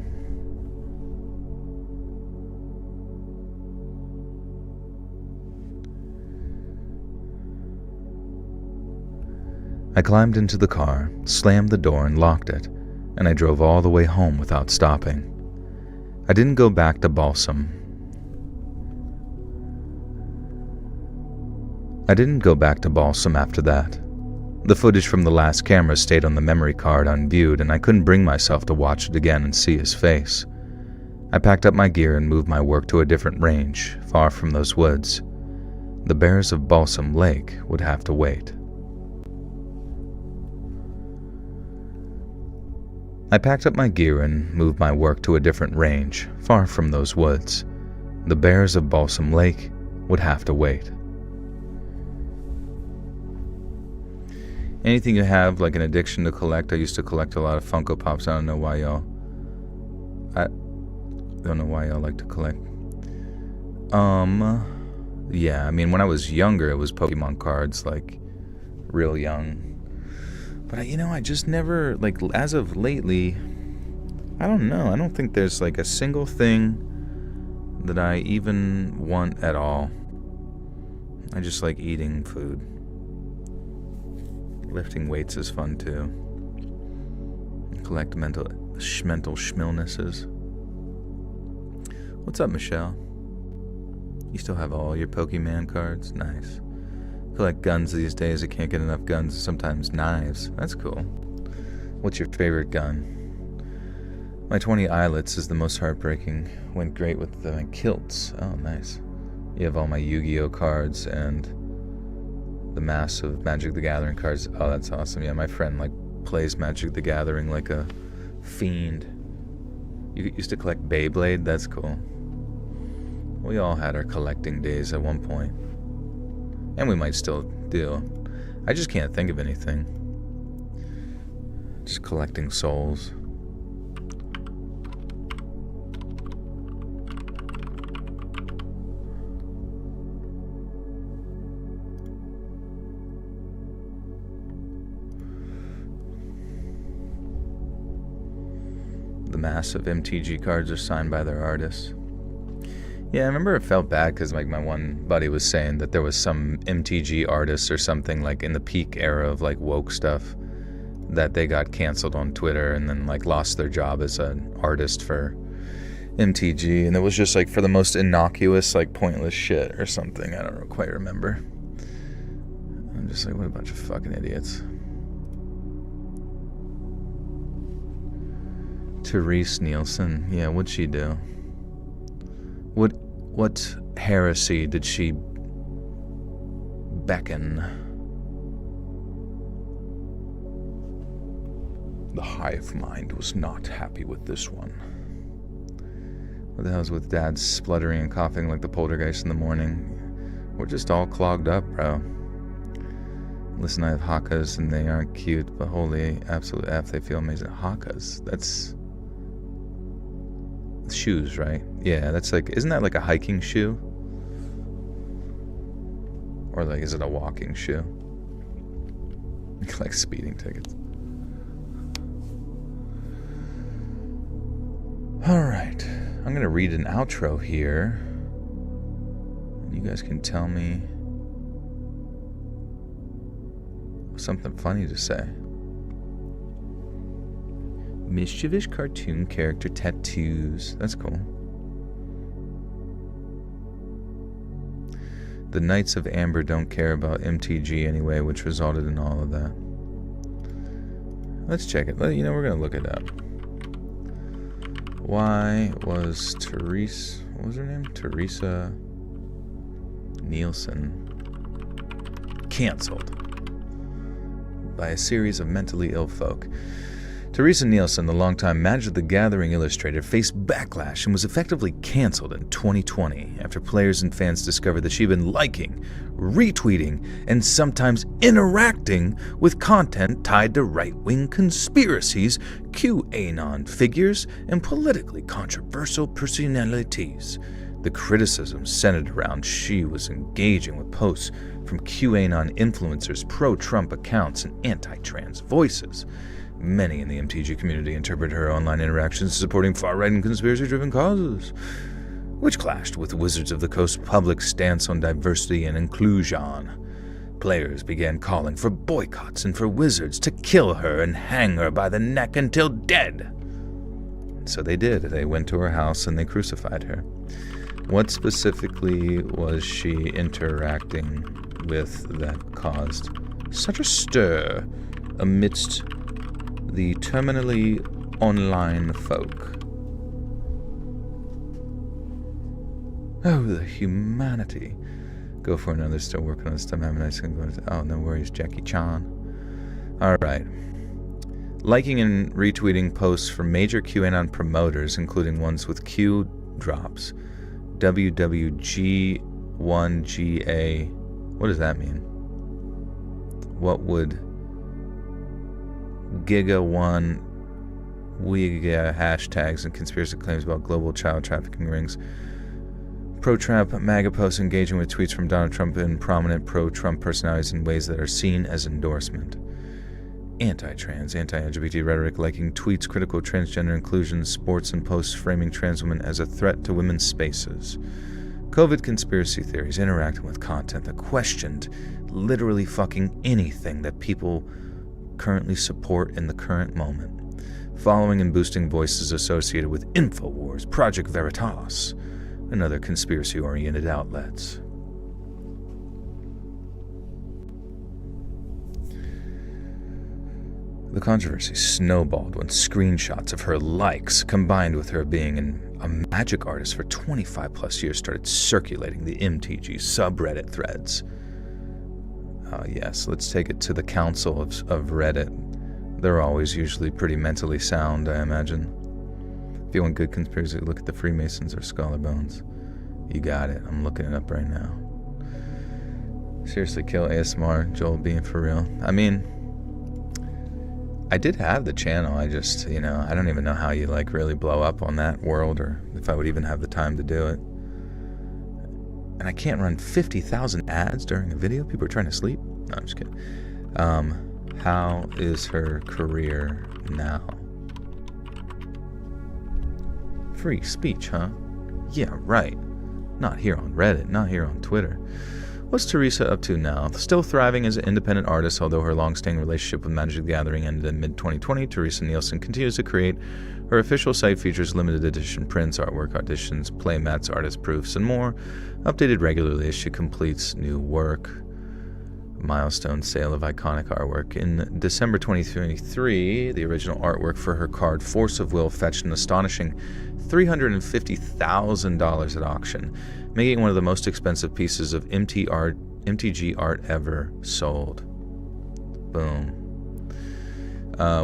I climbed into the car, slammed the door, and locked it, and I drove all the way home without stopping. I didn't go back to Balsam. After that. The footage from the last camera stayed on the memory card unviewed, and I couldn't bring myself to watch it again and see his face. I packed up my gear and moved my work to a different range, far from those woods. The bears of Balsam Lake would have to wait. I packed up my gear and moved my work to a different range, far from those woods. The bears of Balsam Lake would have to wait. Anything you have, like an addiction to collect? I used to collect a lot of Funko Pops. I don't know why y'all like to collect. Yeah, I mean, when I was younger, it was Pokemon cards, like, real young. But, I just never, like, as of lately, I don't know. I don't think there's, like, a single thing that I even want at all. I just like eating food. Lifting weights is fun, too. Collect mental schmillnesses. What's up, Michelle? You still have all your Pokemon cards? Nice. Collect guns these days. I can't get enough guns. Sometimes knives. That's cool. What's your favorite gun? My 20 eyelets is the most heartbreaking. Went great with my kilts. Oh, nice. You have all my Yu-Gi-Oh cards and the massive Magic the Gathering cards. Oh, that's awesome. Yeah, my friend plays Magic the Gathering like a fiend. You used to collect Beyblade? That's cool. We all had our collecting days at one point. And we might still do. I just can't think of anything. Just collecting souls. The massive MTG cards are signed by their artists. Yeah, I remember it felt bad because my one buddy was saying that there was some MTG artists or something in the peak era of woke stuff that they got canceled on Twitter and then lost their job as an artist for MTG, and it was just for the most innocuous pointless shit or something. I don't quite remember. I'm just what a bunch of fucking idiots. Therese Nielsen, yeah, what'd she do? What heresy did she beckon? The hive mind was not happy with this one. What the hell's with Dad spluttering and coughing like the poltergeist in the morning? We're just all clogged up, bro. Listen, I have hakas and they aren't cute, but holy absolute F, they feel amazing. Hakas, that's shoes, right? Yeah, that's like, isn't that like a hiking shoe? Or like, is it a walking shoe? Like speeding tickets. Alright, I'm going to read an outro here. You guys can tell me something funny to say. Mischievous cartoon character tattoos. That's cool. The Knights of Amber don't care about MTG anyway, which resulted in all of that. Let's check it. You know, we're going to look it up. Why was Teresa... What was her name? Teresa Nielsen canceled by a series of mentally ill folk. Teresa Nielsen, the longtime Magic the Gathering illustrator, faced backlash and was effectively canceled in 2020 after players and fans discovered that she'd been liking, retweeting, and sometimes interacting with content tied to right-wing conspiracies, QAnon figures, and politically controversial personalities. The criticism centered around she was engaging with posts from QAnon influencers, pro-Trump accounts, and anti-trans voices. Many in the MTG community interpret her online interactions as supporting far-right and conspiracy-driven causes, which clashed with Wizards of the Coast's public stance on diversity and inclusion. Players began calling for boycotts and for Wizards to kill her and hang her by the neck until dead. So they did. They went to her house and they crucified her. What specifically was she interacting with that caused such a stir amidst the terminally online folk? Oh, the humanity. Go for another, still working on stuff. Have a nice one. Oh, no worries, Jackie Chan. Alright. Liking and retweeting posts from major QAnon promoters, including ones with Q drops. WWG1GA. What does that mean? What would Giga1 Wiga hashtags and conspiracy claims about global child trafficking rings? Pro-Trump MAGA posts engaging with tweets from Donald Trump and prominent pro-Trump personalities in ways that are seen as endorsement. Anti-trans, anti-LGBT rhetoric, liking tweets critical of transgender inclusion, sports and posts framing trans women as a threat to women's spaces. COVID conspiracy theories, interacting with content that questioned literally fucking anything that people currently support in the current moment. Following and boosting voices associated with InfoWars, Project Veritas, and other conspiracy-oriented outlets. The controversy snowballed when screenshots of her likes, combined with her being a magic artist for 25 plus years, started circulating the MTG subreddit threads. Yes, let's take it to the council of Reddit. They're always usually pretty mentally sound, I imagine. If you want good conspiracy, look at the Freemasons or Skull Bones. You got it. I'm looking it up right now. Seriously, kill ASMR, Joel being for real. I mean, I did have the channel. I just, I don't even know how you really blow up on that world, or if I would even have the time to do it. And I can't run 50,000 ads during a video. People are trying to sleep. No, I'm just kidding. How is her career now? Free speech, huh? Yeah, right. Not here on Reddit, not here on Twitter. What's Teresa up to now? Still thriving as an independent artist, although her long-standing relationship with Magic the Gathering ended in mid-2020, Teresa Nielsen continues to create. Her official site features limited edition prints, artwork, auditions, playmats, artist proofs, and more, updated regularly as she completes new work. Milestone sale of iconic artwork. In December 2023, the original artwork for her card Force of Will fetched an astonishing $350,000 at auction, making it one of the most expensive pieces of MTG art ever sold. Boom.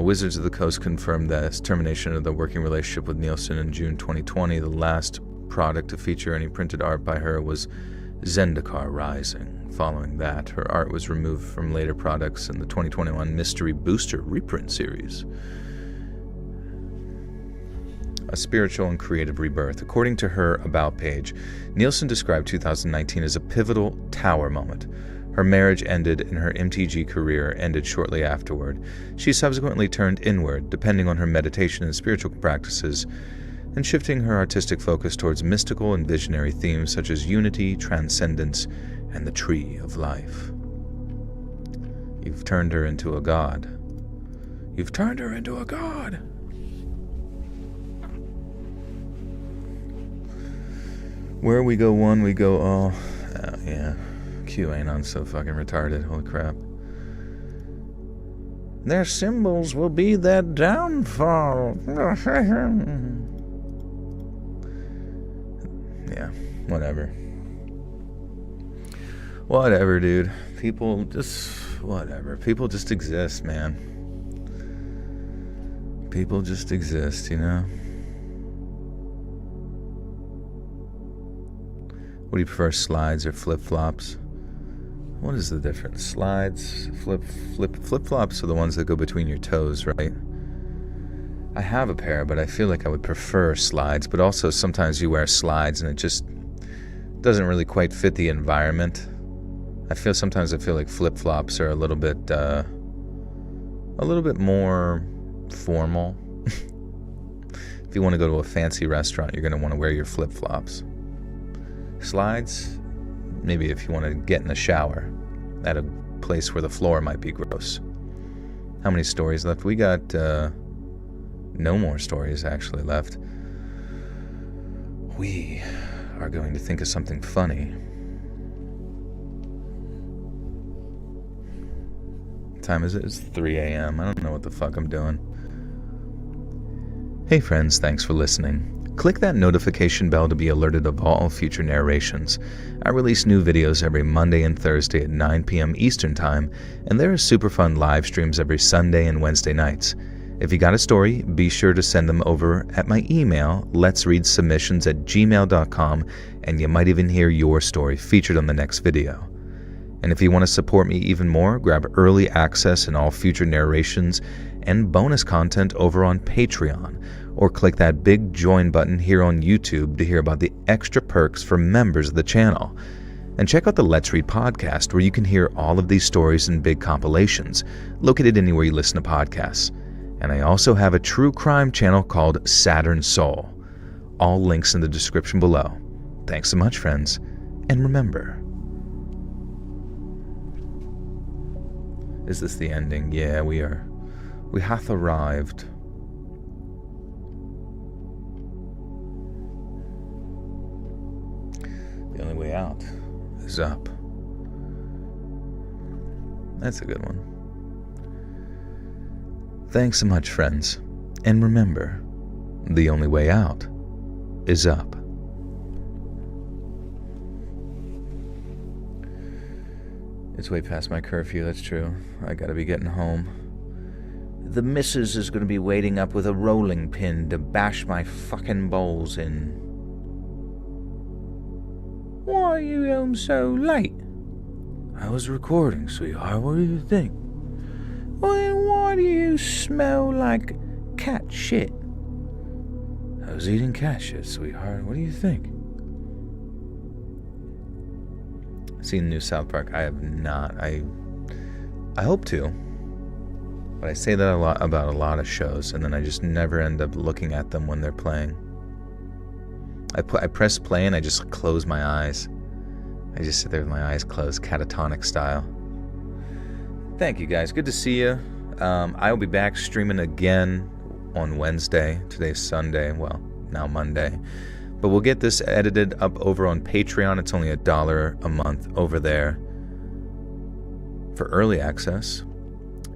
Wizards of the Coast confirmed that termination of the working relationship with Nielsen in June 2020. The last product to feature any printed art by her was Zendikar Rising. Following that, her art was removed from later products in the 2021 Mystery Booster reprint series. A spiritual and creative rebirth. According to her About page, Nielsen described 2019 as a pivotal tower moment. Her marriage ended and her MTG career ended shortly afterward. She subsequently turned inward, depending on her meditation and spiritual practices, and shifting her artistic focus towards mystical and visionary themes such as unity, transcendence, and the tree of life. You've turned her into a god. You've turned her into a god. Where we go one, we go all. Oh, yeah. QAnon so fucking retarded. Holy crap. Their symbols will be their downfall. Yeah, whatever. Whatever, dude. People just... Whatever. People just exist, man. People just exist, you know? What do you prefer, slides or flip-flops? What is the difference? Slides, flip-flops are the ones that go between your toes, right? I have a pair, but I feel like I would prefer slides, but also sometimes you wear slides and it just doesn't really quite fit the environment. Sometimes I feel like flip-flops are a little bit more formal. If you want to go to a fancy restaurant, you're going to want to wear your flip-flops. Slides, maybe if you want to get in the shower at a place where the floor might be gross. How many stories left? We got no more stories actually left. We are going to think of something funny. What time is it? It's 3 a.m. I don't know what the fuck I'm doing. Hey friends, thanks for listening. Click that notification bell to be alerted of all future narrations. I release new videos every Monday and Thursday at 9 p.m. Eastern Time, and there are super fun live streams every Sunday and Wednesday nights. If you got a story, be sure to send them over at my email, letsreadsubmissions@gmail.com, and you might even hear your story featured on the next video. And if you want to support me even more, grab early access and all future narrations and bonus content over on Patreon, or click that big join button here on YouTube to hear about the extra perks for members of the channel. And check out the Let's Read podcast, where you can hear all of these stories in big compilations, located anywhere you listen to podcasts. And I also have a true crime channel called Saturn Soul. All links in the description below. Thanks so much, friends, and remember... Is this the ending? Yeah, we are. We hath arrived. The only way out is up. That's a good one. Thanks so much, friends. And remember, the only way out is up. It's way past my curfew, that's true. I gotta be getting home. The missus is gonna be waiting up with a rolling pin to bash my fucking balls in. Why are you home so late? I was recording, sweetheart. What do you think? Well, then why do you smell like cat shit? I was eating cat shit, sweetheart. What do you think? Seen the new South Park? I have not. I hope to. But I say that a lot about a lot of shows, and then I just never end up looking at them when they're playing. I press play and I just close my eyes. I just sit there with my eyes closed, catatonic style. Thank you guys. Good to see you. I will be back streaming again on Wednesday. Today's Sunday. Well, now Monday. But we'll get this edited up over on Patreon. It's only $1 a month over there for early access.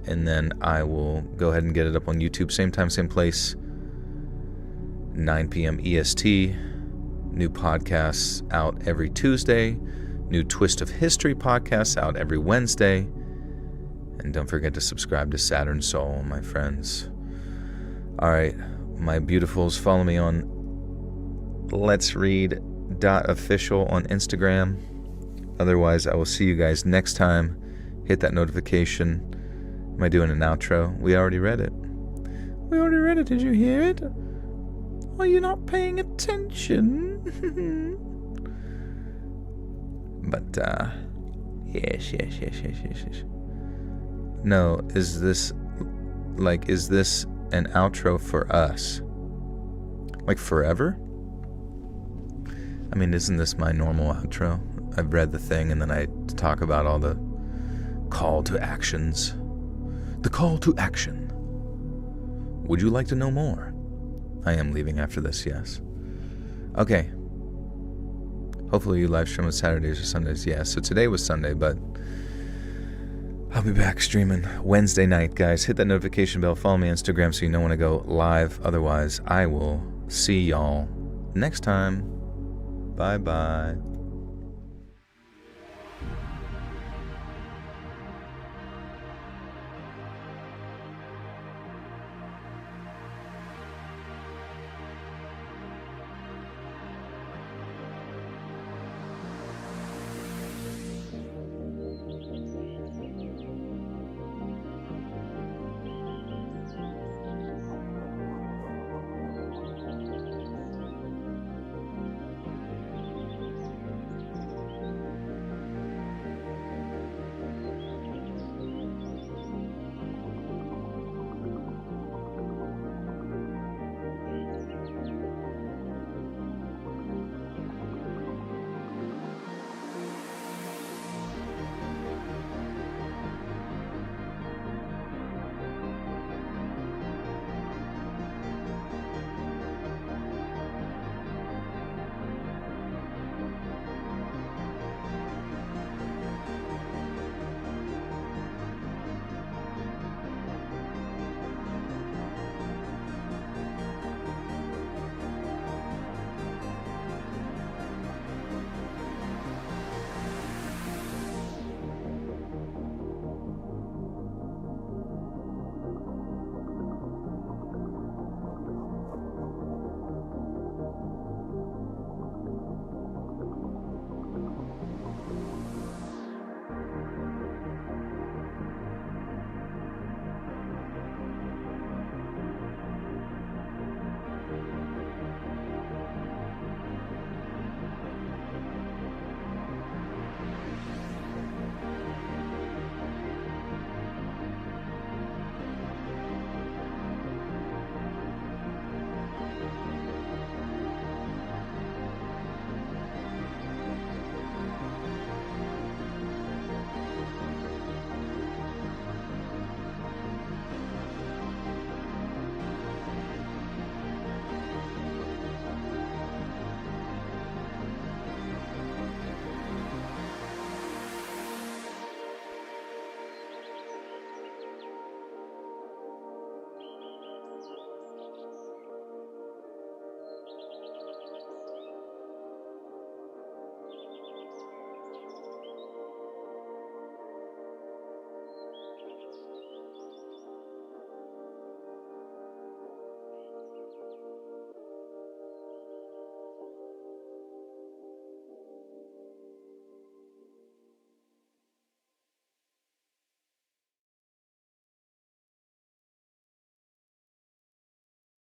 And then I will go ahead and get it up on YouTube. Same time, same place. 9 p.m. EST. New podcasts out every Tuesday. New Twist of History podcasts out every Wednesday. And don't forget to subscribe to Saturn Soul, my friends. Alright, my beautifuls, follow me on Let's Read .official on Instagram. Otherwise, I will see you guys next time. Hit that notification. Am I doing an outro? We already read it. We already read it. Did you hear it? Are you not paying attention? But, yes. No, is this an outro for us? Like forever? I mean, isn't this my normal outro? I've read the thing and then I talk about all the call to actions. The call to action. Would you like to know more? I am leaving after this, yes. Okay. Hopefully you live stream on Saturdays or Sundays. Yeah, so today was Sunday, but I'll be back streaming Wednesday night, guys. Hit that notification bell. Follow me on Instagram so you know when I go live. Otherwise, I will see y'all next time. Bye-bye.